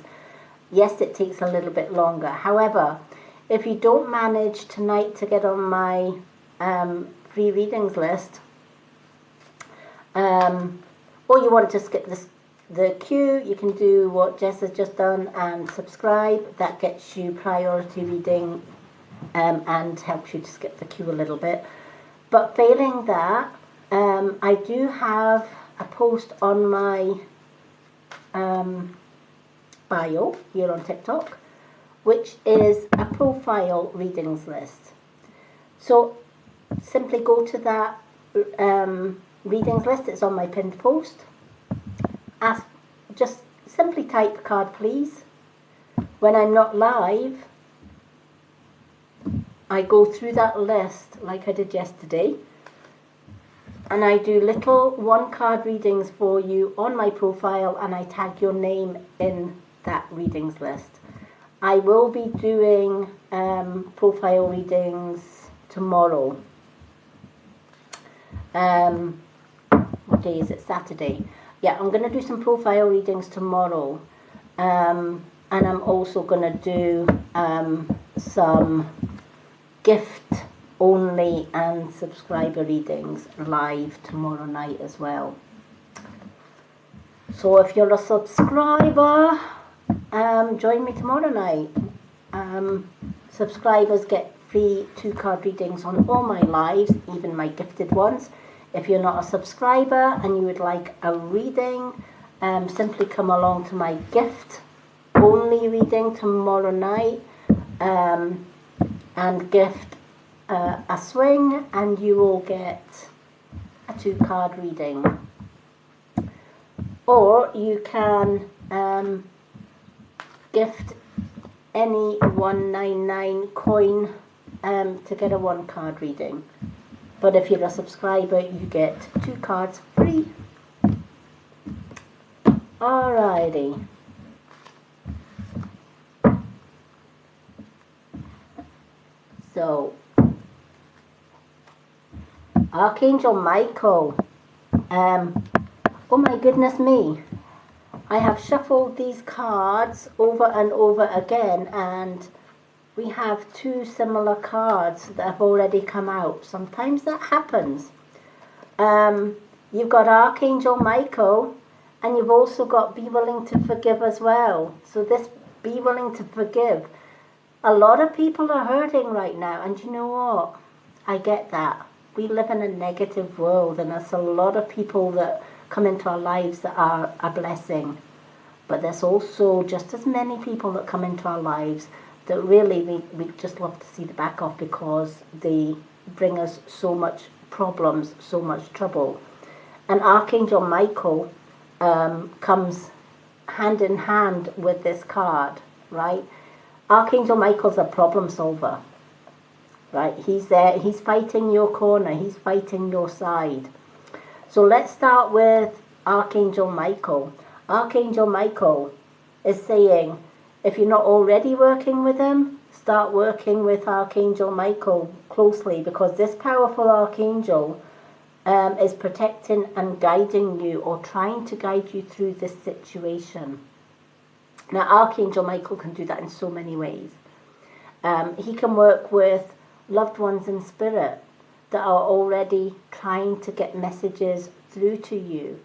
Yes, it takes a little bit longer. However, if you don't manage tonight to get on my free readings list, or you want to skip the queue, you can do what Jess has just done and subscribe. That gets you priority reading and helps you to skip the queue a little bit. But failing that, I do have a post on my bio here on TikTok, which is a profile readings list. So simply go to that readings list. It's on my pinned post. Just simply type card please. When I'm not live, I go through that list like I did yesterday, and I do little 1 card readings for you on my profile, and I tag your name in that readings list. I will be doing profile readings tomorrow. What day is it? Saturday. Yeah, I'm going to do some profile readings tomorrow. And I'm also going to do some gift only and subscriber readings live tomorrow night as well. So if you're a subscriber, join me tomorrow night. Subscribers get free 2 card readings on all my lives, even my gifted ones. If you're not a subscriber and you would like a reading, simply come along to my gift only reading tomorrow night and gift a swing, and you will get a 2 card reading. Or you can gift any 199 coin to get a 1 card reading. But if you're a subscriber, you get 2 cards free. Alrighty. So, Archangel Michael. Oh my goodness me. I have shuffled these cards over and over again, and we have 2 similar cards that have already come out. Sometimes that happens. You've got Archangel Michael, and you've also got Be Willing to Forgive as well. So this Be Willing to Forgive. A lot of people are hurting right now, and you know what? I get that. We live in a negative world, and there's a lot of people that come into our lives that are a blessing. But there's also just as many people that come into our lives that really we just love to see the back of, because they bring us so much problems, so much trouble. And Archangel Michael comes hand in hand with this card, right? Archangel Michael's a problem solver, right? He's there, he's fighting your corner, he's fighting your side. So let's start with Archangel Michael. Archangel Michael is saying, if you're not already working with him, start working with Archangel Michael closely, because this powerful archangel is protecting and guiding you, or trying to guide you through this situation. Now, Archangel Michael can do that in so many ways. He can work with loved ones in spirit that are already trying to get messages through to you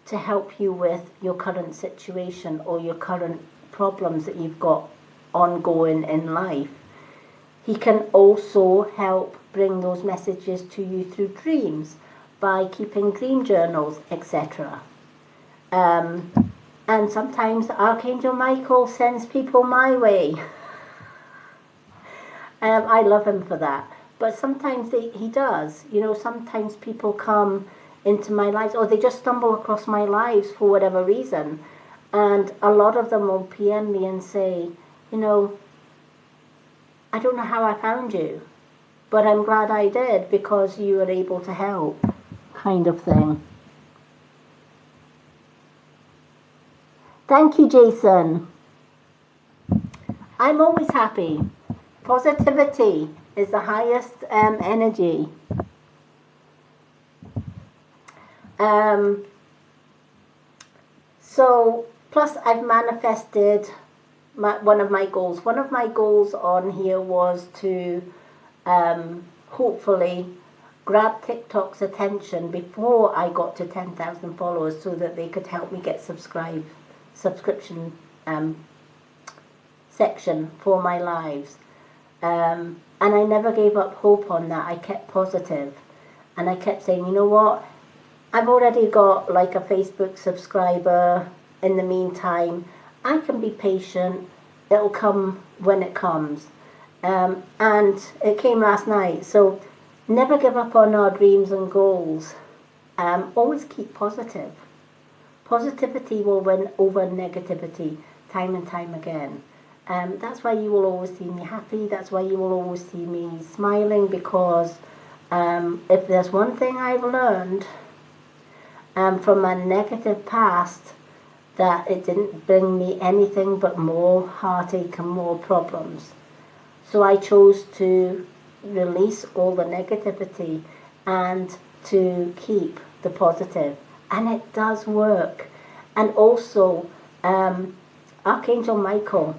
to help you with your current situation or your current problems that you've got ongoing in life. He can also help bring those messages to you through dreams by keeping dream journals, etc. And sometimes Archangel Michael sends people my way. I love him for that. But sometimes he does. You know, sometimes people come into my lives, or they just stumble across my lives for whatever reason. And a lot of them will PM me and say, you know, I don't know how I found you, but I'm glad I did because you were able to help, kind of thing. Thank you, Jason. I'm always happy. Positivity is the highest energy. So, plus I've manifested one of my goals. One of my goals on here was to hopefully grab TikTok's attention before I got to 10,000 followers so that they could help me get subscription section for my lives. And I never gave up hope on that. I kept positive. And I kept saying, you know what? I've already got like a Facebook subscriber. In the meantime, I can be patient. It'll come when it comes. And it came last night. So never give up on our dreams and goals. Always keep positive. Positivity will win over negativity time and time again. That's why you will always see me happy. That's why you will always see me smiling, because if there's one thing I've learned from my negative past, that it didn't bring me anything but more heartache and more problems. So I chose to release all the negativity and to keep the positive. And it does work. And also, Archangel Michael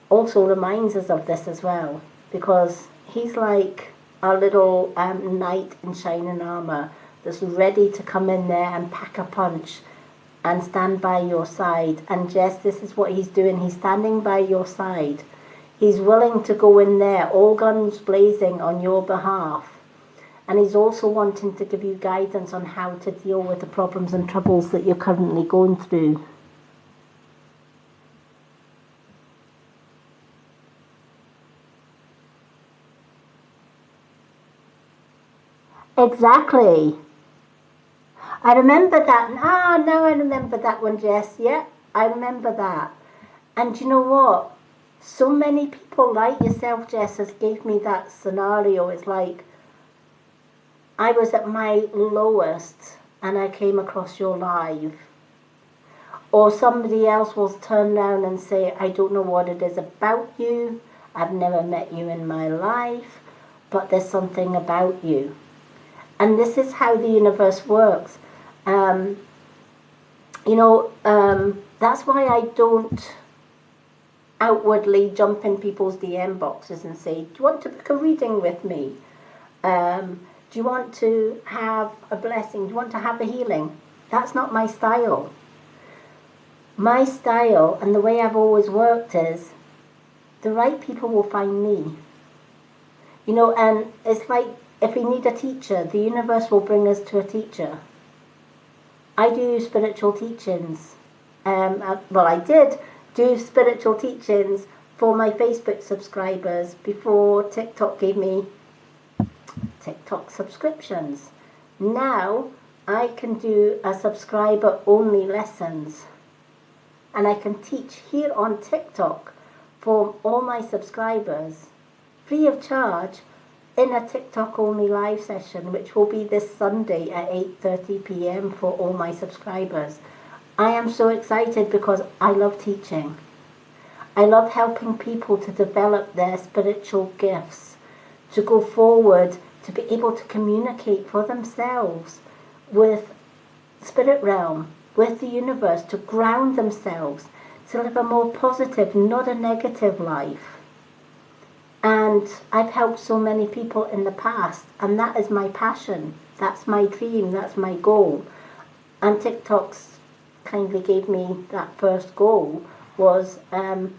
also reminds us of this as well, because he's like our little knight in shining armor that's ready to come in there and pack a punch and stand by your side. And Jess, this is what he's doing. He's standing by your side. He's willing to go in there, all guns blazing on your behalf. And he's also wanting to give you guidance on how to deal with the problems and troubles that you're currently going through. Exactly. I remember that. Now I remember that one, Jess. Yeah, I remember that. And you know what? So many people like yourself, Jess, has gave me that scenario. It's like I was at my lowest and I came across your live. Or somebody else will turn around and say, I don't know what it is about you. I've never met you in my life, but there's something about you. And this is how the universe works. That's why I don't outwardly jump in people's DM boxes and say, do you want to book a reading with me? Do you want to have a blessing? Do you want to have a healing? That's not my style. My style and the way I've always worked is the right people will find me. You know, and it's like if we need a teacher, the universe will bring us to a teacher. I do spiritual teachings. I did do spiritual teachings for my Facebook subscribers before TikTok gave me TikTok subscriptions. Now I can do a subscriber only lessons, and I can teach here on TikTok for all my subscribers free of charge in a TikTok only live session, which will be this Sunday at 8:30 p.m. for all my subscribers. I am so excited because I love teaching. I love helping people to develop their spiritual gifts, to go forward, to be able to communicate for themselves with spirit realm, with the universe, to ground themselves, to live a more positive, not a negative life. And I've helped so many people in the past, and that is my passion. That's my dream. That's my goal. And TikTok's kindly gave me that first goal. Was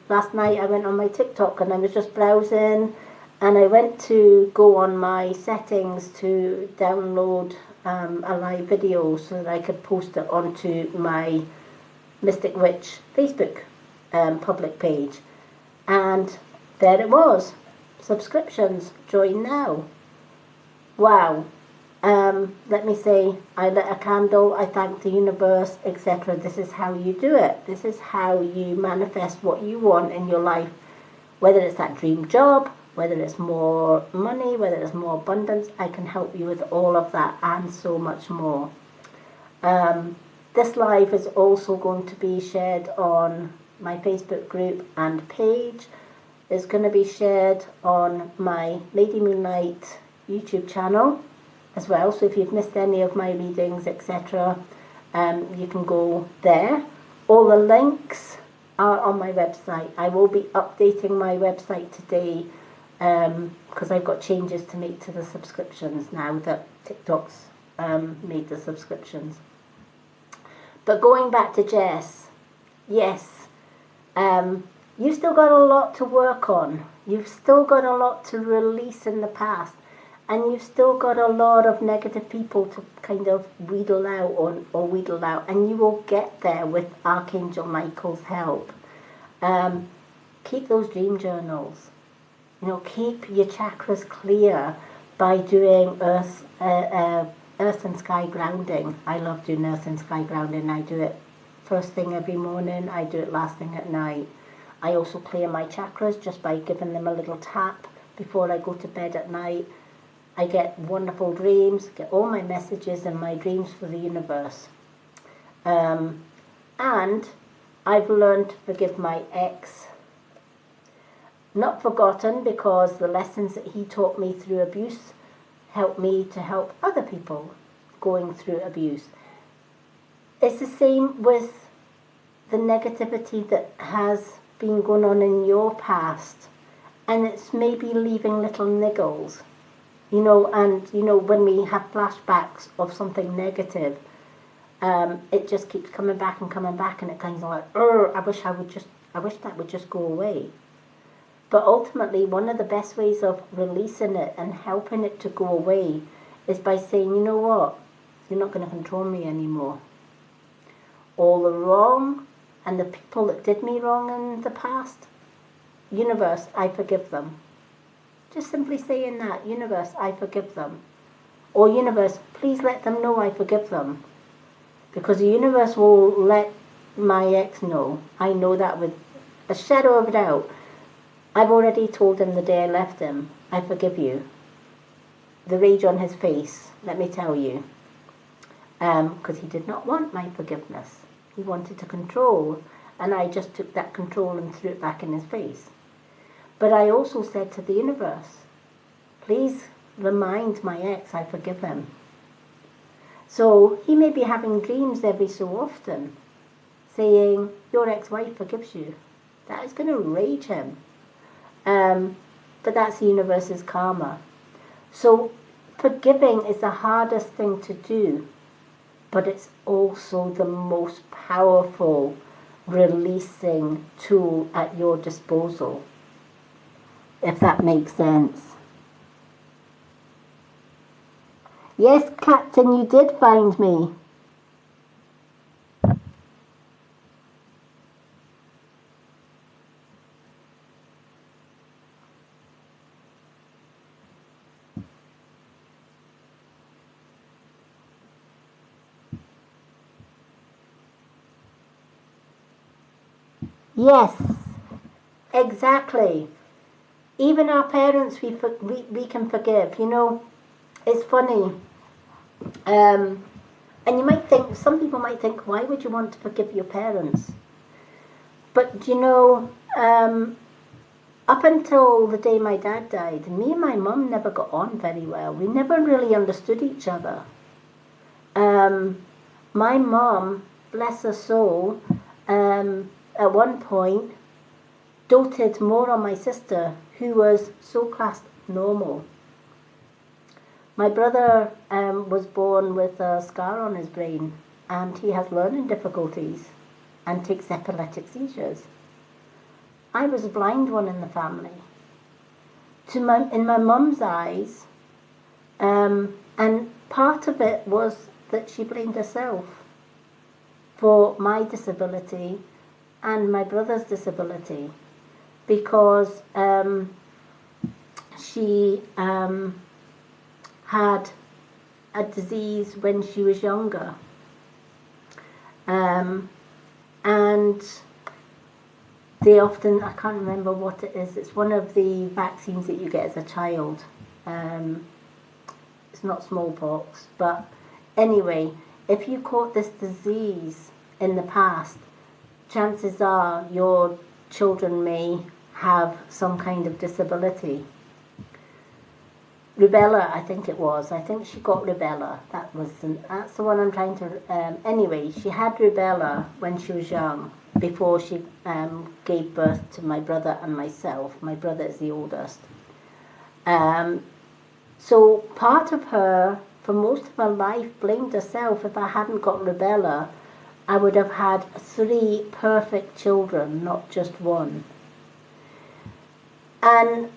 last night I went on my TikTok and I was just browsing, and I went to go on my settings to download a live video so that I could post it onto my Mystic Witch Facebook public page. And there it was. Subscriptions, join now. Wow. Let me say, I lit a candle, I thanked the universe, etc. This is how you do it. This is how you manifest what you want in your life, whether it's that dream job, whether it's more money, whether it's more abundance. I can help you with all of that and so much more. This live is also going to be shared on my Facebook group and page. It's going to be shared on my Lady Moonlight YouTube channel as well. So if you've missed any of my readings, etc., you can go there. All the links are on my website. I will be updating my website today because I've got changes to make to the subscriptions now that TikTok's made the subscriptions. But going back to Jess, yes, you've still got a lot to work on. You've still got a lot to release in the past. And you've still got a lot of negative people to kind of wheedle out or wheedle out. And you will get there with Archangel Michael's help. Keep those dream journals. You know, keep your chakras clear by doing earth and sky grounding. I love doing earth and sky grounding. I do it first thing every morning. I do it last thing at night. I also clear my chakras just by giving them a little tap before I go to bed at night. I get wonderful dreams, get all my messages and my dreams for the universe. And I've learned to forgive my ex. Not forgotten, because the lessons that he taught me through abuse helped me to help other people going through abuse. It's the same with the negativity that has been going on in your past. And it's maybe leaving little niggles. You know, and you know, when we have flashbacks of something negative, it just keeps coming back, and it kind of like, I wish that would just go away. But ultimately, one of the best ways of releasing it and helping it to go away is by saying, you know what, you're not going to control me anymore. All the wrong and the people that did me wrong in the past, universe, I forgive them. Just simply saying that, universe, I forgive them. Or universe, please let them know I forgive them. Because the universe will let my ex know. I know that with a shadow of a doubt. I've already told him the day I left him, I forgive you. The rage on his face, let me tell you. Because he did not want my forgiveness. He wanted to control. And I just took that control and threw it back in his face. But I also said to the universe, please remind my ex I forgive him. So he may be having dreams every so often saying, your ex-wife forgives you. That is going to rage him. But that's the universe's karma. So forgiving is the hardest thing to do, but it's also the most powerful releasing tool at your disposal. If that makes sense. Yes, Captain, you did find me. Yes, exactly. Even our parents, we can forgive. You know, it's funny. And you might think, some people might think, why would you want to forgive your parents? But, you know, up until the day my dad died, me and my mum never got on very well. We never really understood each other. My mum, bless her soul, at one point, doted more on my sister, who was so classed normal. My brother was born with a scar on his brain, and he has learning difficulties and takes epileptic seizures. I was the blind one in the family. In my mum's eyes, And part of it was that she blamed herself for my disability and my brother's disability, because she had a disease when she was younger. And they often, I can't remember what it is, it's one of the vaccines that you get as a child. It's not smallpox, but anyway, if you caught this disease in the past, chances are your children may have some kind of disability. Rubella, I think it was. I think she got rubella. That's the one I'm trying to. Anyway, she had rubella when she was young, before she gave birth to my brother and myself. My brother is the oldest. So part of her, for most of her life, blamed herself. If I hadn't got rubella, I would have had 3 perfect children, not just one. And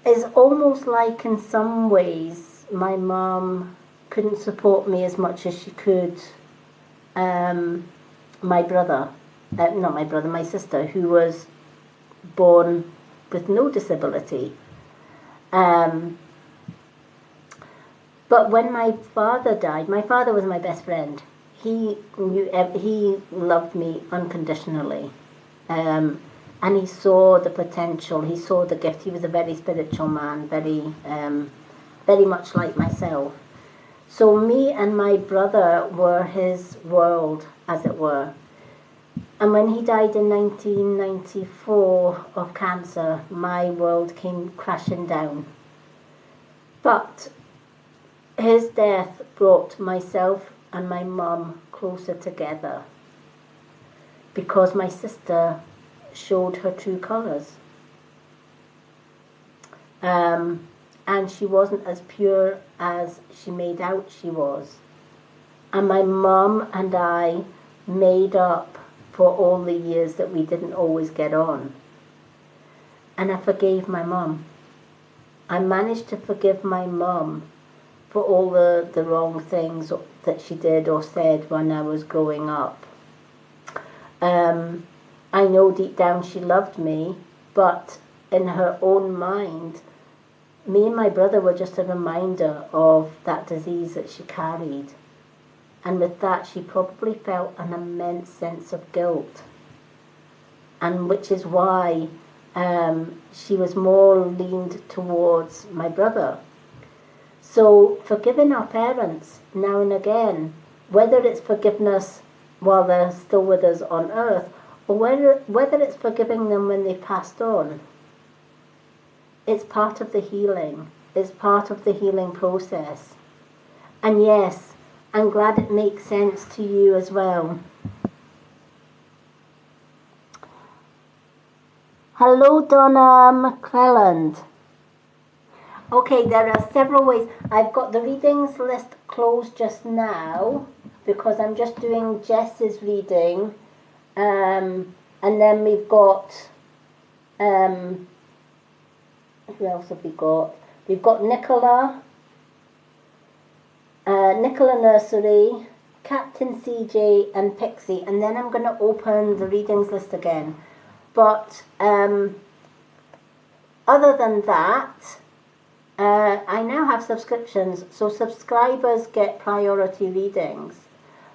it's almost like, in some ways, my mum couldn't support me as much as she could my brother, not my brother, my sister, who was born with no disability. But when my father died, my father was my best friend. He loved me unconditionally. And he saw the potential, he saw the gift. He was a very spiritual man, very much like myself. So me and my brother were his world, as it were. And when he died in 1994 of cancer, my world came crashing down. But his death brought myself and my mum closer together, because my sister showed her true colours. And she wasn't as pure as she made out she was. And my mum and I made up for all the years that we didn't always get on. And I forgave my mum. I managed to forgive my mum for all the wrong things that she did or said when I was growing up. I know deep down she loved me, but in her own mind, me and my brother were just a reminder of that disease that she carried. And with that, she probably felt an immense sense of guilt. And which is why she was more leaned towards my brother. So forgiving our parents now and again, whether it's forgiveness while they're still with us on earth, or whether it's forgiving them when they've passed on, it's part of the healing. It's part of the healing process. And yes, I'm glad it makes sense to you as well. Hello, Donna McClelland. Okay, there are several ways. I've got the readings list closed just now because I'm just doing Jess's reading. And then we've got, who else have we got? We've got Nicola Nursery, Captain CJ and Pixie. And then I'm going to open the readings list again. But other than that, I now have subscriptions. So subscribers get priority readings.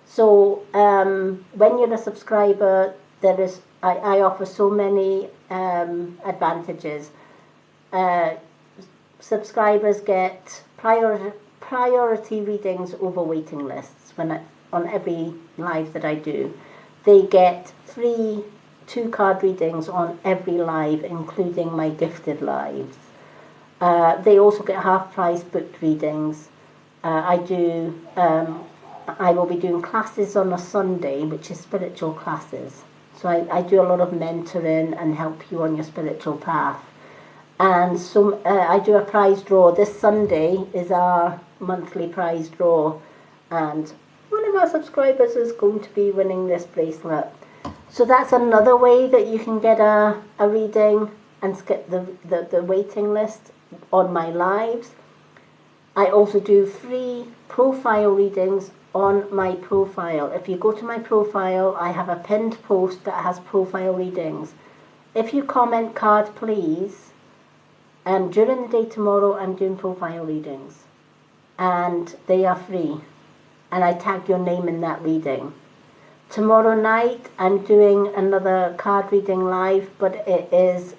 So when you're a subscriber, I offer so many advantages. Subscribers get priority readings over waiting lists on every live that I do. They get 3 2-card readings on every live, including my gifted lives. They also get half-price booked readings. I will be doing classes on a Sunday, which is spiritual classes. So I do a lot of mentoring and help you on your spiritual path. And so I do a prize draw. This Sunday is our monthly prize draw. And one of our subscribers is going to be winning this bracelet. So that's another way that you can get a reading and skip the waiting list on my lives. I also do free profile readings on my profile. If you go to my profile, I have a pinned post that has profile readings. If you comment card please, during the day tomorrow I'm doing profile readings and they are free and I tag your name in that reading. Tomorrow night I'm doing another card reading live, but it is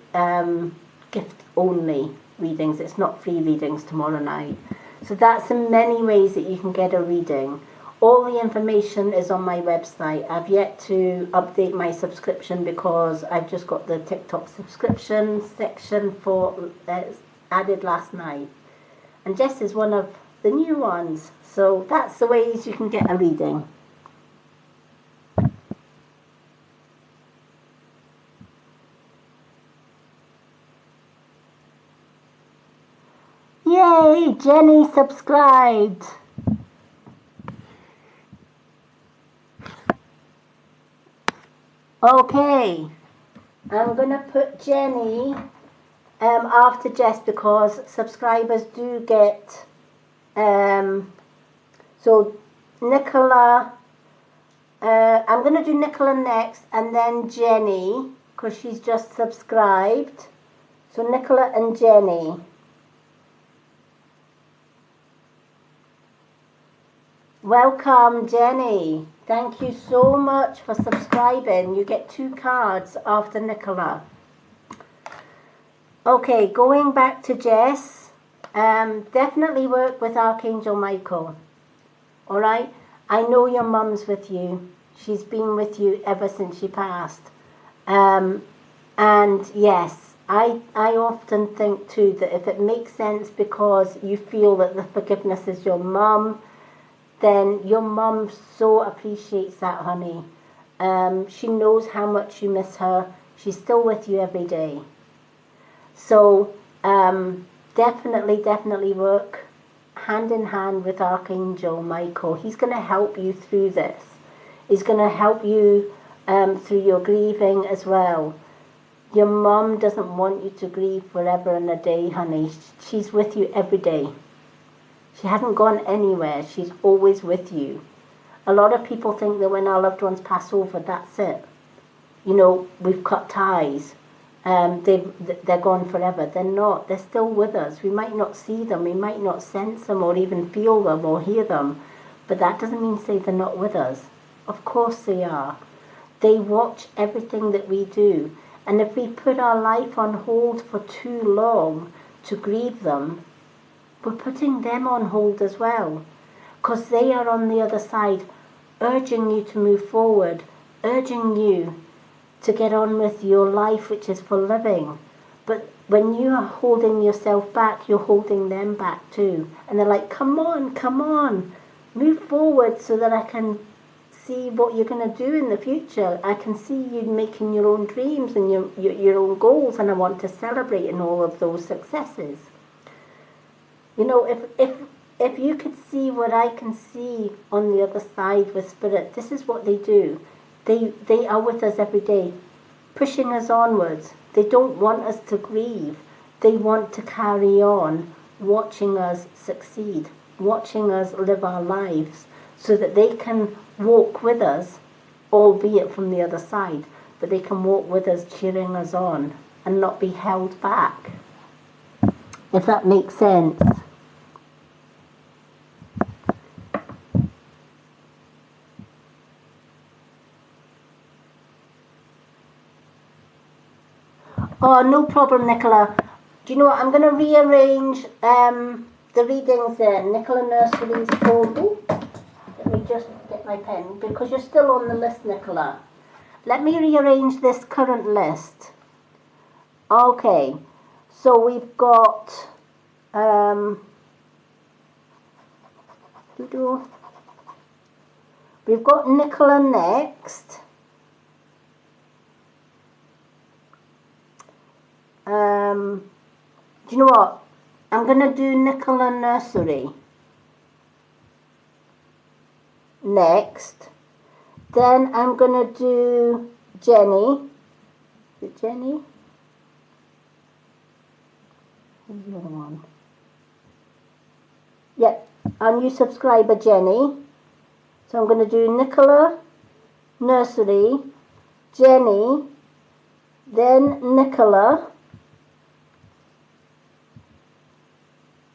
gift only readings. It's not free readings tomorrow night. So that's the many ways that you can get a reading. All the information is on my website. I've yet to update my subscription because I've just got the TikTok subscription section for added last night. And Jess is one of the new ones. So that's the ways you can get a reading. Yay, Jenny subscribed. Okay, I'm going to put Jenny after Jess because subscribers do get, so Nicola, I'm going to do Nicola next and then Jenny because she's just subscribed. So Nicola and Jenny. Welcome, Jenny. Thank you so much for subscribing. You get 2 cards after Nicola. Okay, going back to Jess. Definitely work with Archangel Michael. Alright? I know your mum's with you. She's been with you ever since she passed. And yes, I often think too that if it makes sense because you feel that the forgiveness is your mum, then your mum so appreciates that, honey. She knows how much you miss her. She's still with you every day. So definitely work hand in hand with Archangel Michael. He's going to help you through this. He's going to help you through your grieving as well. Your mum doesn't want you to grieve forever and a day, honey. She's with you every day. She hasn't gone anywhere. She's always with you. A lot of people think that when our loved ones pass over, that's it. You know, we've cut ties. They're gone forever. They're not. They're still with us. We might not see them. We might not sense them or even feel them or hear them. But that doesn't mean to say they're not with us. Of course they are. They watch everything that we do. And if we put our life on hold for too long to grieve them, we're putting them on hold as well, because they are on the other side urging you to move forward, urging you to get on with your life, which is for living. But when you are holding yourself back, you're holding them back too. And they're like, come on, move forward so that I can see what you're going to do in the future. I can see you making your own dreams and your own goals, and I want to celebrate in all of those successes. You know, if you could see what I can see on the other side with Spirit, this is what they do. They are with us every day, pushing us onwards. They don't want us to grieve. They want to carry on, watching us succeed, watching us live our lives, so that they can walk with us, albeit from the other side, but they can walk with us, cheering us on, and not be held back. If that makes sense. Oh, no problem, Nicola. Do you know what? I'm going to rearrange the readings then. Nicola Nursery's folder. Let me just get my pen, because you're still on the list, Nicola. Let me rearrange this current list. Okay, so we've got we've got Nicola next. Do you know what? I'm going to do Nicola Nursery next. Then I'm going to do Jenny. Is it Jenny? Who's the other one? our new subscriber Jenny. So I'm going to do Nicola, Nursery, Jenny, then Nicola,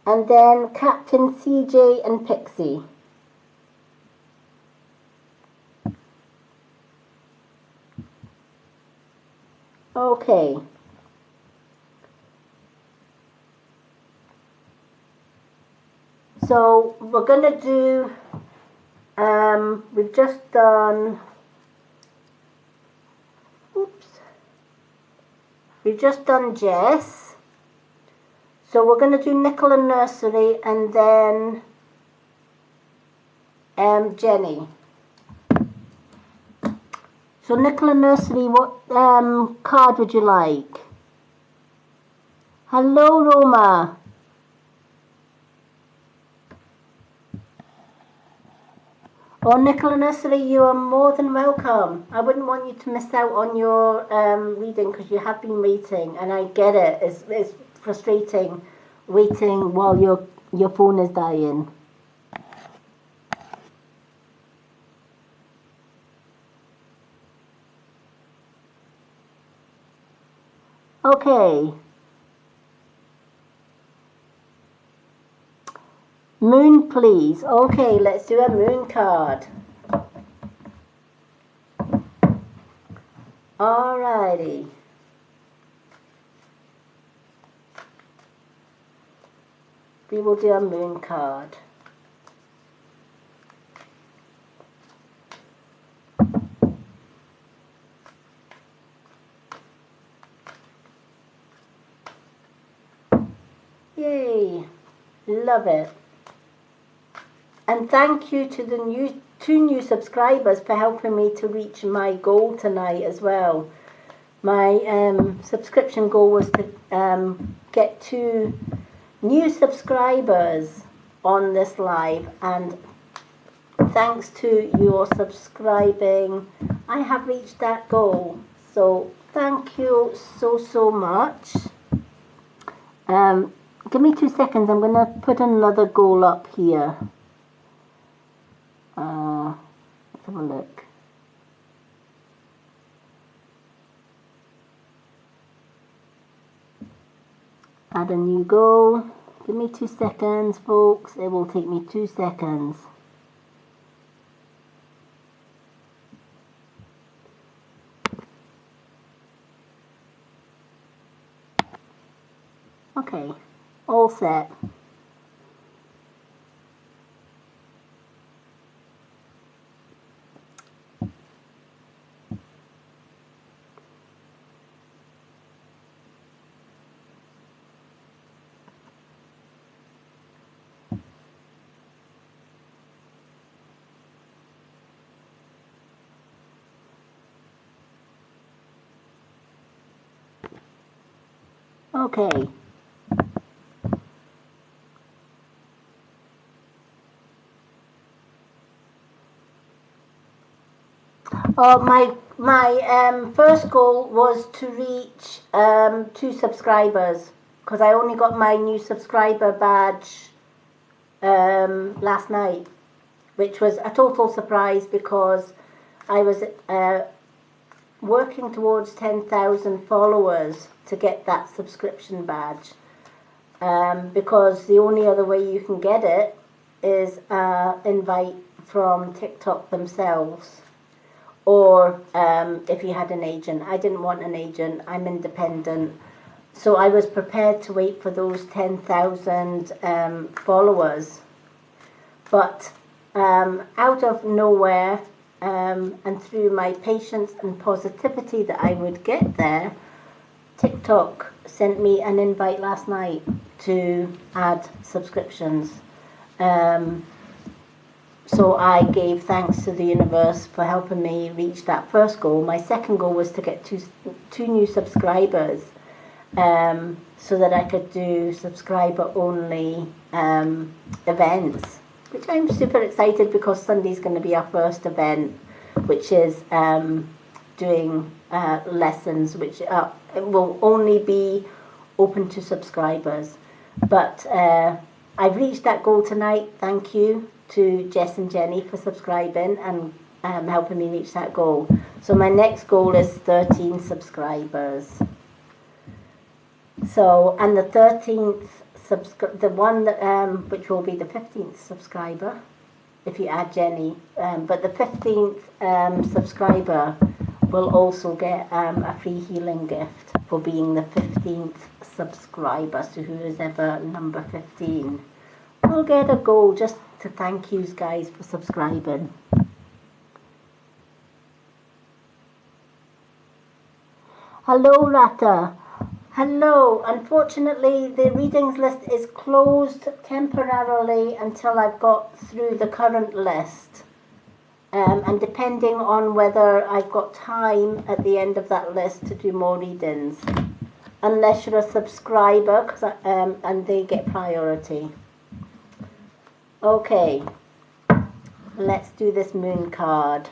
and then Captain CJ and Pixie. Okay. So we're going to do, we've just done, we've just done Jess. So we're going to do Nicola Nursery and then Jenny. So Nicola Nursery, what card would you like? Hello, Roma. Oh, Nicola Nursery, you are more than welcome. I wouldn't want you to miss out on your reading because you have been waiting, and I get it. It's frustrating waiting while your phone is dying. Okay. Moon, please. Okay, let's do a moon card. Alrighty. We will do a moon card. Yay. Love it. And thank you to the two new subscribers for helping me to reach my goal tonight as well. My subscription goal was to get 2 new subscribers on this live, and thanks to your subscribing, I have reached that goal. So thank you so much. Give me 2 seconds. I'm going to put another goal up here. Let's have a look. Add a new goal. Give me 2 seconds, folks. It will take me 2 seconds. Okay, all set. Okay. My first goal was to reach 2 subscribers, because I only got my new subscriber badge last night, which was a total surprise because I was working towards 10,000 followers to get that subscription badge, because the only other way you can get it is invite from TikTok themselves, or if you had an agent. I didn't want an agent. I'm independent. So I was prepared to wait for those 10,000 followers. But out of nowhere, and through my patience and positivity that I would get there, TikTok sent me an invite last night to add subscriptions. So I gave thanks to the universe for helping me reach that first goal. My second goal was to get two new subscribers, so that I could do subscriber-only events, which I'm super excited, because Sunday's going to be our first event, which is doing lessons, which it will only be open to subscribers. But I've reached that goal tonight. Thank you to Jess and Jenny for subscribing and helping me reach that goal. So my next goal is 13 subscribers. So, and the 13th the one that, which will be the 15th subscriber, if you add Jenny, but the 15th subscriber will also get a free healing gift for being the 15th subscriber. So who is ever number 15 will get a goal, just to thank you guys for subscribing. Hello, Rata. Hello. Unfortunately, the readings list is closed temporarily until I've got through the current list. And depending on whether I've got time at the end of that list to do more readings. Unless you're a subscriber, and they get priority. Okay. Let's do this moon card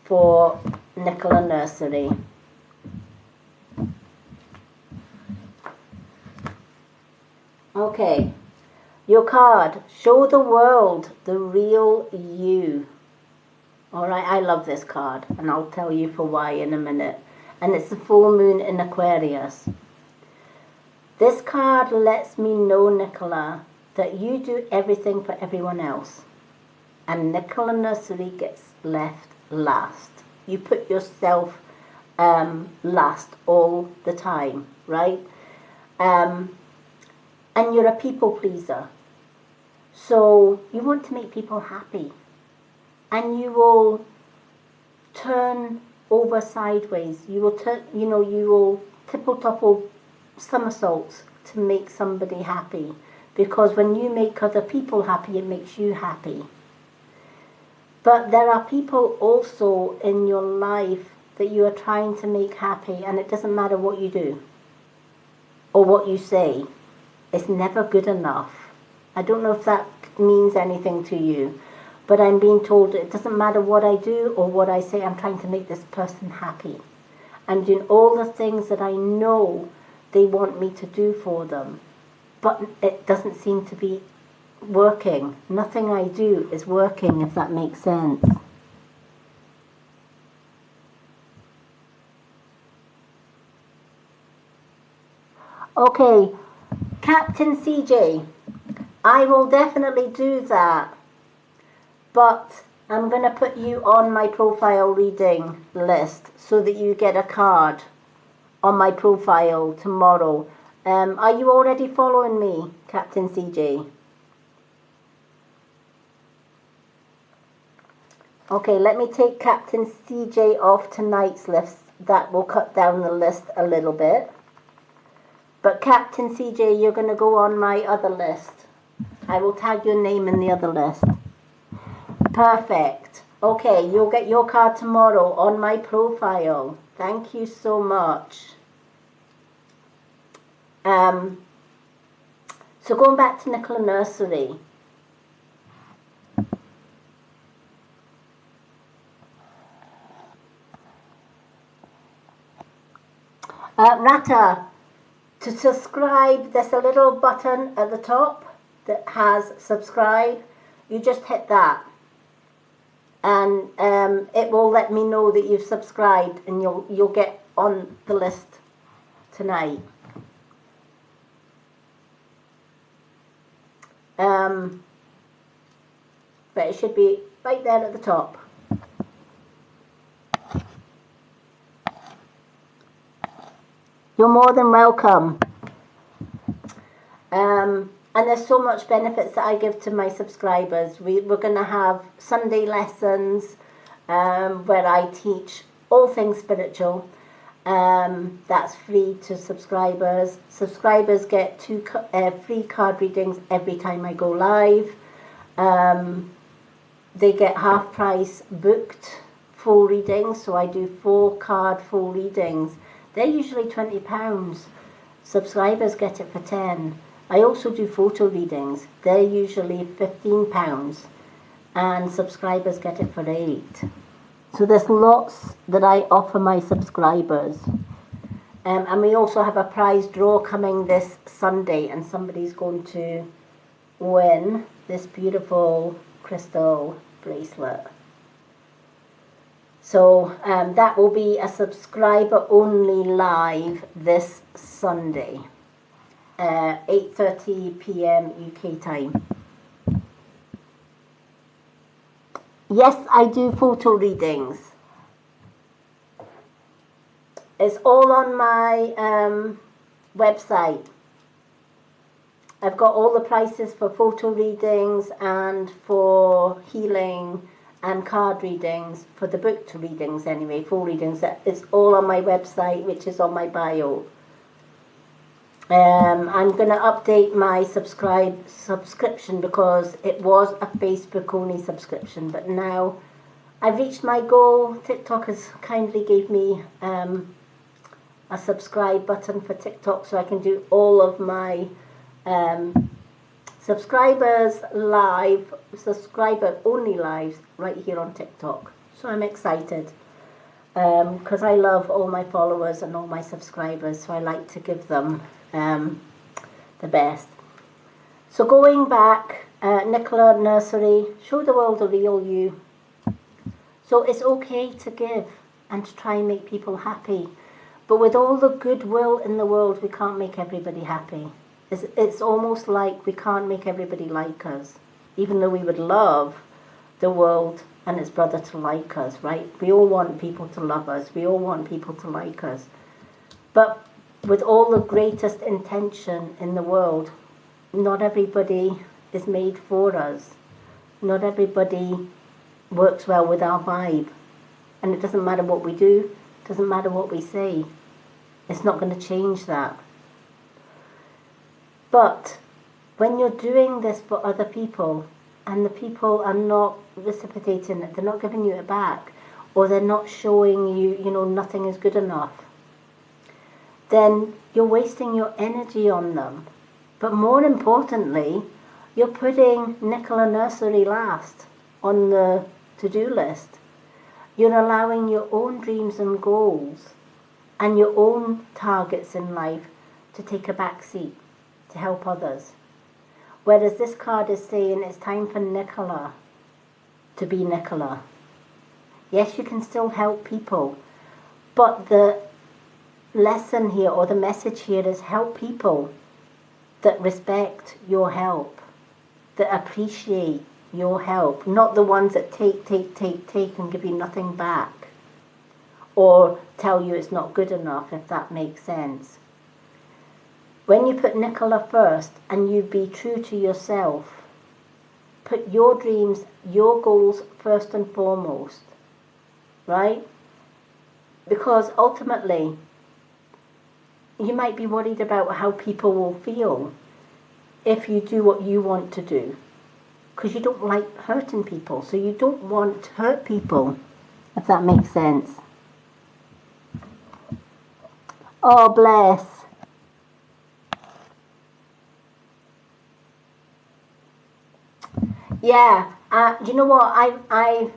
for Nicola Nursery. Okay, your card, show the world the real you. Alright, I love this card, and I'll tell you for why in a minute. And it's the full moon in Aquarius. This card lets me know, Nicola, that you do everything for everyone else. And Nicola Nursery gets left last. You put yourself last all the time, right? And you're a people pleaser. So you want to make people happy. And you will turn over sideways. You will turn, you will tipple-topple somersaults to make somebody happy. Because when you make other people happy, it makes you happy. But there are people also in your life that you are trying to make happy, and it doesn't matter what you do or what you say. It's never good enough. I don't know if that means anything to you, but I'm being told it doesn't matter what I do or what I say, I'm trying to make this person happy. I'm doing all the things that I know they want me to do for them, but it doesn't seem to be working. Nothing I do is working, if that makes sense. Okay, Captain CJ, I will definitely do that, but I'm going to put you on my profile reading list so that you get a card on my profile tomorrow. Are you already following me, Captain CJ? Okay, let me take Captain CJ off tonight's list. That will cut down the list a little bit. But Captain CJ, you're going to go on my other list. I will tag your name in the other list. Perfect. Okay, you'll get your card tomorrow on my profile. Thank you so much. So going back to Nicola Nursery. Rata, to subscribe, there's a little button at the top that has subscribe. You just hit that, and it will let me know that you've subscribed, and you'll get on the list tonight. But it should be right there at the top. You're more than welcome. And there's so much benefits that I give to my subscribers. We're going to have Sunday lessons where I teach all things spiritual. That's free to subscribers. Subscribers get 2 free card readings every time I go live. They get half price booked full readings, so I do 4 card full readings. They're usually £20. Subscribers get it for 10. I also do photo readings. They're usually £15, and subscribers get it for 8. So there's lots that I offer my subscribers. And we also have a prize draw coming this Sunday, and somebody's going to win this beautiful crystal bracelet. So that will be a subscriber only live this Sunday, 8:30 p.m. UK time. Yes, I do photo readings. It's all on my website. I've got all the prices for photo readings and for healing and card readings, for the booked readings anyway, full readings. It's all on my website, which is on my bio. I'm going to update my subscription because it was a Facebook only subscription, but now I've reached my goal. TikTok has kindly gave me a subscribe button for TikTok, so I can do all of my subscribers live, subscriber only lives right here on TikTok. So I'm excited because I love all my followers and all my subscribers, so I like to give them the best. So going back, Nicola Nursery, show the world the real you. So it's okay to give and to try and make people happy, but with all the goodwill in the world, we can't make everybody happy. It's almost like we can't make everybody like us, even though we would love the world and its brother to like us, right? We all want people to love us. We all want people to like us. But with all the greatest intention in the world, not everybody is made for us. Not everybody works well with our vibe. And it doesn't matter what we do, it doesn't matter what we say. It's not going to change that. But when you're doing this for other people and the people are not reciprocating it, they're not giving you it back, or they're not showing you, nothing is good enough, then you're wasting your energy on them. But more importantly, you're putting Nicola Nursery last on the to-do list. You're allowing your own dreams and goals and your own targets in life to take a back seat, to help others. Whereas this card is saying it's time for Nicola to be Nicola. Yes, you can still help people, but the lesson here, or the message here, is help people that respect your help, that appreciate your help, not the ones that take and give you nothing back, or tell you it's not good enough, if that makes sense. When you put Nicola first and you be true to yourself, put your dreams, your goals first and foremost, right? Because ultimately, you might be worried about how people will feel if you do what you want to do, because you don't like hurting people, so you don't want to hurt people, if that makes sense. Oh, bless. Yeah, you know what? I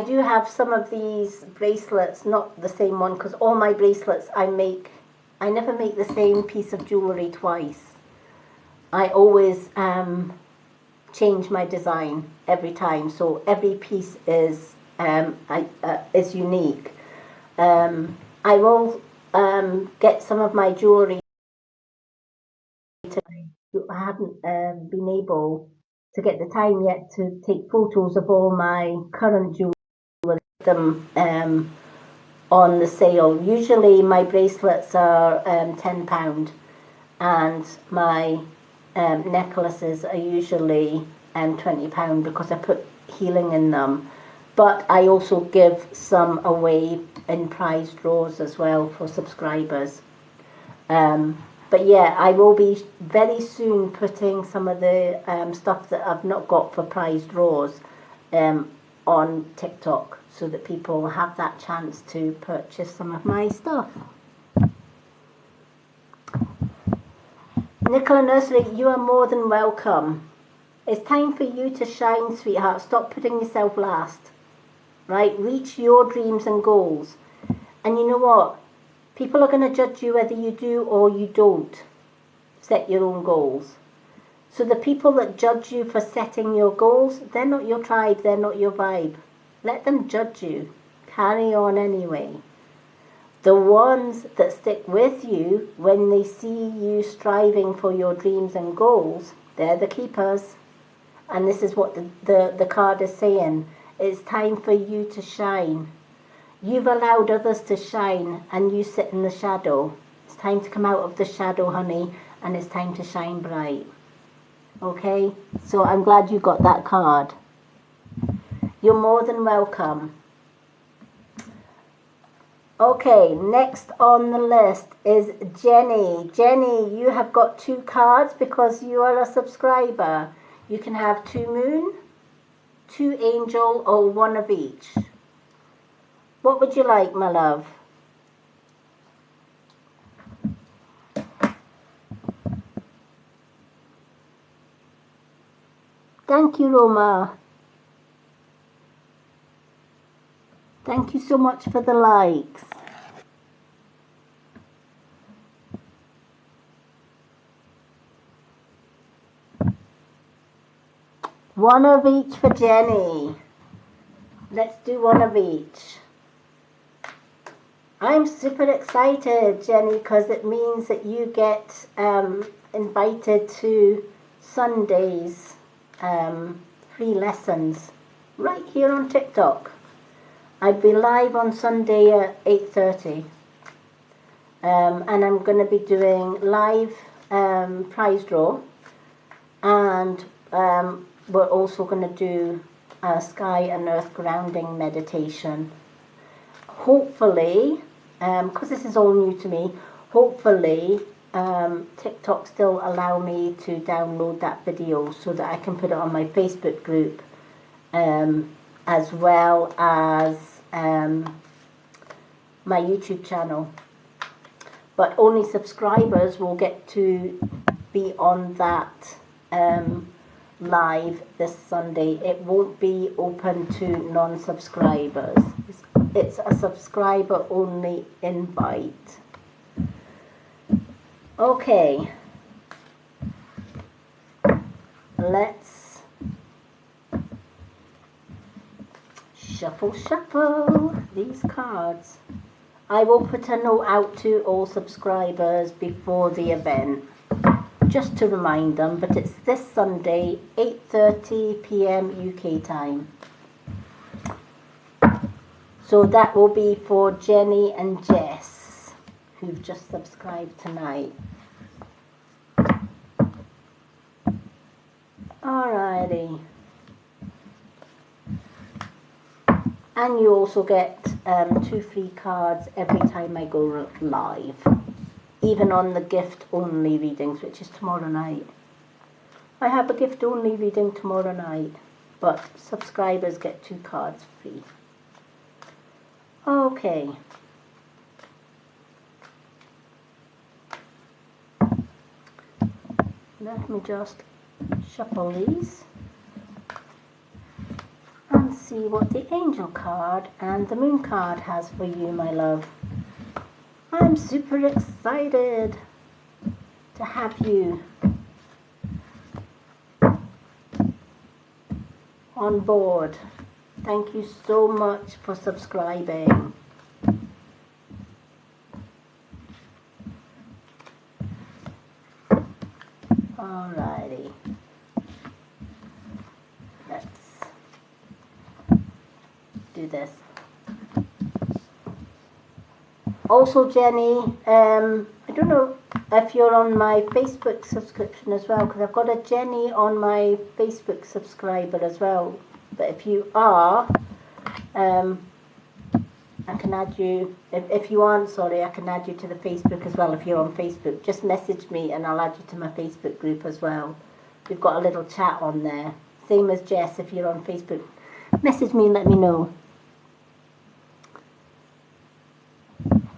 do have some of these bracelets, not the same one, because all my bracelets I never make the same piece of jewellery twice. I always change my design every time, so every piece is unique. I will get some of my jewellery. I haven't been able to get the time yet to take photos of all my current jewellery, them on the sale. Usually my bracelets are £10 and my necklaces are usually £20 because I put healing in them. But I also give some away in prize draws as well for subscribers. But yeah, I will be very soon putting some of the stuff that I've not got for prize draws on TikTok, so that people have that chance to purchase some of my stuff. Nicola Nursery, you are more than welcome. It's time for you to shine, sweetheart. Stop putting yourself last. Right? Reach your dreams and goals. And you know what? People are going to judge you whether you do or you don't set your own goals. So the people that judge you for setting your goals, they're not your tribe, they're not your vibe. Let them judge you. Carry on anyway. The ones that stick with you when they see you striving for your dreams and goals, they're the keepers. And this is what the card is saying. It's time for you to shine. You've allowed others to shine and you sit in the shadow. It's time to come out of the shadow, honey, and it's time to shine bright. Okay? So I'm glad you got that card. You're more than welcome. Okay, next on the list is Jenny. Jenny, you have got 2 cards because you are a subscriber. You can have 2 moon, 2 angel, or 1 of each. What would you like, my love? Thank you, Roma. Thank you so much for the likes. One of each for Jenny. Let's do 1 of each. I'm super excited, Jenny, because it means that you get invited to Sunday's free lessons right here on TikTok. I'd be live on Sunday at 8:30. And I'm going to be doing live prize draw. And we're also going to do a sky and earth grounding meditation. Hopefully, because this is all new to me, hopefully TikTok still allow me to download that video so that I can put it on my Facebook group, as well as my YouTube channel. But only subscribers will get to be on that live this Sunday. It won't be open to non-subscribers. It's a subscriber only invite. Okay, let's shuffle these cards. I will put a note out to all subscribers before the event, just to remind them, but it's this Sunday, 8:30 p.m. UK time. So that will be for Jenny and Jess, who've just subscribed tonight. Alrighty. And you also get 2 free cards every time I go live, even on the gift-only readings, which is tomorrow night. I have a gift-only reading tomorrow night, but subscribers get 2 cards free. Okay. Let me just shuffle these and see what the angel card and the moon card has for you, my love. I'm super excited to have you on board. Thank you so much for subscribing. Alrighty. Let's do this. Also, Jenny, I don't know if you're on my Facebook subscription as well, because I've got a Jenny on my Facebook subscriber as well. But if you are, I can add you. If you aren't, sorry, I can add you to the Facebook as well if you're on Facebook. Just message me and I'll add you to my Facebook group as well. We've got a little chat on there. Same as Jess, if you're on Facebook. Message me and let me know.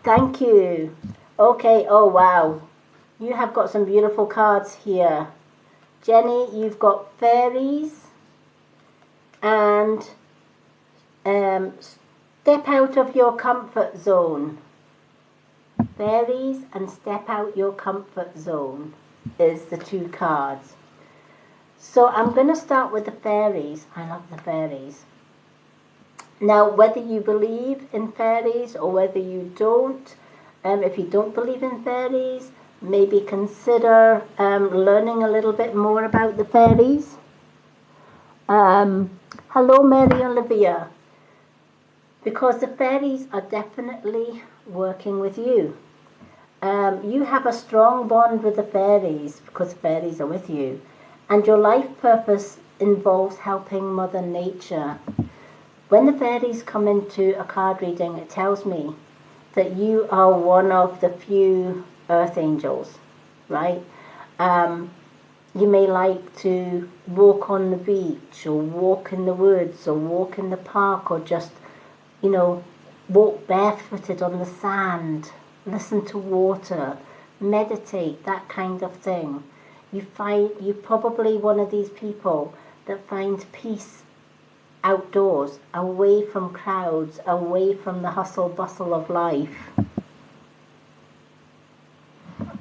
Thank you. Okay, oh wow. You have got some beautiful cards here. Jenny, you've got fairies and step out of your comfort zone. Fairies and Step Out Your Comfort Zone is the two cards. So I'm going to start with the fairies. I love the fairies. Now, whether you believe in fairies or whether you don't, if you don't believe in fairies, maybe consider learning a little bit more about the fairies. Hello, Mary Olivia. Because the fairies are definitely working with you. You have a strong bond with the fairies because fairies are with you. And your life purpose involves helping Mother Nature. When the fairies come into a card reading, it tells me that you are one of the few earth angels, right? You may like to walk on the beach or walk in the woods or walk in the park or just, walk barefooted on the sand, listen to water, meditate, that kind of thing. You're probably one of these people that finds peace outdoors, away from crowds, away from the hustle bustle of life.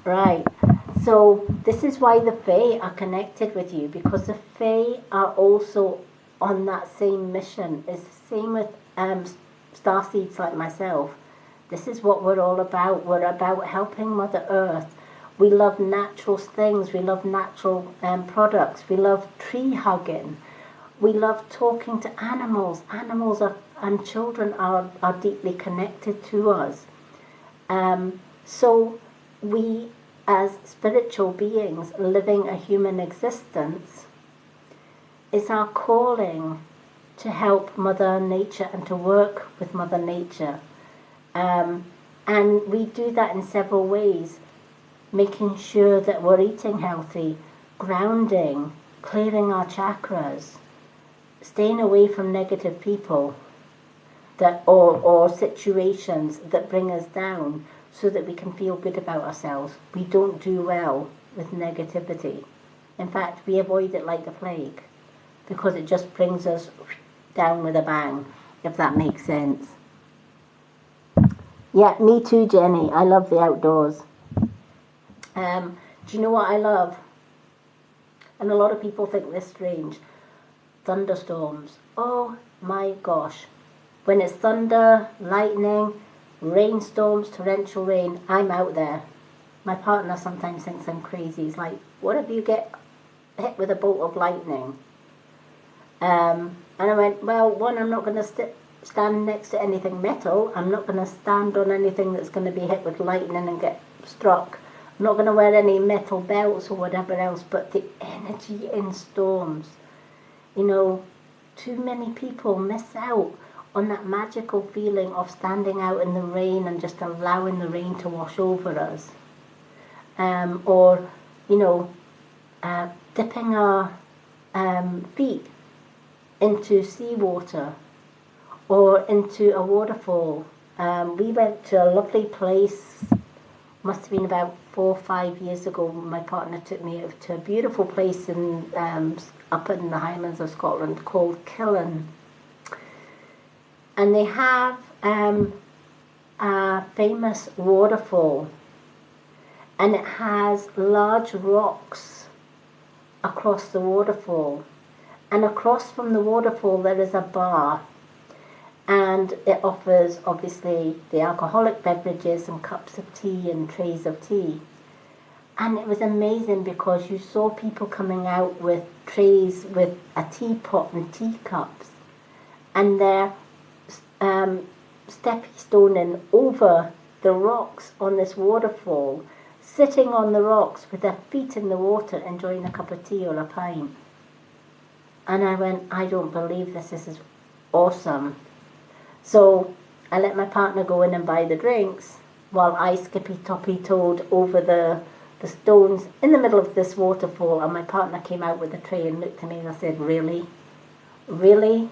Right. So this is why the Fae are connected with you, because the Fae are also on that same mission. It's the same with starseeds like myself. This is what we're all about. We're about helping Mother Earth. We love natural things. We love natural products. We love tree hugging. We love talking to animals. Animals and children are deeply connected to us. So we, as spiritual beings living a human existence, it's our calling to help Mother Nature and to work with Mother Nature. And we do that in several ways, making sure that we're eating healthy, grounding, clearing our chakras, staying away from negative people or situations that bring us down so that we can feel good about ourselves. We don't do well with negativity. In fact, we avoid it like the plague because it just brings us down with a bang, if that makes sense. Yeah, me too, Jenny. I love the outdoors. Do you know what I love? And a lot of people think this strange. Thunderstorms. Oh my gosh. When it's thunder, lightning, rainstorms, torrential rain, I'm out there. My partner sometimes thinks I'm crazy. He's like, what if you get hit with a bolt of lightning? And I went, well, one, I'm not going to stand next to anything metal. I'm not going to stand on anything that's going to be hit with lightning and get struck. I'm not going to wear any metal belts or whatever else, but the energy in storms. Too many people miss out on that magical feeling of standing out in the rain and just allowing the rain to wash over us. Or dipping our feet into seawater or into a waterfall. We went to a lovely place, must have been about 4 or 5 years ago. My partner took me to a beautiful place up in the Highlands of Scotland called Killen. And they have a famous waterfall, and it has large rocks across the waterfall. And across from the waterfall there is a bar, and it offers obviously the alcoholic beverages and cups of tea and trays of tea. And it was amazing because you saw people coming out with trays with a teapot and teacups, and they're stepping stoning over the rocks on this waterfall, sitting on the rocks with their feet in the water, enjoying a cup of tea or a pint. And I went, I don't believe this is awesome. So I let my partner go in and buy the drinks while I skippy-toppy-toed over the stones in the middle of this waterfall, and my partner came out with a tray and looked at me and I said, really? Really?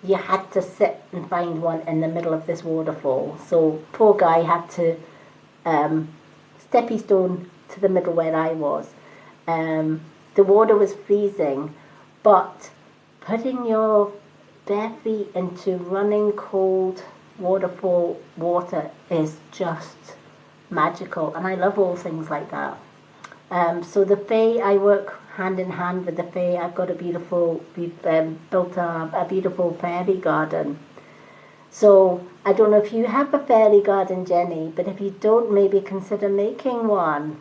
You had to sit and find one in the middle of this waterfall. So poor guy had to steppy stone to the middle where I was. The water was freezing, but putting your bare feet into running cold waterfall water is just magical, and I love all things like that. So the Fae, I work hand in hand with the Fae. I've got we've built a beautiful fairy garden. So I don't know if you have a fairy garden, Jenny, but if you don't, maybe consider making one.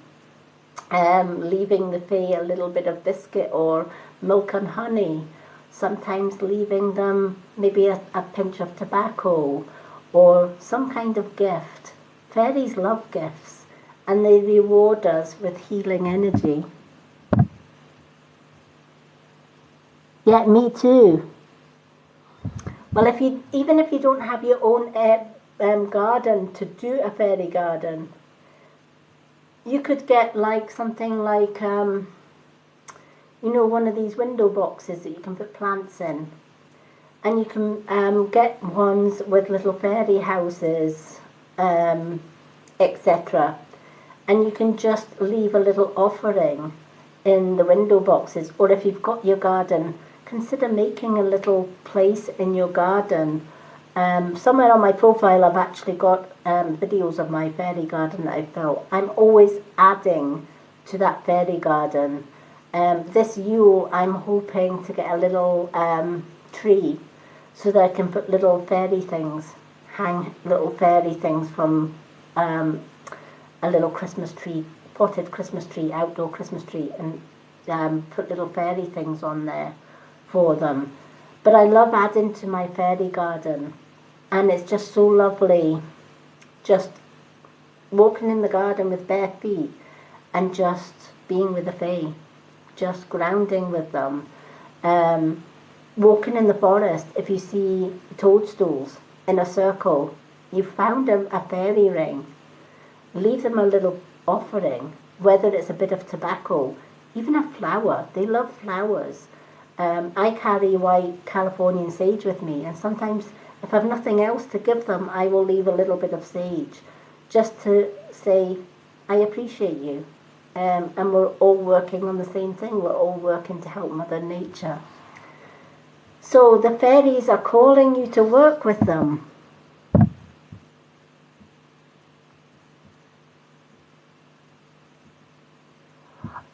Leaving the Fae a little bit of biscuit or milk and honey. Sometimes leaving them maybe a pinch of tobacco or some kind of gift. Fairies love gifts, and they reward us with healing energy. Yeah, me too. Well, even if you don't have your own garden to do a fairy garden, you could get like something like one of these window boxes that you can put plants in, and you can get ones with little fairy houses, etc. And you can just leave a little offering in the window boxes, or if you've got your garden, consider making a little place in your garden. Somewhere on my profile I've actually got videos of my fairy garden that I've built. I'm always adding to that fairy garden. This Yule I'm hoping to get a little tree so that I can put little fairy things, hang little fairy things from a little Christmas tree, potted Christmas tree, outdoor Christmas tree, and put little fairy things on there for them. But I love adding to my fairy garden, and it's just so lovely just walking in the garden with bare feet and just being with the Fae, just grounding with them. Walking in the forest, if you see toadstools in a circle, you've found a fairy ring. Leave them a little offering, whether it's a bit of tobacco, even a flower. They love flowers. I carry white Californian sage with me, and sometimes if I've nothing else to give them, I will leave a little bit of sage just to say, I appreciate you. And we're all working on the same thing. We're all working to help Mother Nature. So the fairies are calling you to work with them.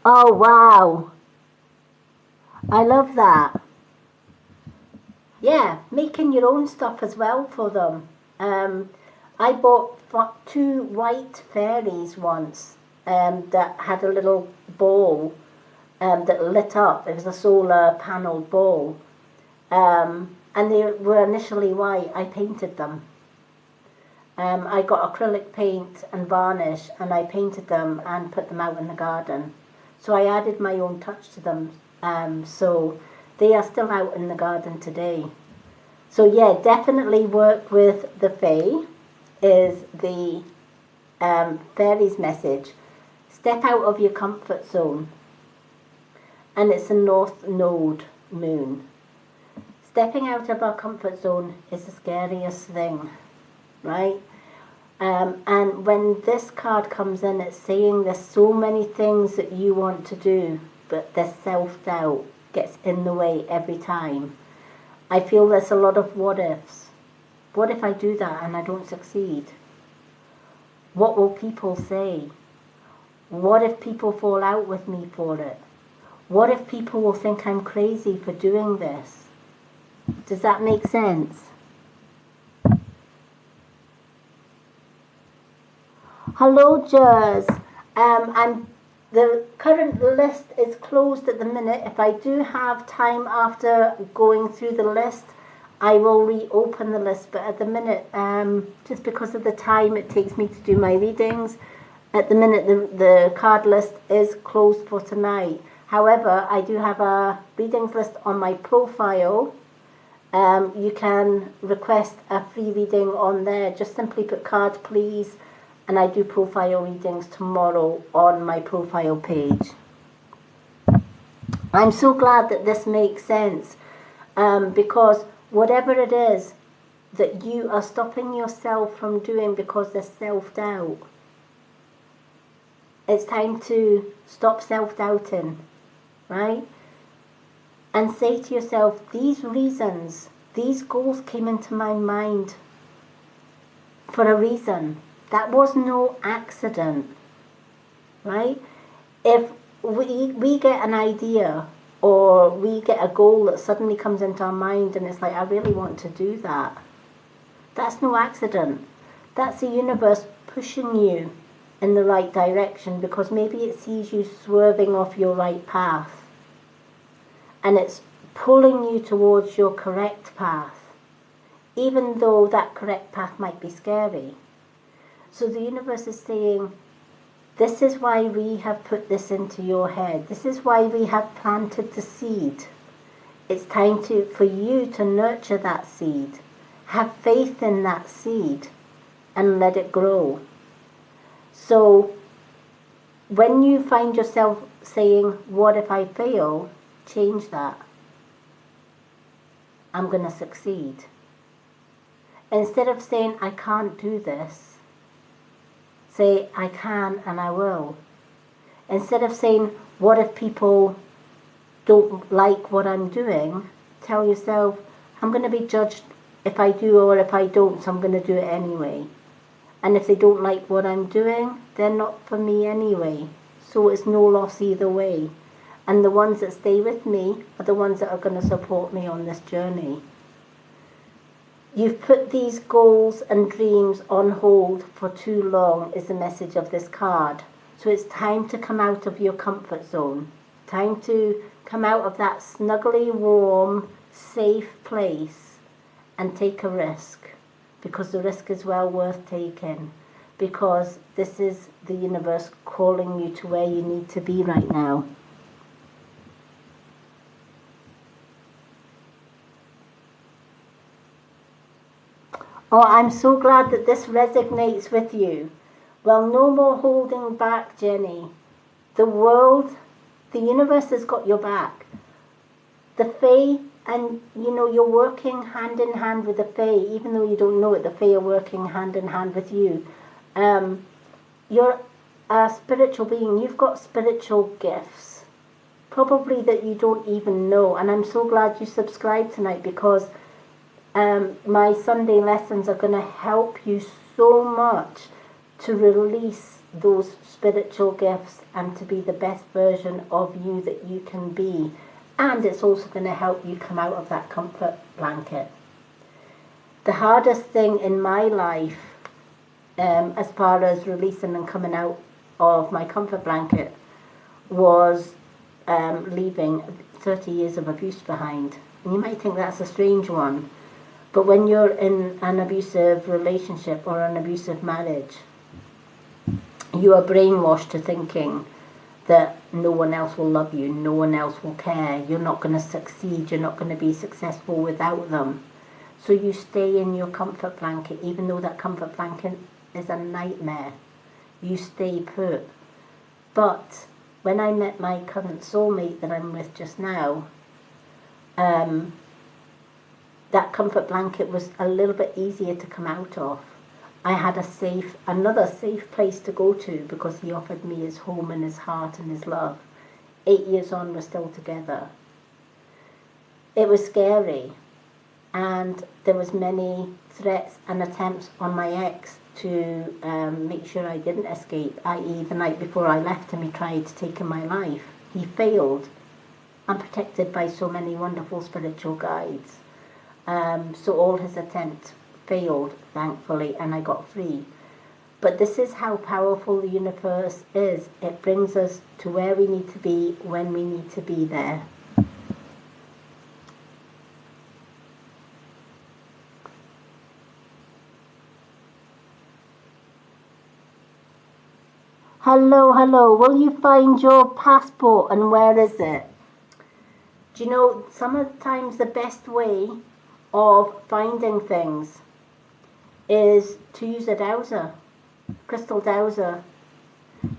Oh, wow. I love that. Yeah, making your own stuff as well for them. I bought 2 white fairies once that had a little ball that lit up. It was a solar panelled ball. And they were initially white. I painted them. I got acrylic paint and varnish, and I painted them and put them out in the garden. So I added my own touch to them. So they are still out in the garden today. So yeah, definitely work with the Fae is the fairies message. Step out of your comfort zone. And it's a North Node moon. Stepping out of our comfort zone is the scariest thing, right? And when this card comes in, it's saying there's so many things that you want to do, but the self-doubt gets in the way every time. I feel there's a lot of what ifs. What if I do that and I don't succeed? What will people say? What if people fall out with me for it? What if people will think I'm crazy for doing this? Does that make sense? Hello, Jers. The current list is closed at the minute. If I do have time after going through the list, I will reopen the list. But at the minute, just because of the time it takes me to do my readings, at the minute the card list is closed for tonight. However, I do have a readings list on my profile. You can request a free reading on there. Just simply put card please, and I do profile readings tomorrow on my profile page. I'm so glad that this makes sense, because whatever it is that you are stopping yourself from doing because there's self-doubt, it's time to stop self-doubting, right? And say to yourself, these reasons, these goals came into my mind for a reason. That was no accident, right? If we get an idea or we get a goal that suddenly comes into our mind and it's like, I really want to do that, that's no accident. That's the universe pushing you in the right direction, because maybe it sees you swerving off your right path and it's pulling you towards your correct path, even though that correct path might be scary. So the universe is saying, this is why we have put this into your head. This is why we have planted the seed. It's time for you to nurture that seed. Have faith in that seed and let it grow. So when you find yourself saying, what if I fail? Change that. I'm going to succeed. Instead of saying, I can't do this, say, I can and I will. Instead of saying, what if people don't like what I'm doing? Tell yourself, I'm going to be judged if I do or if I don't, so I'm going to do it anyway. And if they don't like what I'm doing, they're not for me anyway. So it's no loss either way. And the ones that stay with me are the ones that are going to support me on this journey. You've put these goals and dreams on hold for too long is the message of this card. So it's time to come out of your comfort zone. Time to come out of that snuggly, warm, safe place and take a risk. Because the risk is well worth taking. Because this is the universe calling you to where you need to be right now. Oh, I'm so glad that this resonates with you. Well, no more holding back, Jenny. The world, the universe has got your back. The Fae, and you're working hand in hand with the Fae, even though you don't know it, the Fae are working hand in hand with you. You're a spiritual being. You've got spiritual gifts, probably that you don't even know. And I'm so glad you subscribed tonight, because my Sunday lessons are going to help you so much to release those spiritual gifts and to be the best version of you that you can be. And it's also going to help you come out of that comfort blanket. The hardest thing in my life, as far as releasing and coming out of my comfort blanket, was leaving 30 years of abuse behind. And you might think that's a strange one, but when you're in an abusive relationship or an abusive marriage, you are brainwashed to thinking that no one else will love you, no one else will care, you're not going to succeed, you're not going to be successful without them. So you stay in your comfort blanket, even though that comfort blanket is a nightmare. You stay put. But when I met my current soulmate that I'm with just now, that comfort blanket was a little bit easier to come out of. I had another safe place to go to, because he offered me his home and his heart and his love. 8 years on, we're still together. It was scary, and there was many threats and attempts on my ex to make sure I didn't escape, i.e. the night before I left him, he tried to take my life. He failed. I'm protected by so many wonderful spiritual guides. So all his attempts failed, thankfully, and I got free. But this is how powerful the universe is. It brings us to where we need to be when we need to be there. Hello, hello. Will you find your passport, and where is it? Do you know, sometimes the best way of finding things is to use a dowser, crystal dowser.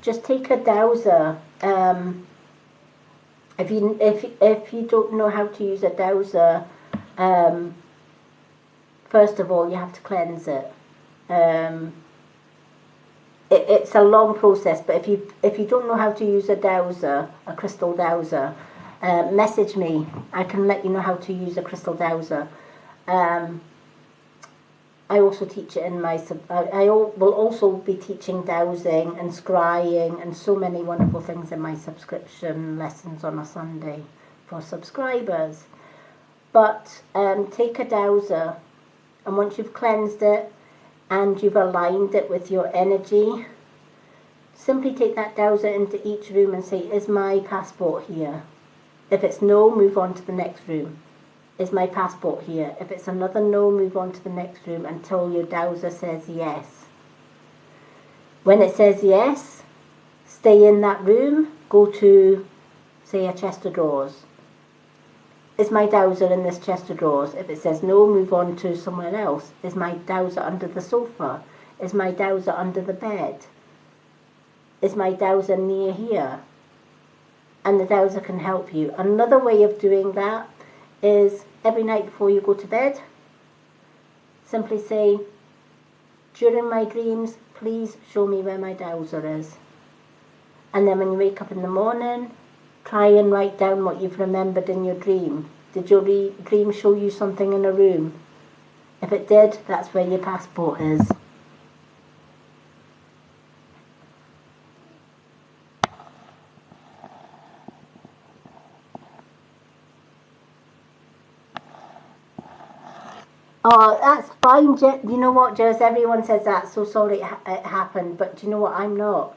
Just take a dowser. If you don't know how to use a dowser, first of all you have to cleanse it. It's a long process, but if you don't know how to use a dowser, a crystal dowser, message me. I can let you know how to use a crystal dowser. I also teach it in my, will also be teaching dowsing and scrying and so many wonderful things in my subscription lessons on a Sunday for subscribers. But take a dowser, and once you've cleansed it and you've aligned it with your energy, simply take that dowser into each room and say, is my passport here? If it's no, move on to the next room. Is my passport here? If it's another no, move on to the next room until your dowser says yes. When it says yes, stay in that room, go to, say, a chest of drawers. Is my dowser in this chest of drawers? If it says no, move on to somewhere else. Is my dowser under the sofa? Is my dowser under the bed? Is my dowser near here? And the dowser can help you. Another way of doing that is every night before you go to bed, simply say, during my dreams, please show me where my dowser is. And then when you wake up in the morning, try and write down what you've remembered in your dream. Did your dream show you something in a room? If it did, that's where your passport is. Oh, that's fine, you know what, Jez, everyone says that, so sorry it happened, but do you know what, I'm not.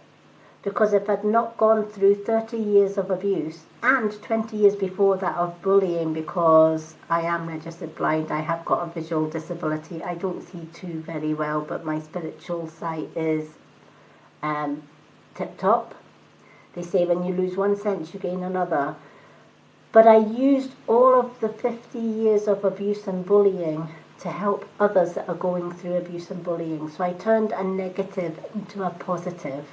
Because if I'd not gone through 30 years of abuse, and 20 years before that of bullying, because I am registered blind, I have got a visual disability, I don't see too very well, but my spiritual sight is tip-top. They say when you lose one sense, you gain another. But I used all of the 50 years of abuse and bullying to help others that are going through abuse and bullying. So I turned a negative into a positive.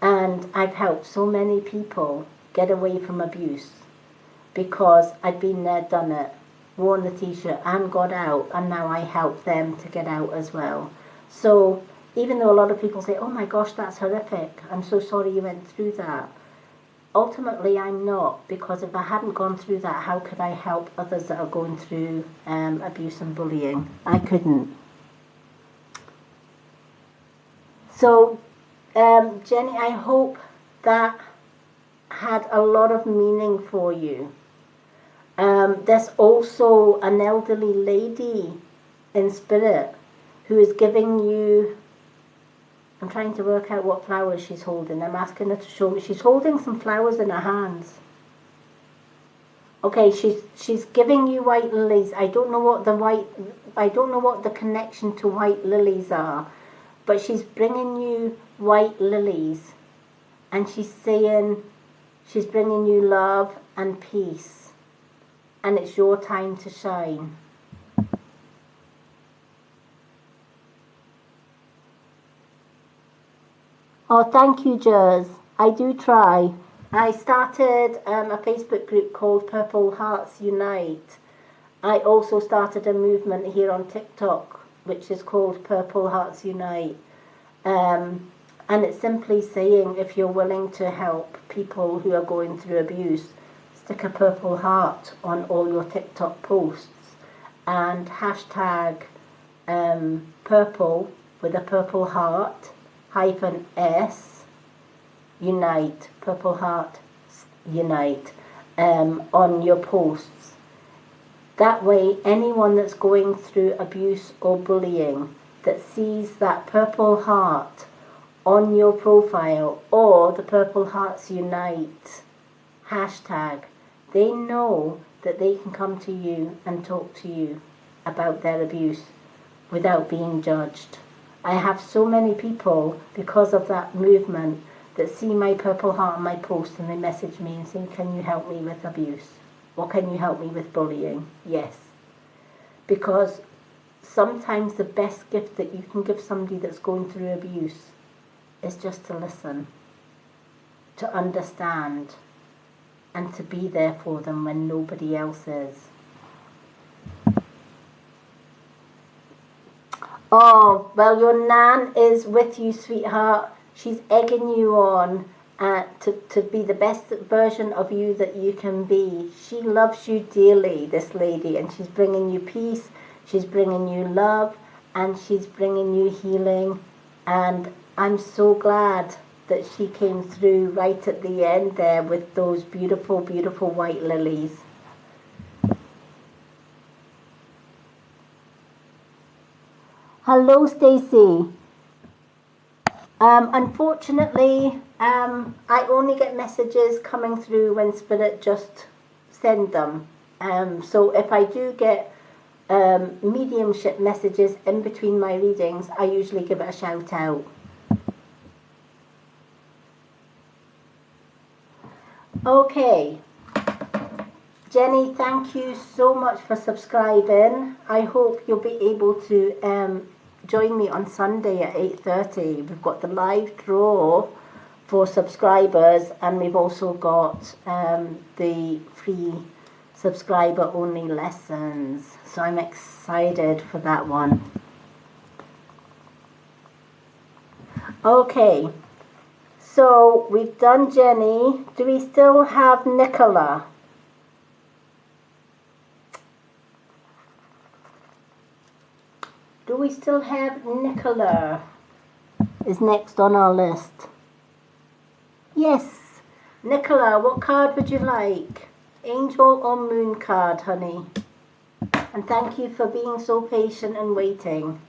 And I've helped so many people get away from abuse because I'd been there, done it, worn the t-shirt and got out, and now I help them to get out as well. So even though a lot of people say, oh my gosh, that's horrific, I'm so sorry you went through that. Ultimately, I'm not, because if I hadn't gone through that, how could I help others that are going through abuse and bullying? I couldn't. So, Jenny, I hope that had a lot of meaning for you. There's also an elderly lady in spirit who is giving you, I'm trying to work out what flowers she's holding. I'm asking her to show me. She's holding some flowers in her hands. Okay, she's giving you white lilies. I don't know what the connection to white lilies are, but she's bringing you white lilies, and she's saying she's bringing you love and peace, and it's your time to shine. Oh, thank you, Jez. I do try. I started a Facebook group called Purple Hearts Unite. I also started a movement here on TikTok, which is called Purple Hearts Unite. And it's simply saying, if you're willing to help people who are going through abuse, stick a purple heart on all your TikTok posts and hashtag purple with a purple heart -S unite, purple heart unite on your posts. That way, anyone that's going through abuse or bullying that sees that purple heart on your profile or the Purple Hearts Unite hashtag, they know that they can come to you and talk to you about their abuse without being judged. I have so many people, because of that movement, that see my purple heart on my post and they message me and say, can you help me with abuse? Or can you help me with bullying? Yes. Because sometimes the best gift that you can give somebody that's going through abuse is just to listen, to understand, and to be there for them when nobody else is. Oh, well, your Nan is with you, sweetheart. She's egging you on to be the best version of you that you can be. She loves you dearly, this lady, and she's bringing you peace, she's bringing you love, and she's bringing you healing, and I'm so glad that she came through right at the end there with those beautiful, beautiful white lilies. Hello, Stacey. Unfortunately, I only get messages coming through when Spirit just send them. So if I do get mediumship messages in between my readings, I usually give it a shout out. Okay. Jenny, thank you so much for subscribing. I hope you'll be able to join me on Sunday at 8:30. We've got the live draw for subscribers, and we've also got the free subscriber only lessons. So I'm excited for that one. Okay, so we've done Jenny. Do we still have Nicola? Do we still have Nicola? Is next on our list. Yes, Nicola, what card would you like? Angel or Moon card, honey? And thank you for being so patient and waiting.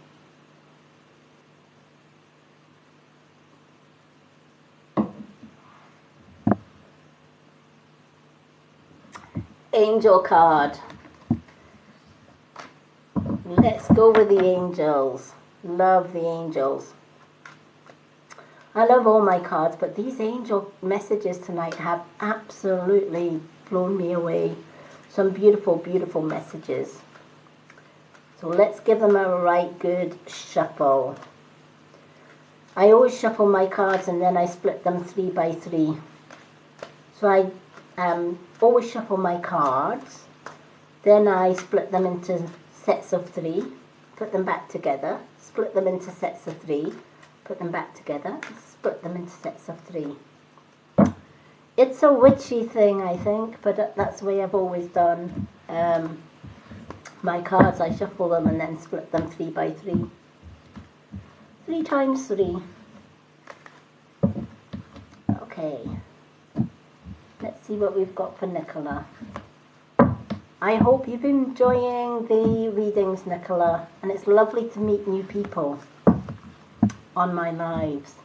Angel card. Let's go with the angels. Love the angels. I love all my cards, but these angel messages tonight have absolutely blown me away. Some beautiful, beautiful messages. So let's give them a right good shuffle. I always shuffle my cards and then I split them 3 by 3. So I always shuffle my cards, then I split them into sets of 3, put them back together, split them into sets of 3, put them back together, split them into sets of 3. It's a witchy thing, I think, but that's the way I've always done my cards. I shuffle them and then split them 3 by 3. 3 times 3. Okay. Let's see what we've got for Nicola. I hope you've been enjoying the readings, Nicola, and it's lovely to meet new people on my lives.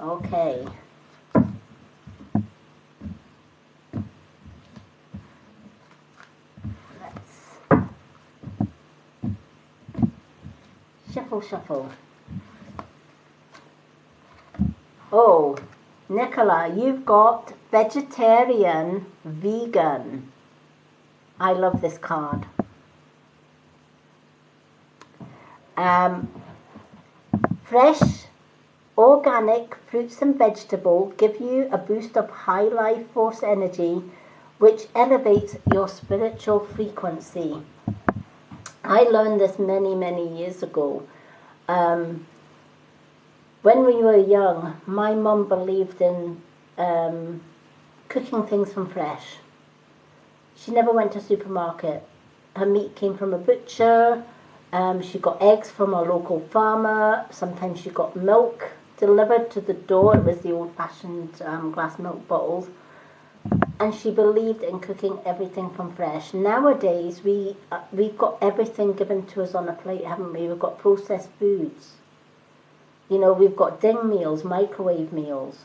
Okay. Let's shuffle, shuffle. Oh, Nicola, you've got vegetarian, vegan. I love this card. Fresh, organic fruits and vegetables give you a boost of high life force energy, which elevates your spiritual frequency. I learned this many, many years ago. When we were young, my mum believed in cooking things from fresh. She never went to a supermarket. Her meat came from a butcher. She got eggs from a local farmer. Sometimes she got milk delivered to the door. It was the old-fashioned glass milk bottles. And she believed in cooking everything from fresh. Nowadays, we've got everything given to us on a plate, haven't we? We've got processed foods. You know, we've got ding meals, microwave meals.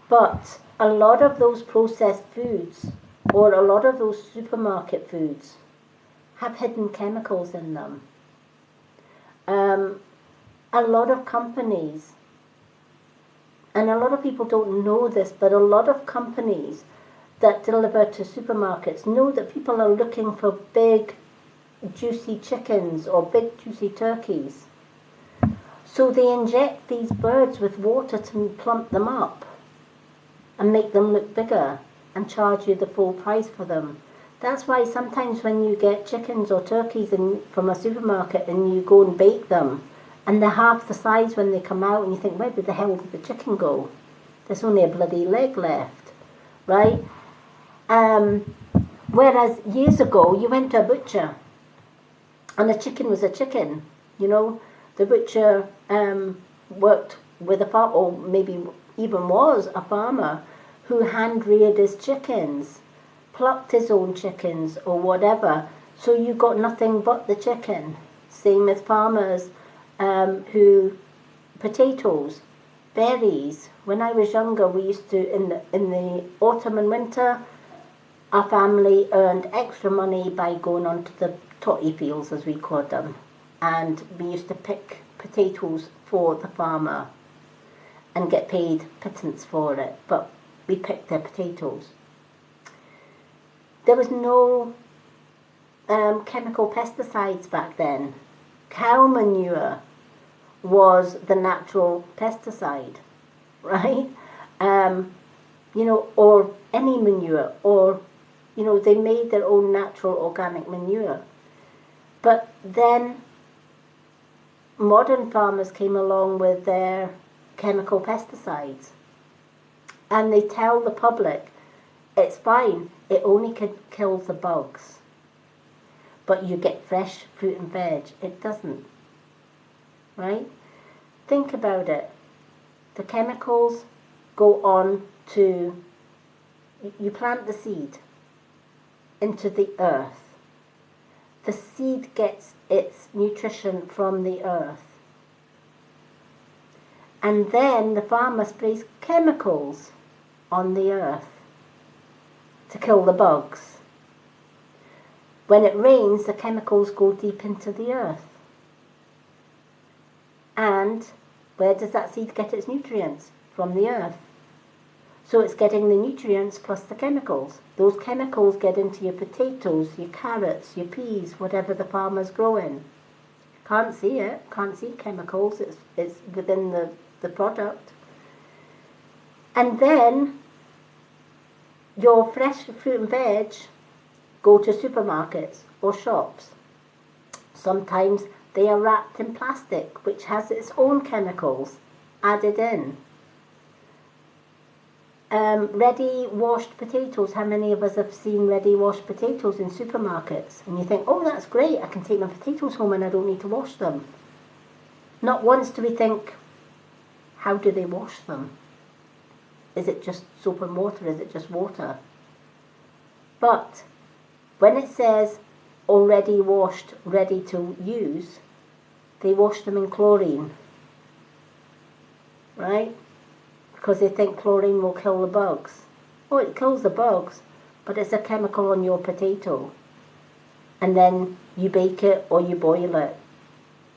But a lot of those processed foods, or a lot of those supermarket foods, have hidden chemicals in them. A lot of companies, and a lot of people don't know this, but a lot of companies that deliver to supermarkets know that people are looking for big, juicy chickens or big, juicy turkeys. So they inject these birds with water to plump them up and make them look bigger and charge you the full price for them. That's why sometimes when you get chickens or turkeys from a supermarket and you go and bake them, and they're half the size when they come out, and you think, where did the hell did the chicken go? There's only a bloody leg left, right? Whereas years ago, you went to a butcher And a chicken was a chicken, you know. The butcher worked with a farm, or maybe even was a farmer, who hand reared his chickens, plucked his own chickens or whatever. So you got nothing but the chicken. Same with farmers who, potatoes, berries. When I was younger, we used to, in the autumn and winter, our family earned extra money by going onto the totty fields, as we called them, and we used to pick potatoes for the farmer and get paid pittance for it, but we picked their potatoes. There was no chemical pesticides back then. Cow manure was the natural pesticide, right? You know, or any manure, or, you know, they made their own natural organic manure. But then modern farmers came along with their chemical pesticides, and they tell the public, it's fine, it only kills the bugs, but you get fresh fruit and veg. It doesn't, right? Think about it. The chemicals go on to, you plant the seed into the earth. The seed gets its nutrition from the earth. And then the farmer sprays chemicals on the earth to kill the bugs. When it rains, the chemicals go deep into the earth. And where does that seed get its nutrients? From the earth. So it's getting the nutrients plus the chemicals. Those chemicals get into your potatoes, your carrots, your peas, whatever the farmer's growing. Can't see it, can't see chemicals, it's within the product. And then your fresh fruit and veg go to supermarkets or shops. Sometimes they are wrapped in plastic, which has its own chemicals added in. Ready washed potatoes. How many of us have seen ready washed potatoes in supermarkets? And you think, oh, that's great, I can take my potatoes home and I don't need to wash them. Not once do we think, how do they wash them? Is it just soap and water? Is it just water? But when it says already washed, ready to use, they wash them in chlorine, right? Because they think chlorine will kill the bugs. Oh, it kills the bugs, but it's a chemical on your potato. And then you bake it or you boil it.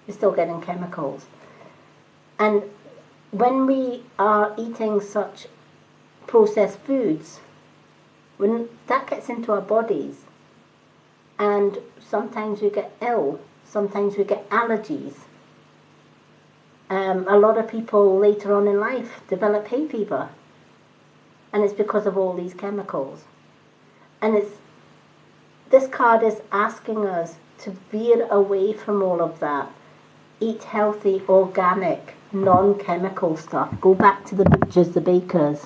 You're still getting chemicals. And when we are eating such processed foods, when that gets into our bodies, and sometimes we get ill, sometimes we get allergies. A lot of people later on in life develop hay fever, and it's because of all these chemicals. And this card is asking us to veer away from all of that. Eat healthy, organic, non-chemical stuff. Go back to the butchers, the bakers.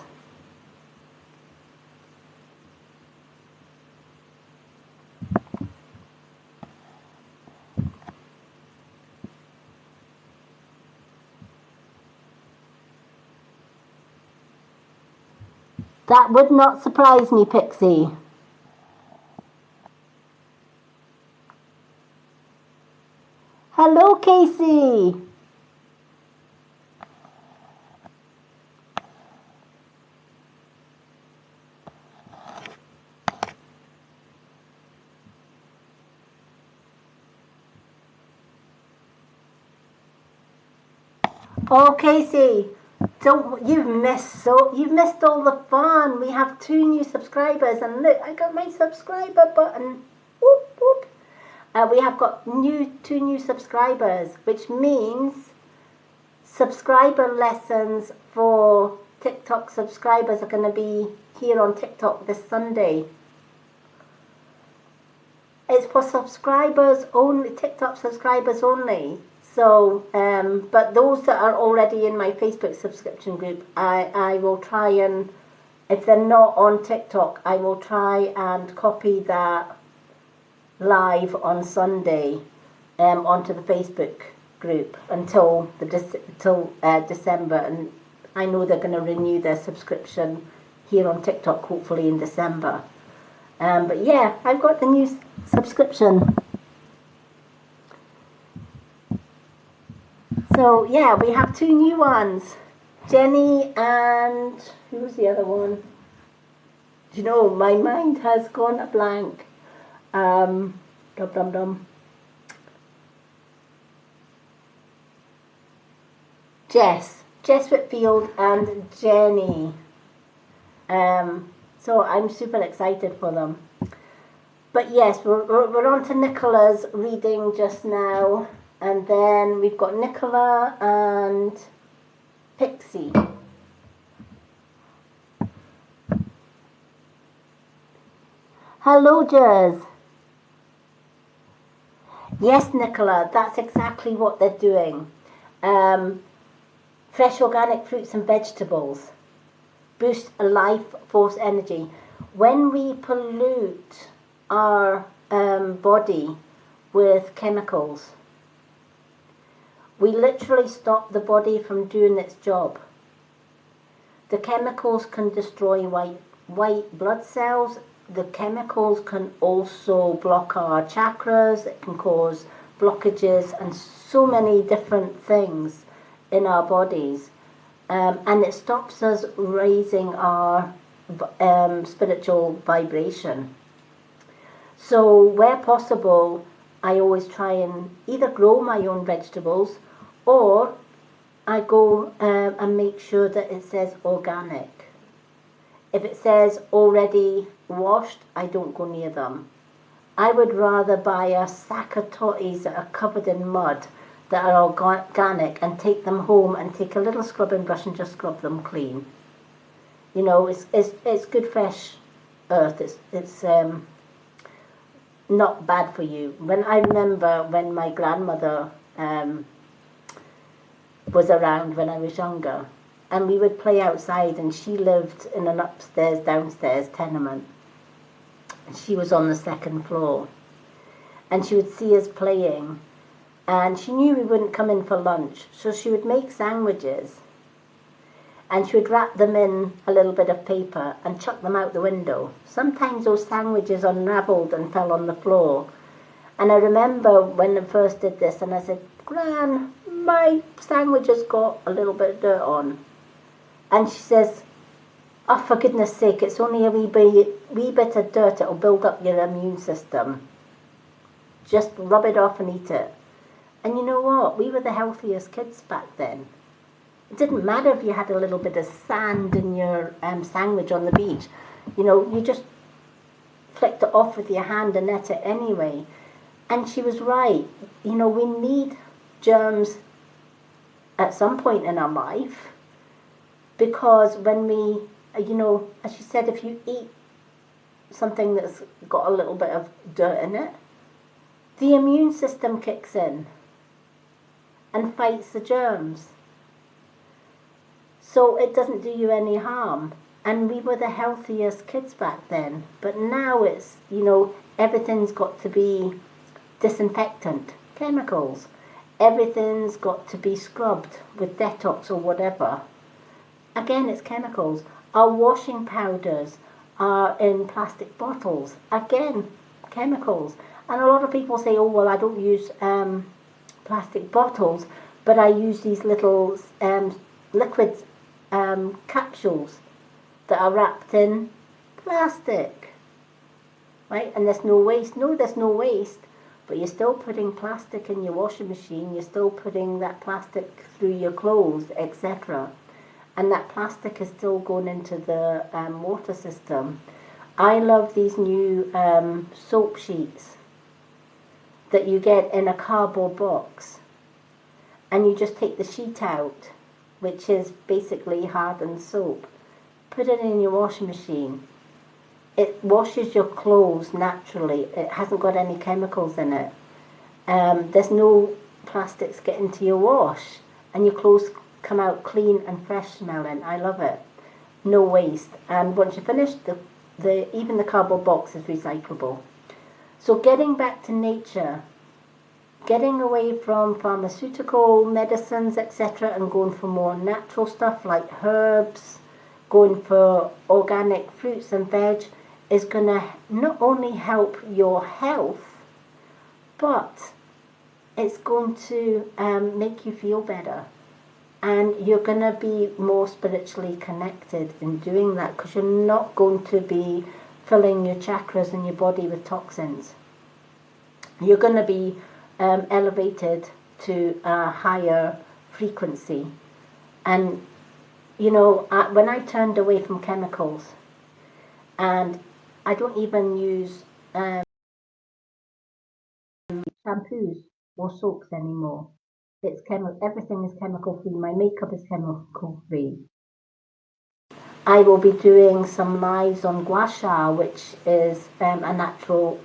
That would not surprise me, Pixie. Hello, Casey. Oh, Casey. You've missed all the fun. We have 2 new subscribers, and look, I got my subscriber button. Whoop, whoop. We have got 2 new subscribers, which means subscriber lessons for TikTok subscribers are going to be here on TikTok this Sunday. It's for subscribers only, TikTok subscribers only. So, but those that are already in my Facebook subscription group, I will try and, if they're not on TikTok, I will try and copy that live on Sunday onto the Facebook group until December, and I know they're going to renew their subscription here on TikTok hopefully in December. But yeah, I've got the new subscription. So yeah, we have 2 new ones. Jenny and who was the other one? Do you know, my mind has gone a blank. Dum dum dum. Jess Whitfield and Jenny. So I'm super excited for them. But yes, we're on to Nicola's reading just now, and then we've got Nicola and Pixie. Hello, Jez. Yes, Nicola, that's exactly what they're doing. Fresh organic fruits and vegetables boost life force energy. When we pollute our body with chemicals, we literally stop the body from doing its job. The chemicals can destroy white blood cells. The chemicals can also block our chakras. It can cause blockages and so many different things in our bodies. And it stops us raising our spiritual vibration. So where possible, I always try and either grow my own vegetables, or I go and make sure that it says organic. If it says already washed, I don't go near them. I would rather buy a sack of totties that are covered in mud, that are organic, and take them home and take a little scrubbing brush and just scrub them clean. You know, it's good fresh earth. It's not bad for you. When I remember when my grandmother was around when I was younger, and we would play outside, and she lived in an upstairs downstairs tenement. She was on the 2nd floor, and she would see us playing, and she knew we wouldn't come in for lunch, so she would make sandwiches, and she would wrap them in a little bit of paper and chuck them out the window. Sometimes those sandwiches unravelled and fell on the floor. And I remember when I first did this, and I said, "Gran, my sandwiches got a little bit of dirt on." And she says, "Oh, for goodness sake, it's only a wee bit of dirt. It'll build up your immune system. Just rub it off and eat it." And you know what? We were the healthiest kids back then. It didn't matter if you had a little bit of sand in your sandwich on the beach. You know, you just flicked it off with your hand and ate it anyway. And she was right. You know, we need germs at some point in our life, because when we, you know, as she said, if you eat something that's got a little bit of dirt in it, the immune system kicks in and fights the germs. So it doesn't do you any harm. And we were the healthiest kids back then. But now it's, you know, everything's got to be disinfectant, chemicals. Everything's got to be scrubbed with detox or whatever. Again, it's chemicals. Our washing powders are in plastic bottles. Again, chemicals. And a lot of people say, "Oh, well, I don't use plastic bottles, but I use these little liquid capsules that are wrapped in plastic." Right? And there's no waste. No, there's no waste. But you're still putting plastic in your washing machine. You're still putting that plastic through your clothes, etc. And that plastic is still going into the water system. I love these new soap sheets that you get in a cardboard box. And you just take the sheet out, which is basically hardened soap. Put it in your washing machine. It washes your clothes naturally. It hasn't got any chemicals in it. There's no plastics getting to your wash. And your clothes come out clean and fresh smelling. I love it. No waste. And once you finish, even the cardboard box is recyclable. So getting back to nature, getting away from pharmaceutical medicines, etc., and going for more natural stuff like herbs, going for organic fruits and veg is going to not only help your health, but it's going to make you feel better. And you're going to be more spiritually connected in doing that, because you're not going to be filling your chakras and your body with toxins. You're going to be elevated to a higher frequency. And, you know, when I turned away from chemicals, and I don't even use shampoos or soaps anymore. It's everything is chemical free. My makeup is chemical free. I will be doing some lives on gua sha, which is a natural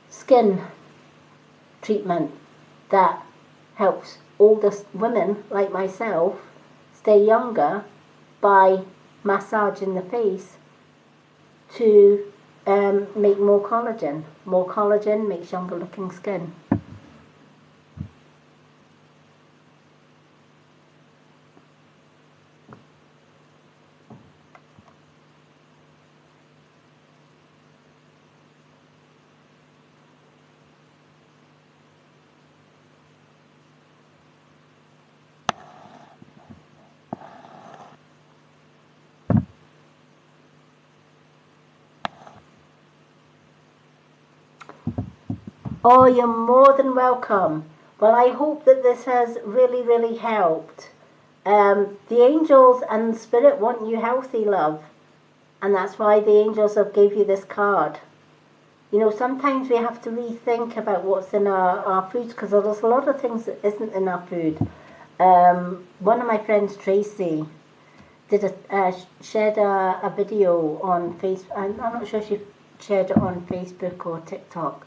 skin treatment that helps older women like myself stay younger by massaging the face to make more collagen. More collagen makes younger looking skin. Oh, you're more than welcome. Well, I hope that this has really, really helped. The angels and spirit want you healthy, love. And that's why the angels have gave you this card. You know, sometimes we have to rethink about what's in our foods, because there's a lot of things that isn't in our food. One of my friends, Tracy, shared a video on Facebook. I'm not sure she shared it on Facebook or TikTok.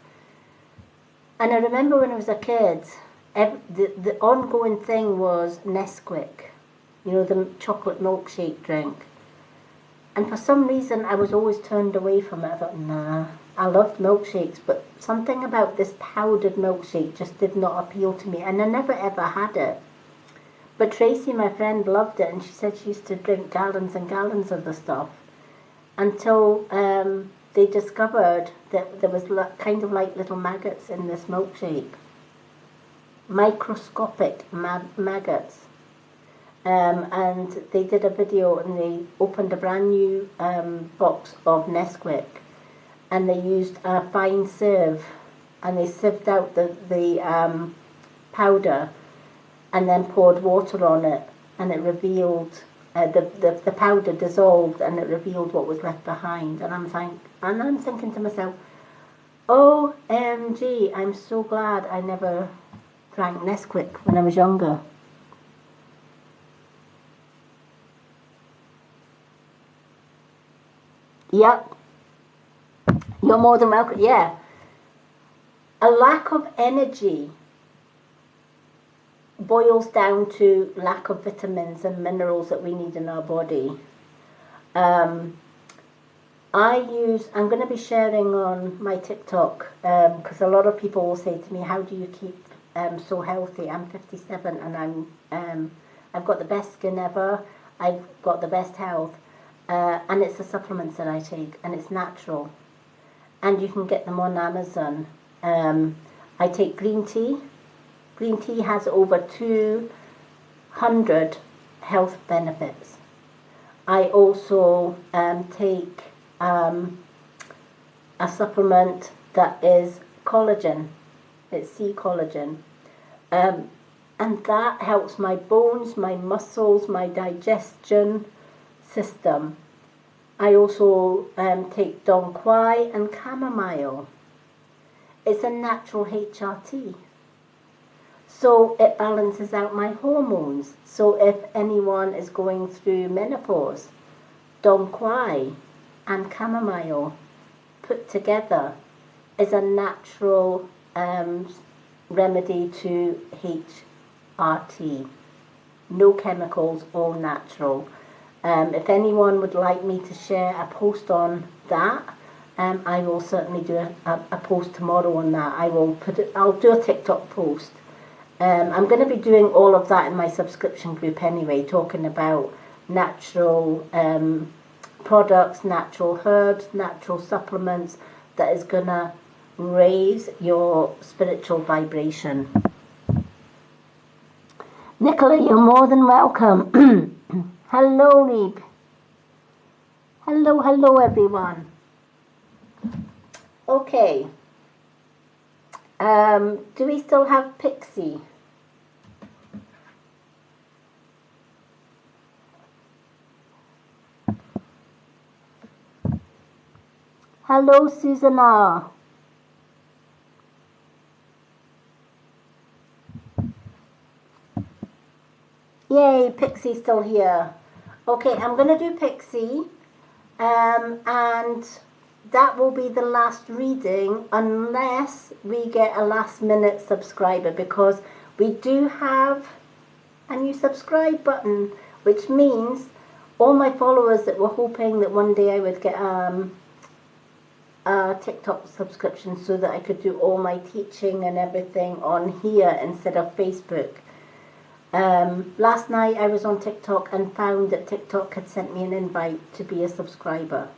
And I remember when I was a kid, the ongoing thing was Nesquik, you know, the chocolate milkshake drink. And for some reason, I was always turned away from it. I thought, nah, I loved milkshakes, but something about this powdered milkshake just did not appeal to me, and I never ever had it. But Tracy, my friend, loved it, and she said she used to drink gallons and gallons of the stuff until they discovered that there was kind of like little maggots in this milkshake. Microscopic maggots. And they did a video, and they opened a brand new box of Nesquik, and they used a fine sieve, and they sieved out the powder and then poured water on it, and it revealed the powder dissolved, and it revealed what was left behind. And I'm thinking to myself, OMG, I'm so glad I never drank Nesquik when I was younger. Yep, you're more than welcome. Yeah, a lack of energy boils down to lack of vitamins and minerals that we need in our body. I'm going to be sharing on my TikTok, because a lot of people will say to me, how do you keep so healthy? I'm 57 and I've got the best skin ever. I've got the best health. And it's the supplements that I take, and it's natural. And you can get them on Amazon. I take green tea. Green tea has over 200 health benefits. I also take a supplement that is collagen. It's sea collagen. And that helps my bones, my muscles, my digestion system. I also take Dong Quai and chamomile. It's a natural HRT. So it balances out my hormones. So if anyone is going through menopause, Dong Quai and chamomile put together is a natural remedy to HRT. No chemicals, all natural. If anyone would like me to share a post on that, I will certainly do a post tomorrow on that. I'll do a TikTok post. I'm going to be doing all of that in my subscription group anyway, talking about natural products, natural herbs, natural supplements that is going to raise your spiritual vibration. Nicola, you're more than welcome. Hello, Reeb. Hello, everyone. Okay. Do we still have Pixie? Hello, Susanna. Yay, Pixie's still here. Okay, I'm going to do Pixie. And that will be the last reading unless we get a last minute subscriber, because we do have a new subscribe button, which means all my followers that were hoping that one day I would get a TikTok subscription so that I could do all my teaching and everything on here instead of Facebook. Last night I was on TikTok and found that TikTok had sent me an invite to be a subscriber.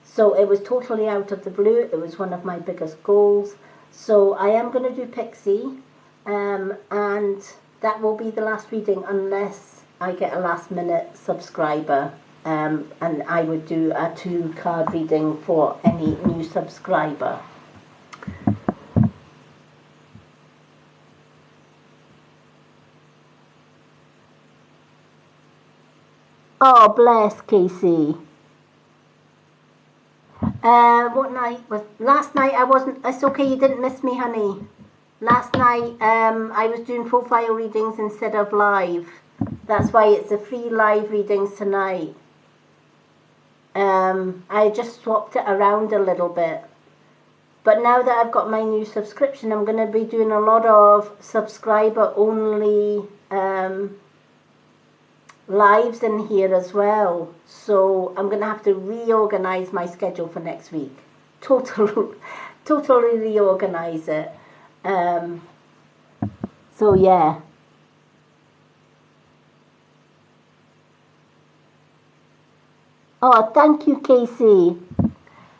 So it was totally out of the blue. It was one of my biggest goals. So I am going to do Pixie, and that will be the last reading unless I get a last minute subscriber. And I would do a 2-card reading for any new subscriber. Oh, bless, Casey. What night was last night? I wasn't. It's okay, you didn't miss me, honey. Last night, I was doing profile readings instead of live. That's why it's the free live readings tonight. I just swapped it around a little bit. But now that I've got my new subscription, I'm going to be doing a lot of subscriber only lives in here as well. So I'm going to have to reorganize my schedule for next week. Totally reorganize it. So yeah. Oh, thank you, Casey.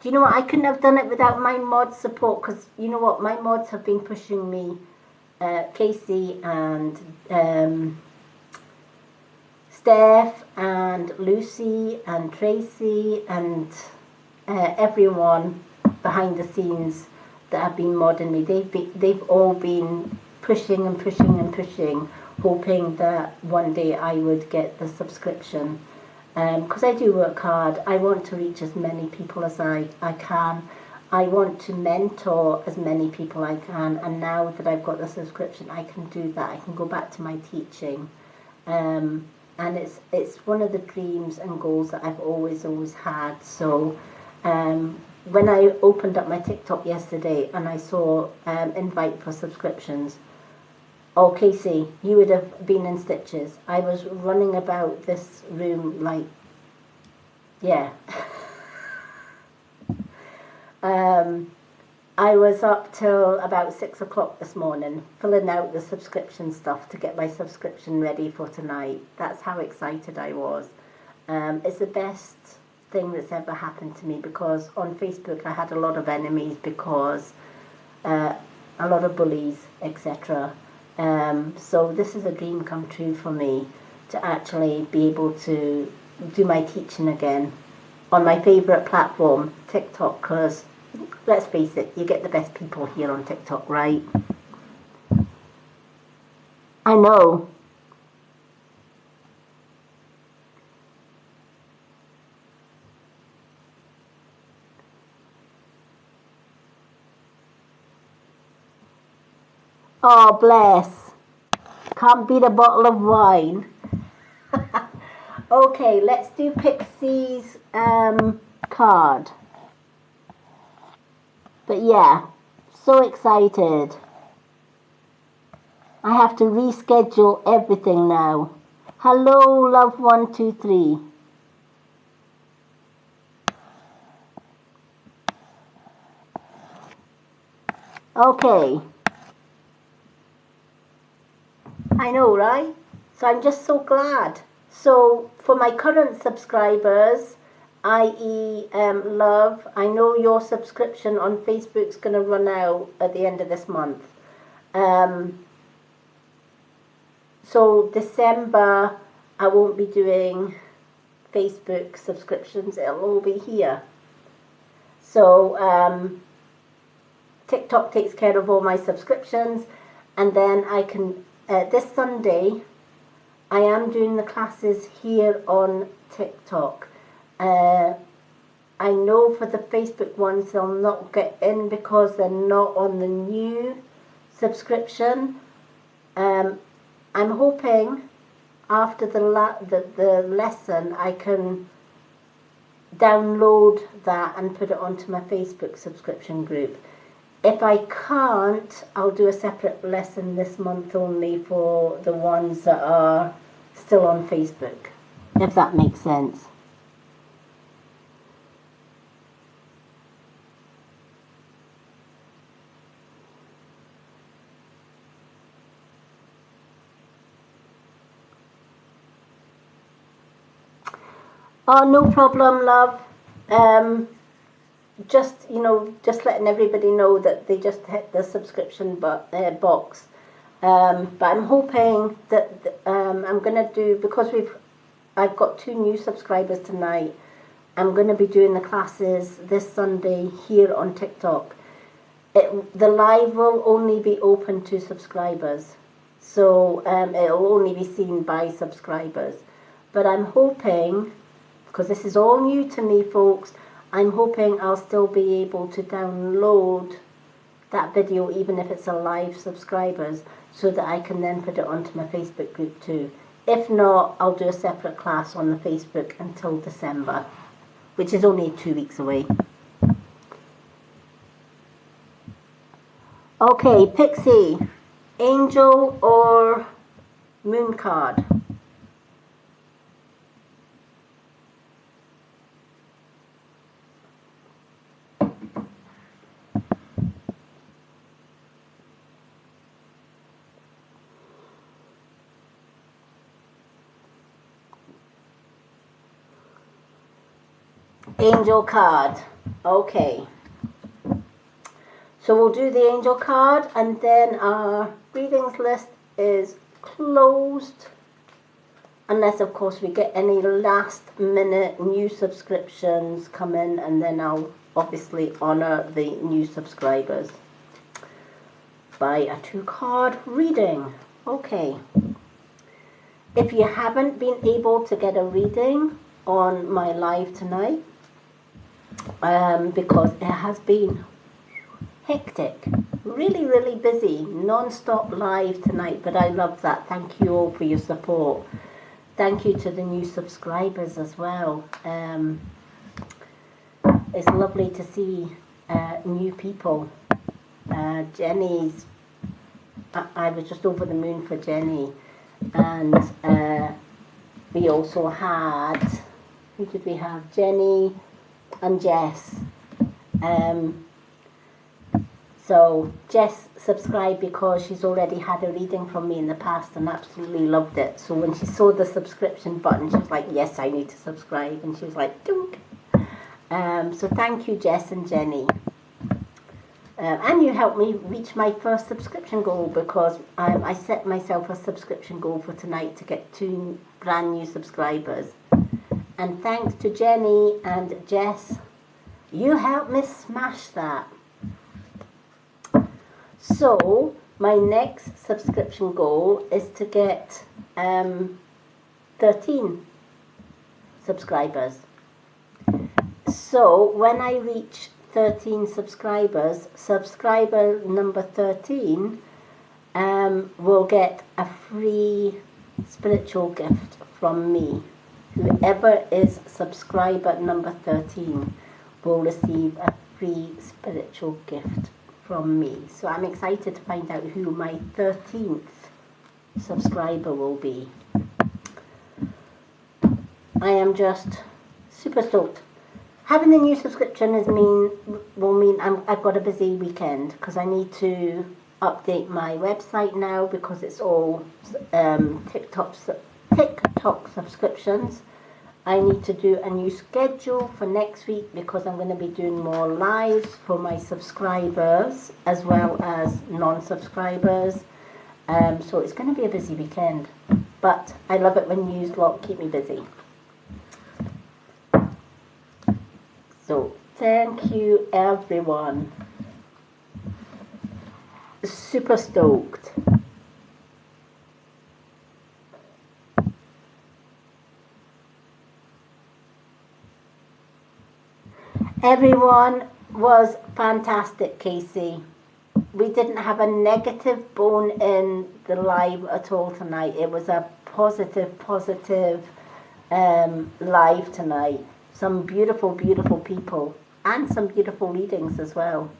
Do you know what? I couldn't have done it without my mod support, because you know what? My mods have been pushing me. Casey and Steph and Lucy and Tracy and everyone behind the scenes that have been modding me. They've all been pushing and pushing and pushing, hoping that one day I would get the subscription. Because I do work hard. I want to reach as many people as I can. I want to mentor as many people I can. And now that I've got the subscription, I can do that. I can go back to my teaching. And it's one of the dreams and goals that I've always had. So when I opened up my TikTok yesterday and I saw invite for subscriptions, oh, Casey, you would have been in stitches. I was running about this room like, yeah. I was up till about 6 o'clock this morning, filling out the subscription stuff to get my subscription ready for tonight. That's how excited I was. It's the best thing that's ever happened to me, because on Facebook I had a lot of enemies because a lot of bullies, etc. So this is a dream come true for me, to actually be able to do my teaching again on my favourite platform, TikTok, because let's face it, you get the best people here on TikTok, right? I know. Oh, bless. Can't beat a bottle of wine. Okay, let's do Pixie's card. But yeah, so excited. I have to reschedule everything now. Hello, love 123. Okay. I know, right? So I'm just so glad. So for my current subscribers, i.e. Love, I know your subscription on Facebook's going to run out at the end of this month. So December, I won't be doing Facebook subscriptions. It'll all be here. So TikTok takes care of all my subscriptions, and then I can, this Sunday, I am doing the classes here on TikTok. I know for the Facebook ones they'll not get in because they're not on the new subscription. I'm hoping after the lesson I can download that and put it onto my Facebook subscription group. If I can't, I'll do a separate lesson this month only for the ones that are still on Facebook, if that makes sense. Oh, no problem, love. Just letting everybody know that they just hit the subscription box. But I'm hoping that I'm gonna do, because I've got 2 new subscribers tonight. I'm gonna be doing the classes this Sunday here on TikTok. The live will only be open to subscribers, so it'll only be seen by subscribers. But I'm hoping, because this is all new to me, folks, I'm hoping I'll still be able to download that video even if it's a live subscribers, so that I can then put it onto my Facebook group too. If not, I'll do a separate class on the Facebook until December, which is only 2 weeks away. Okay, Pixie, angel or moon card? Angel card. Okay. So we'll do the angel card, and then our readings list is closed. Unless, of course, we get any last minute new subscriptions come in, and then I'll obviously honour the new subscribers by a 2-card reading. Okay. If you haven't been able to get a reading on my live tonight, because it has been hectic, really busy, non-stop live tonight, but I love that. Thank you all for your support. Thank you to the new subscribers as well. It's lovely to see new people. Jenny's, I was just over the moon for Jenny, and we also had, who did we have? Jenny and Jess. So Jess subscribed because she's already had a reading from me in the past and absolutely loved it. So when she saw the subscription button, she was like, yes, I need to subscribe. And she was like, dunk. So thank you, Jess and Jenny. And you helped me reach my first subscription goal, because I set myself a subscription goal for tonight to get 2 brand new subscribers. And thanks to Jenny and Jess, you helped me smash that. So my next subscription goal is to get 13 subscribers. So when I reach 13 subscribers, subscriber number 13 will get a free spiritual gift from me. Whoever is subscriber number 13 will receive a free spiritual gift from me. So I'm excited to find out who my 13th subscriber will be. I am just super stoked. Having the new subscription will mean I've got a busy weekend because I need to update my website now because it's all TikTok subscriptions. I need to do a new schedule for next week because I'm going to be doing more lives for my subscribers as well as non-subscribers. So it's going to be a busy weekend, but I love it when you lot keep me busy. So thank you everyone. Super stoked. Everyone was fantastic, Casey. We didn't have a negative bone in the live at all tonight. It was a positive live tonight. Some beautiful people and some beautiful readings as well.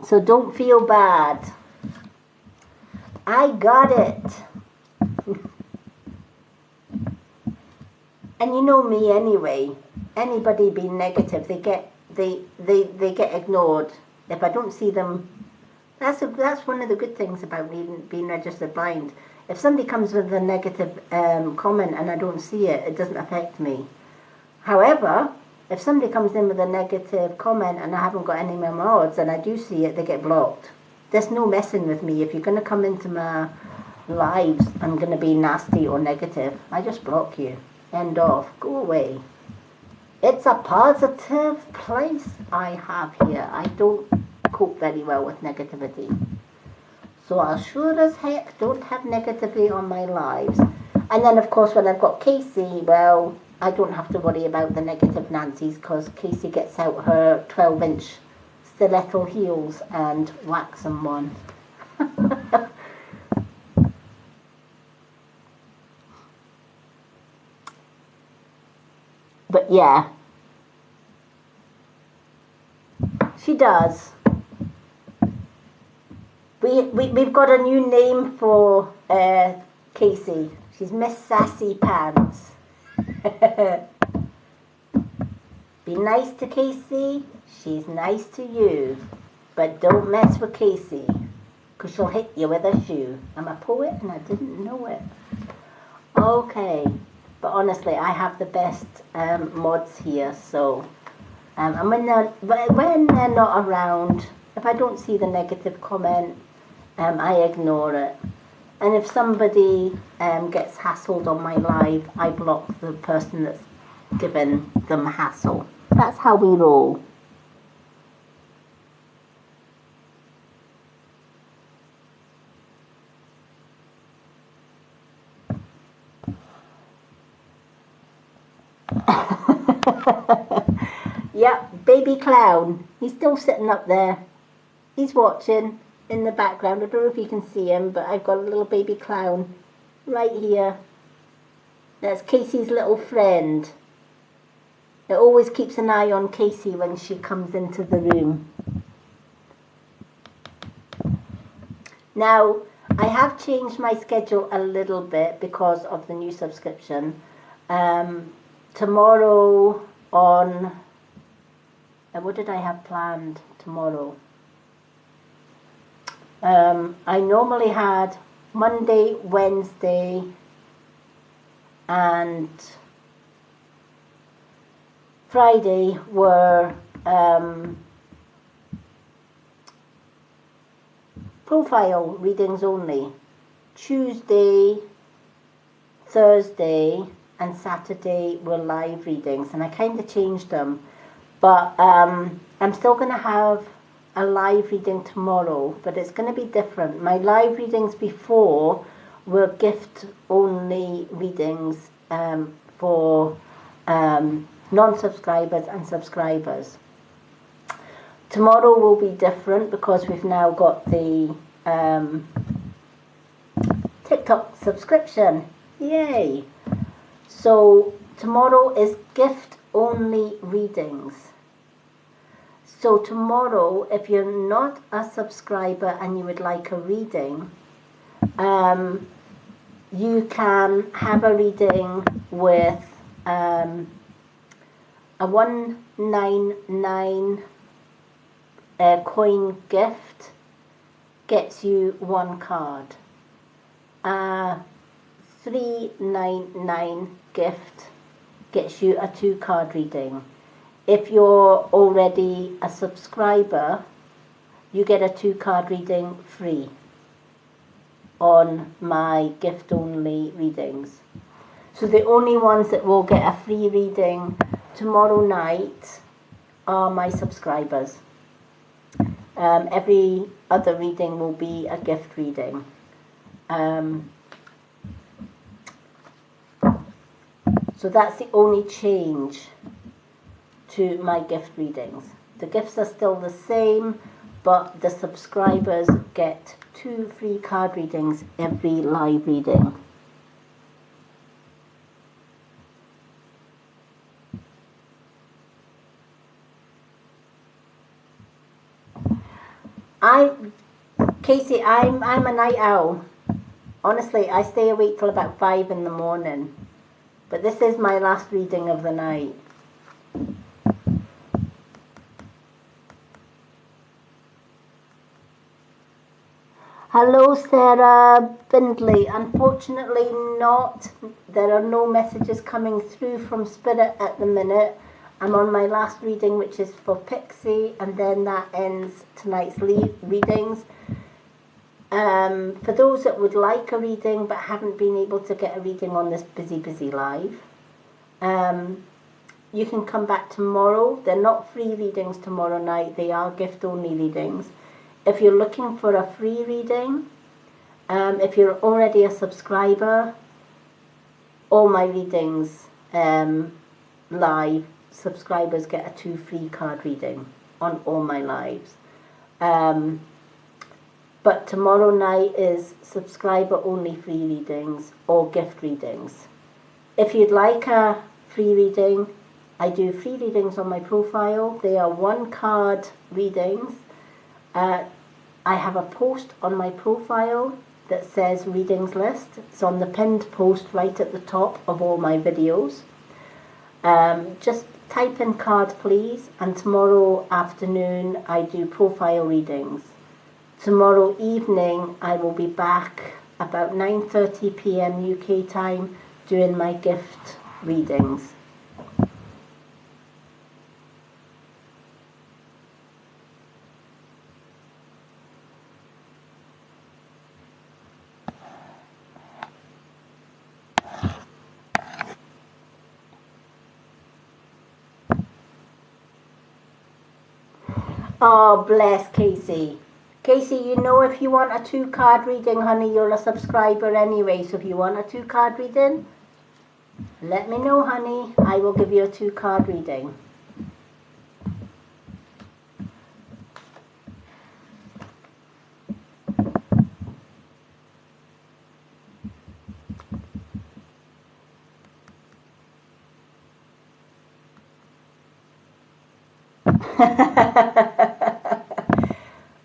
So don't feel bad. I got it. And you know me anyway. Anybody being negative, they get ignored. If I don't see them, that's one of the good things about being registered blind. If somebody comes with a negative comment and I don't see it, it doesn't affect me. However, if somebody comes in with a negative comment and I haven't got any more odds and I do see it, they get blocked. There's no messing with me. If you're going to come into my lives, I'm going to be nasty or negative, I just block you. End off. Go away. It's a positive place I have here. I don't cope very well with negativity. So I sure as heck don't have negativity on my lives. And then of course when I've got Casey, well, I don't have to worry about the negative Nancy's because Casey gets out her 12-inch stiletto heels and whacks them one. But yeah, she does. We've got a new name for Casey. She's Miss Sassy Pants. Be nice to Casey. She's nice to you. But don't mess with Casey, because she'll hit you with a shoe. I'm a poet and I didn't know it. Okay. But honestly, I have the best mods here, so and when they're not around, if I don't see the negative comment, I ignore it. And if somebody gets hassled on my live, I block the person that's given them hassle. That's how we roll. Yep, baby clown. He's still sitting up there. He's watching in the background. I don't know if you can see him, but I've got a little baby clown right here. That's Casey's little friend. It always keeps an eye on Casey when she comes into the room. Now, I have changed my schedule a little bit because of the new subscription. Tomorrow on... what did I have planned tomorrow? I normally had Monday, Wednesday, and Friday were profile readings only. Tuesday, Thursday, and Saturday were live readings, and I kind of changed them. But I'm still going to have a live reading tomorrow, but it's going to be different. My live readings before were gift-only readings for non-subscribers and subscribers. Tomorrow will be different because we've now got the TikTok subscription. Yay! So tomorrow is gift-only readings. So tomorrow, if you're not a subscriber and you would like a reading, you can have a reading with A 199 coin gift gets you 1 card. A 399 gift gets you a 2 card reading. If you're already a subscriber, you get a 2 card reading free on my gift only readings. So the only ones that will get a free reading tomorrow night are my subscribers. Every other reading will be a gift reading. So that's the only change to my gift readings. The gifts are still the same, but the subscribers get 2 free card readings every live reading. Casey, I'm a night owl. Honestly, I stay awake till about 5 in the morning. But this is my last reading of the night. Hello, Sarah Bindley. Unfortunately not. There are no messages coming through from Spirit at the minute. I'm on my last reading, which is for Pixie, and then that ends tonight's readings. For those that would like a reading but haven't been able to get a reading on this busy live, you can come back tomorrow. They're not free readings tomorrow night, they are gift only readings. If you're looking for a free reading, if you're already a subscriber, all my readings live, subscribers get a 2 free card reading on all my lives. But tomorrow night is subscriber only free readings or gift readings. If you'd like a free reading, I do free readings on my profile. They are 1 card readings. I have a post on my profile that says readings list. It's on the pinned post right at the top of all my videos. Just type in card please, and tomorrow afternoon I do profile readings. Tomorrow evening I will be back about 9:30 p.m. UK time doing my gift readings. Oh, bless Casey. Casey, you know if you want a 2 card reading, honey, you're a subscriber anyway. So if you want a 2 card reading, let me know, honey. I will give you a 2 card reading.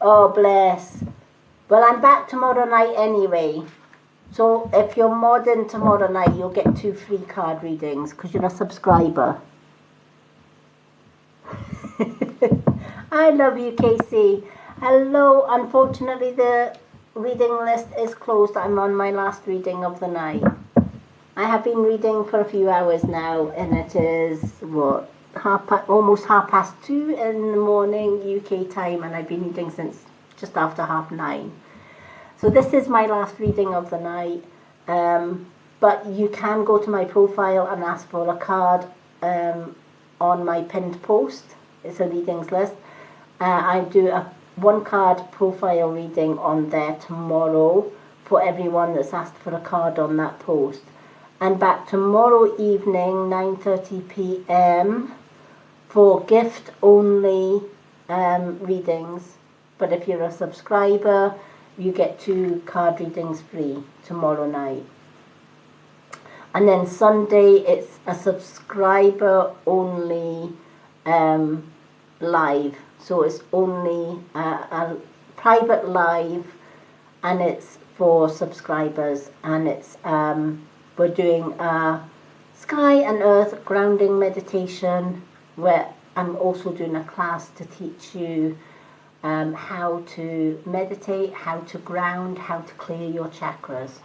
Oh, bless. Well, I'm back tomorrow night anyway. So if you're modding tomorrow night, you'll get 2 free card readings because you're a subscriber. I love you, Casey. Hello. Unfortunately, the reading list is closed. I'm on my last reading of the night. I have been reading for a few hours now, and it is, what, almost 2:30 in the morning UK time, and I've been reading since just after 9:30. So this is my last reading of the night, but you can go to my profile and ask for a card on my pinned post. It's a readings list. I do a 1 card profile reading on there tomorrow for everyone that's asked for a card on that post. And back tomorrow evening, 9:30 p.m. for gift only readings. But if you're a subscriber, you get 2 card readings free tomorrow night. And then Sunday, it's a subscriber only live. So it's only a private live, and it's for subscribers, and it's we're doing a Sky and Earth grounding meditation, where I'm also doing a class to teach you how to meditate, how to ground, how to clear your chakras.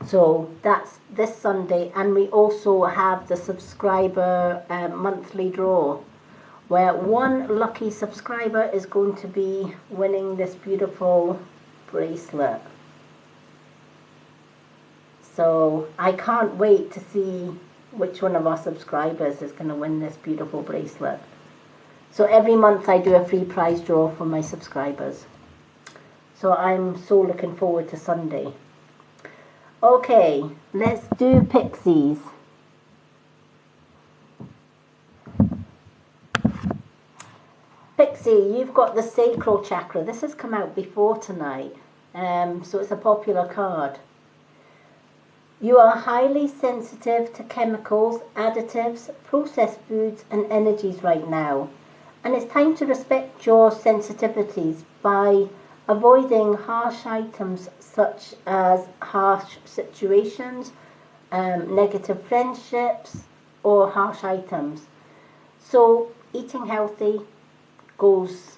So that's this Sunday, and we also have the subscriber monthly draw, where one lucky subscriber is going to be winning this beautiful bracelet. So I can't wait to see which one of our subscribers is going to win this beautiful bracelet. So every month I do a free prize draw for my subscribers. So I'm so looking forward to Sunday. Okay, let's do Pixies. Pixie, you've got the sacral chakra. This has come out before tonight, so it's a popular card. You are highly sensitive to chemicals, additives, processed foods and energies right now. And it's time to respect your sensitivities by avoiding harsh items such as harsh situations, negative friendships, or harsh items. So eating healthy goes,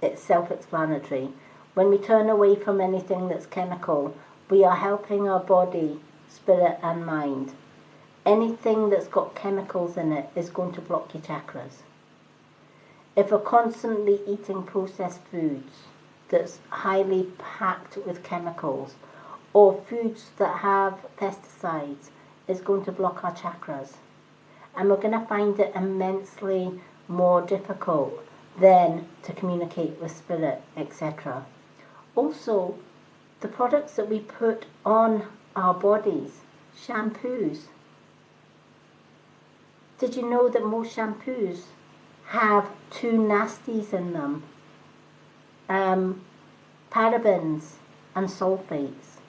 it's self-explanatory. When we turn away from anything that's chemical, we are helping our body, spirit and mind. Anything that's got chemicals in it is going to block your chakras. If we're constantly eating processed foods that's highly packed with chemicals, or foods that have pesticides, it's going to block our chakras. And we're going to find it immensely more difficult then to communicate with spirit, etc. Also, the products that we put on our bodies, shampoos. Did you know that most shampoos have 2 nasties in them? Parabens and sulfates.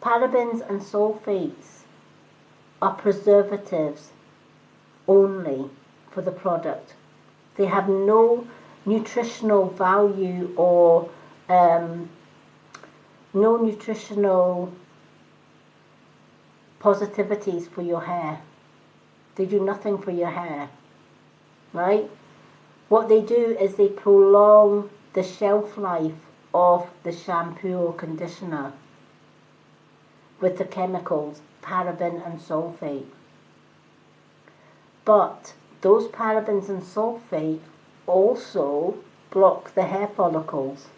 Parabens and sulfates are preservatives only for the product. They have no nutritional value or no nutritional positivities for your hair. They do nothing for your hair, right? What they do is they prolong the shelf life of the shampoo or conditioner with the chemicals, paraben and sulfate. But those parabens and sulfate also block the hair follicles.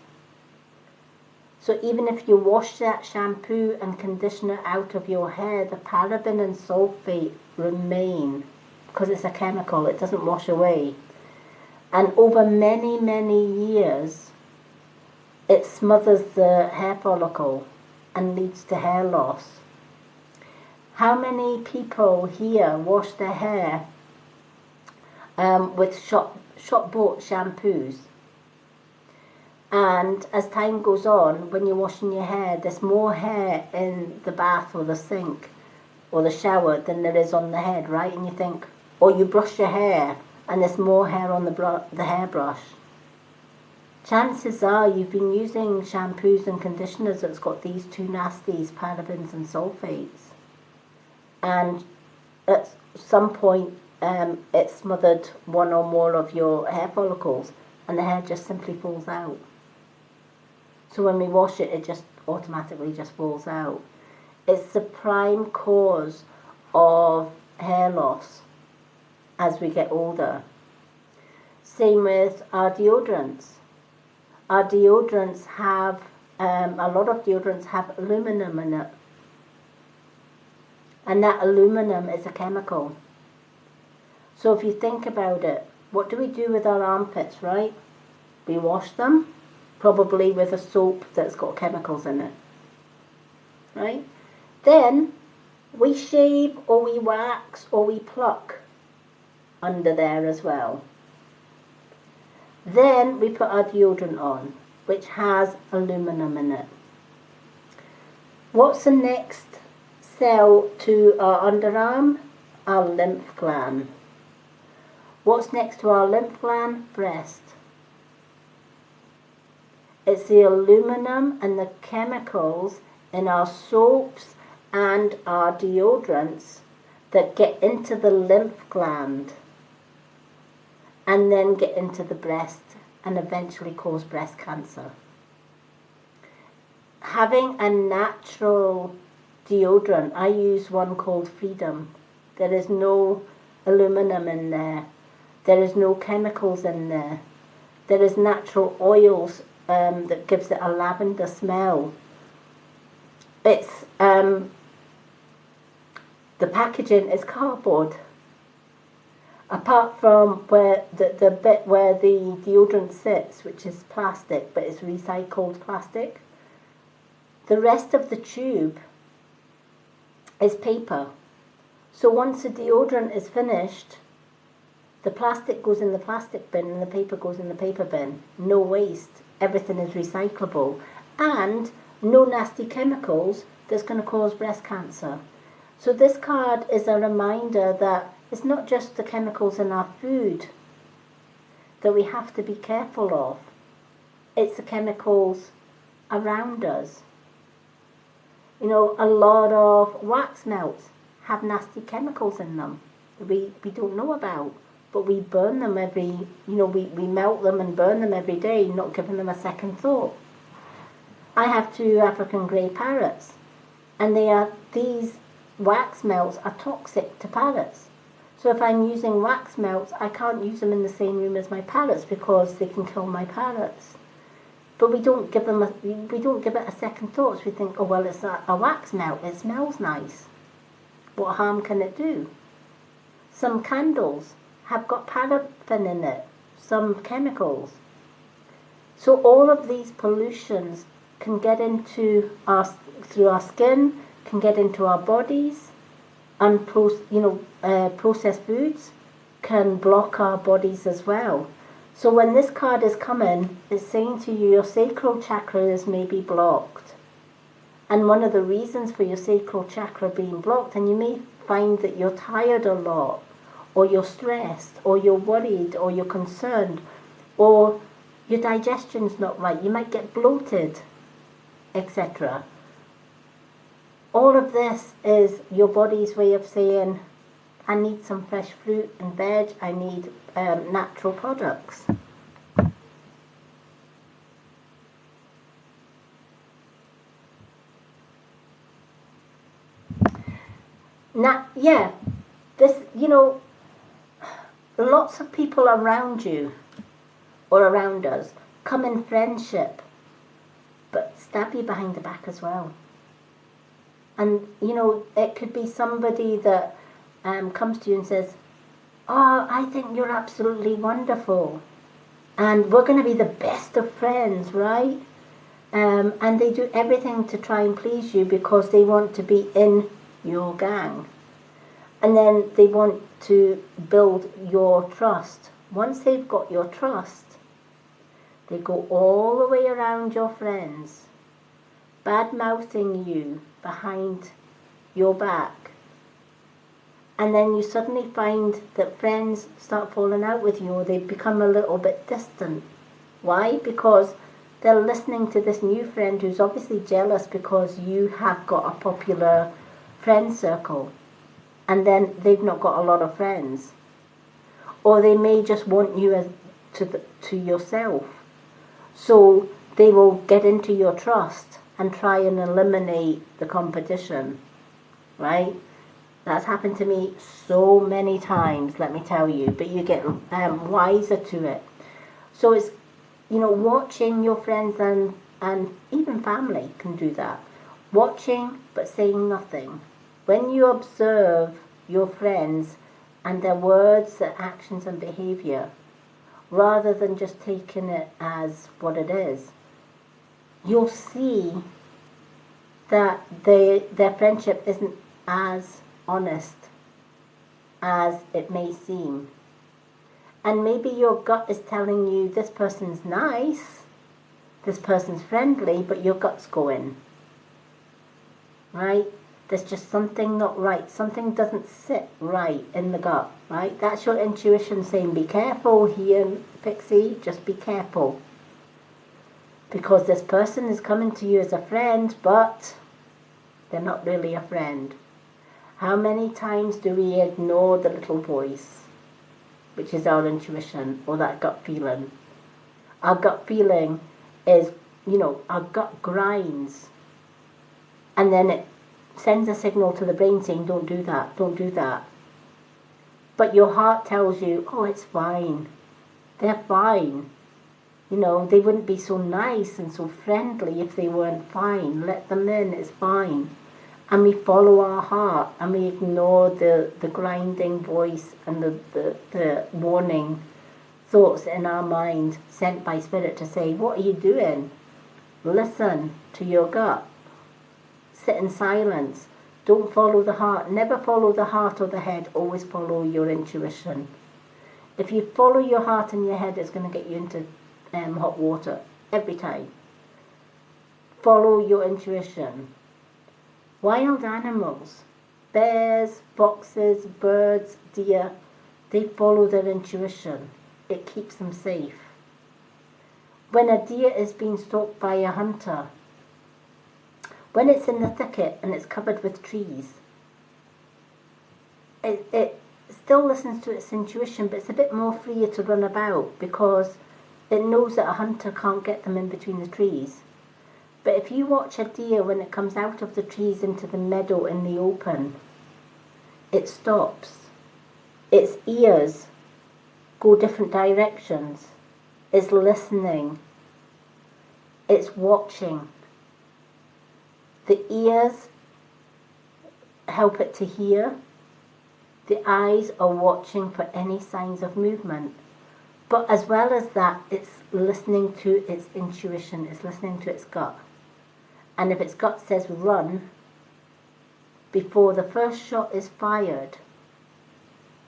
So even if you wash that shampoo and conditioner out of your hair, the paraben and sulfate remain because it's a chemical, it doesn't wash away. And over many, many years, it smothers the hair follicle and leads to hair loss. How many people here wash their hair with shop-bought shampoos? And as time goes on, when you're washing your hair, there's more hair in the bath or the sink or the shower than there is on the head, right? And you think, or you brush your hair and there's more hair on the hairbrush. Chances are you've been using shampoos and conditioners that's got these 2 nasties, parabens and sulfates. And at some point, it smothered one or more of your hair follicles and the hair just simply falls out. So when we wash it, it just automatically just falls out. It's the prime cause of hair loss as we get older. Same with our deodorants. Our deodorants have, a lot of deodorants have aluminum in it. And that aluminum is a chemical. So if you think about it, what do we do with our armpits, right? We wash them, probably with a soap that's got chemicals in it, right? Then we shave or we wax or we pluck under there as well. Then we put our deodorant on, which has aluminum in it. What's the next cell to our underarm? Our lymph gland. What's next to our lymph gland? Breast. It's the aluminum and the chemicals in our soaps and our deodorants that get into the lymph gland and then get into the breast and eventually cause breast cancer. Having a natural deodorant, I use one called Freedom. There is no aluminum in there. There is no chemicals in there. There is natural oils that gives it a lavender smell. It's the packaging is cardboard. Apart from where the bit where the deodorant sits, which is plastic, but it's recycled plastic, the rest of the tube is paper. So once the deodorant is finished, the plastic goes in the plastic bin and the paper goes in the paper bin. No waste. Everything is recyclable. And no nasty chemicals that's going to cause breast cancer. So this card is a reminder that it's not just the chemicals in our food that we have to be careful of. It's the chemicals around us. You know, a lot of wax melts have nasty chemicals in them that we don't know about. But we burn them we melt them and burn them every day, not giving them a second thought. I have 2 African grey parrots, and these wax melts are toxic to parrots. So if I'm using wax melts, I can't use them in the same room as my parrots because they can kill my parrots. But we don't give it a second thought. So we think, oh well, it's a wax melt. It smells nice. What harm can it do? Some candles have got paraffin in it, some chemicals. So all of these pollutions can get into through our skin, can get into our bodies, and processed foods can block our bodies as well. So when this card is coming, it's saying to you, your sacral chakra is maybe blocked. And one of the reasons for your sacral chakra being blocked, and you may find that you're tired a lot, or you're stressed, or you're worried, or you're concerned, or your digestion's not right, you might get bloated, etc. All of this is your body's way of saying, I need some fresh fruit and veg, I need natural products. Lots of people around you or around us come in friendship, but stab you behind the back as well. And, it could be somebody that comes to you and says, oh, I think you're absolutely wonderful. And we're going to be the best of friends, right? And they do everything to try and please you because they want to be in your gang. And then they want to build your trust. Once they've got your trust, they go all the way around your friends, bad-mouthing you behind your back. And then you suddenly find that friends start falling out with you, or they become a little bit distant. Why? Because they're listening to this new friend who's obviously jealous because you have got a popular friend circle. And then they've not got a lot of friends. Or they may just want you to yourself. So they will get into your trust and try and eliminate the competition, right? That's happened to me so many times, let me tell you, but you get wiser to it. So it's, watching your friends and even family can do that. Watching but saying nothing. When you observe your friends and their words, their actions and behavior, rather than just taking it as what it is, you'll see that their friendship isn't as honest as it may seem. And maybe your gut is telling you this person's nice, this person's friendly, but your gut's going, right? There's just something not right. Something doesn't sit right in the gut, right? That's your intuition saying, be careful here, Pixie, just be careful. Because this person is coming to you as a friend, but they're not really a friend. How many times do we ignore the little voice, which is our intuition or that gut feeling? Our gut feeling is, our gut grinds, and then it sends a signal to the brain saying, don't do that, don't do that. But your heart tells you, oh, it's fine. They're fine. They wouldn't be so nice and so friendly if they weren't fine. Let them in, it's fine. And we follow our heart and we ignore the grinding voice and the warning thoughts in our mind sent by Spirit to say, what are you doing? Listen to your gut. Sit in silence. Don't follow the heart. Never follow the heart or the head. Always follow your intuition. If you follow your heart and your head, it's going to get you into hot water every time. Follow your intuition. Wild animals, bears, foxes, birds, deer, they follow their intuition. It keeps them safe. When a deer is being stalked by a hunter, when it's in the thicket and it's covered with trees, it still listens to its intuition, but it's a bit more freer to run about because it knows that a hunter can't get them in between the trees. But if you watch a deer when it comes out of the trees into the meadow in the open, it stops. Its ears go different directions. It's listening. It's watching. The ears help it to hear. The eyes are watching for any signs of movement. But as well as that, it's listening to its intuition. It's listening to its gut. And if its gut says run, before the first shot is fired,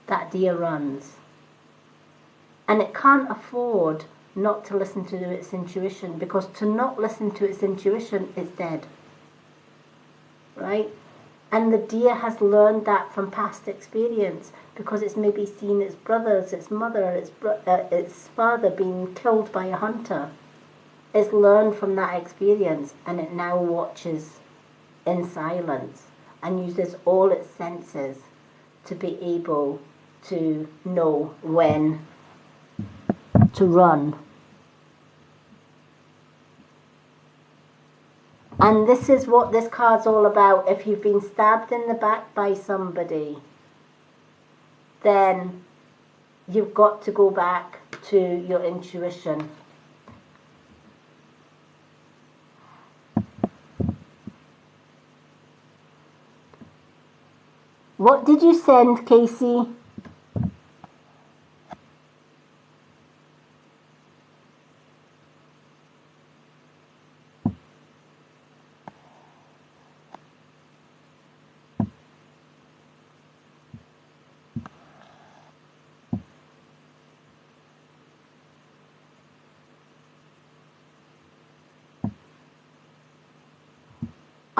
that deer runs. And it can't afford not to listen to its intuition, because to not listen to its intuition is dead. Right? And the deer has learned that from past experience, because it's maybe seen its brothers, its mother, its father being killed by a hunter. It's learned from that experience, and it now watches in silence and uses all its senses to be able to know when to run. And this is what this card's all about. If you've been stabbed in the back by somebody, then you've got to go back to your intuition. What did you send, Casey?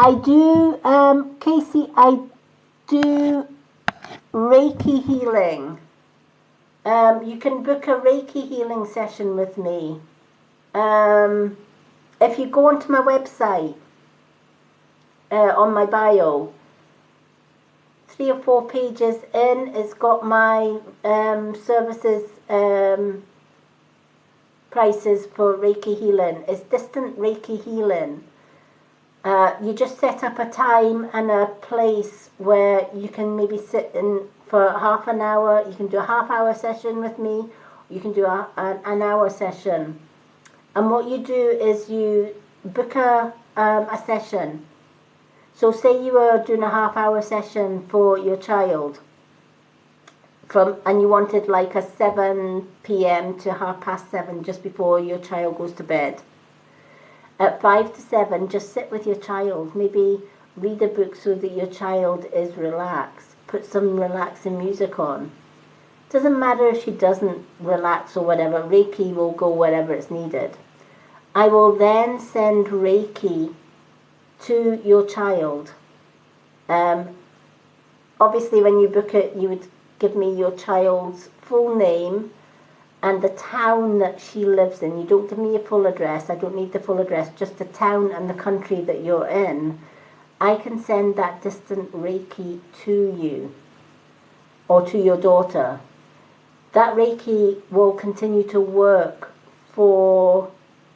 I do, Casey, I do Reiki healing. You can book a Reiki healing session with me. If you go onto my website, on my bio, 3 or 4 pages in, it's got my services prices for Reiki healing. It's distant Reiki healing. You just set up a time and a place where you can maybe sit in for half an hour. You can do a half-hour session with me. You can do an hour session. And what you do is you book a session. So say you were doing a half-hour session for your child, and you wanted like a 7 p.m. to 7:30, just before your child goes to bed. At 5 to 7, just sit with your child. Maybe read a book so that your child is relaxed. Put some relaxing music on. Doesn't matter if she doesn't relax or whatever. Reiki will go wherever it's needed. I will then send Reiki to your child. Obviously, when you book it, you would give me your child's full name and the town that she lives in. You don't give me a full address. I don't need the full address, just the town and the country that you're in. I can send that distant Reiki to you or to your daughter. That Reiki will continue to work for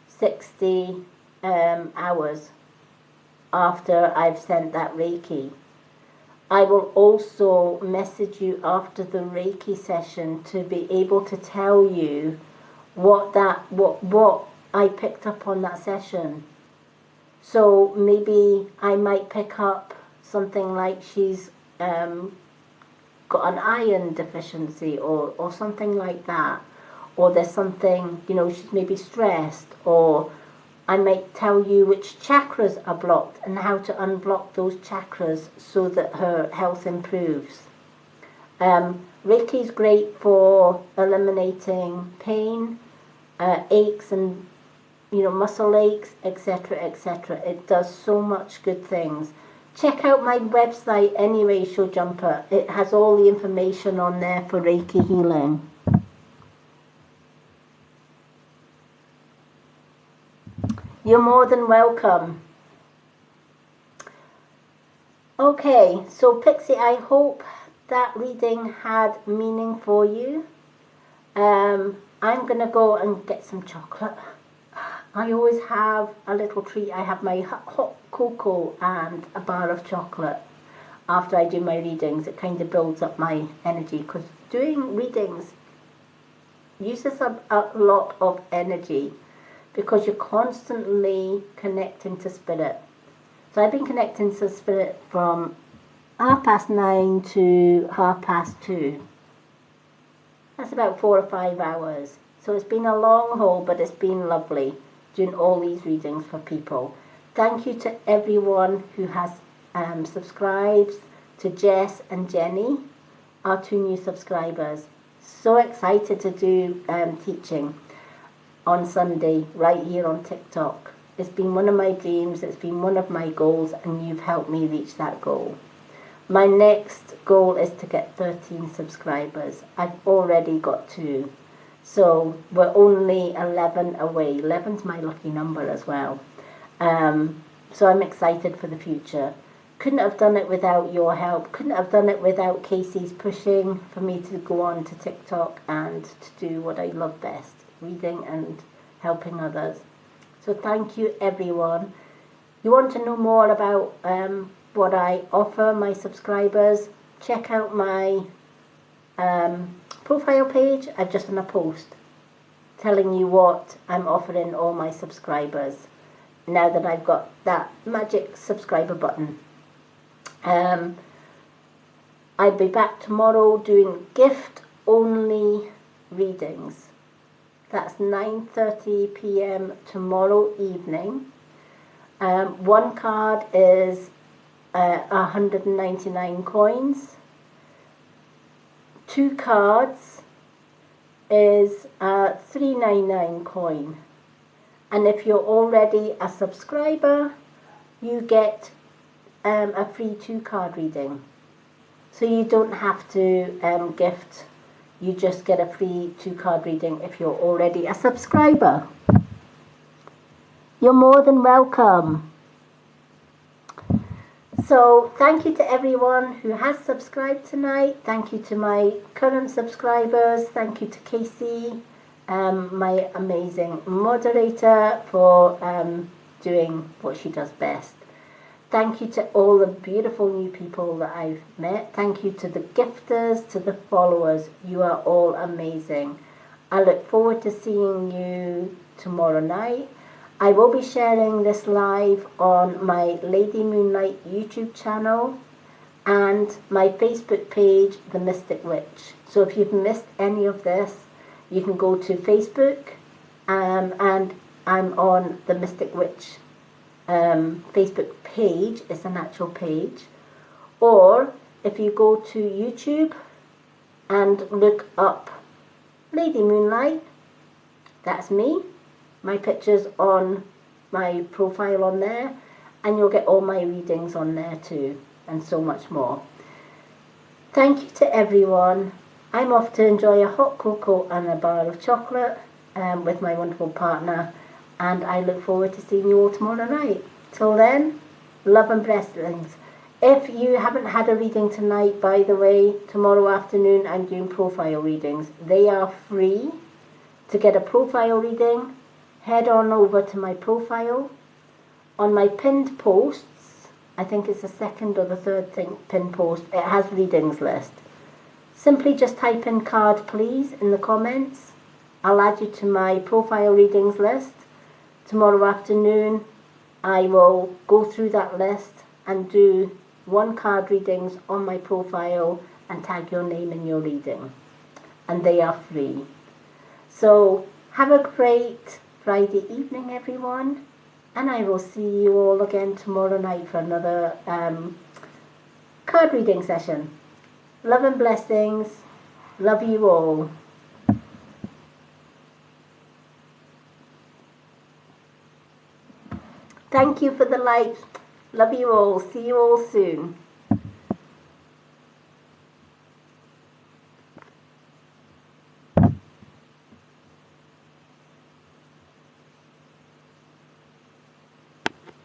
60 hours after I've sent that Reiki. I will also message you after the Reiki session to be able to tell you what I picked up on that session. So maybe I might pick up something like she's got an iron deficiency or something like that. Or there's something, she's maybe stressed, or I might tell you which chakras are blocked and how to unblock those chakras so that her health improves. Reiki is great for eliminating pain, aches and muscle aches, etc., etc. It does so much good things. Check out my website anyway, Show Jumper. It has all the information on there for Reiki healing. You're more than welcome. Okay, so Pixie, I hope that reading had meaning for you. I'm going to go and get some chocolate. I always have a little treat. I have my hot cocoa and a bar of chocolate after I do my readings. It kind of builds up my energy, because doing readings uses up a lot of energy because you're constantly connecting to spirit. So I've been connecting to spirit from 9:30 to 2:30. That's about 4 or 5 hours. So it's been a long haul, but it's been lovely doing all these readings for people. Thank you to everyone who has subscribed, to Jess and Jenny, our 2 new subscribers. So excited to do teaching on Sunday right here on TikTok. It's been one of my dreams, it's been one of my goals, and you've helped me reach that goal. My next goal is to get 13 subscribers. I've already got 2. So we're only 11 away. 11's my lucky number as well. So I'm excited for the future. Couldn't have done it without your help. Couldn't have done it without Casey's pushing for me to go on to TikTok and to do what I love best, reading and helping others. So thank you, everyone. You want to know more about what I offer my subscribers? Check out my profile page. I've just done a post telling you what I'm offering all my subscribers now that I've got that magic subscriber button. I'll be back tomorrow doing gift only readings. That's 9:30 p.m. tomorrow evening. One card is 199 coins. 2 cards is 399 coin. And if you're already a subscriber, you get a free 2 card reading. So you don't have to gift. You just get a free 2 card reading if you're already a subscriber. You're more than welcome. So thank you to everyone who has subscribed tonight. Thank you to my current subscribers. Thank you to Casey, my amazing moderator, for doing what she does best. Thank you to all the beautiful new people that I've met. Thank you to the gifters, to the followers. You are all amazing. I look forward to seeing you tomorrow night. I will be sharing this live on my Lady Moonlight YouTube channel and my Facebook page, The Mystic Witch. So if you've missed any of this, you can go to Facebook and I'm on The Mystic Witch Facebook page. It's an actual page. Or if you go to YouTube and look up Lady Moonlight, that's me. My picture's on my profile on there, and you'll get all my readings on there too, and so much more. Thank you to everyone. I'm off to enjoy a hot cocoa and a bar of chocolate with my wonderful partner, and I look forward to seeing you all tomorrow night. Till then, Love and blessings. If you haven't had a reading tonight, by the way, tomorrow afternoon I'm doing profile readings. They are free. To get a profile reading, head on over to my profile. On my pinned posts, I think it's the second or the third pinned post, it has readings list. Simply just type in card please in the comments. I'll add you to my profile readings list. Tomorrow afternoon I will go through that list and do 1 card readings on my profile and tag your name in your reading. And they are free. So have a great Friday evening, everyone. And I will see you all again tomorrow night for another card reading session. Love and blessings. Love you all. Thank you for the likes. Love you all. See you all soon.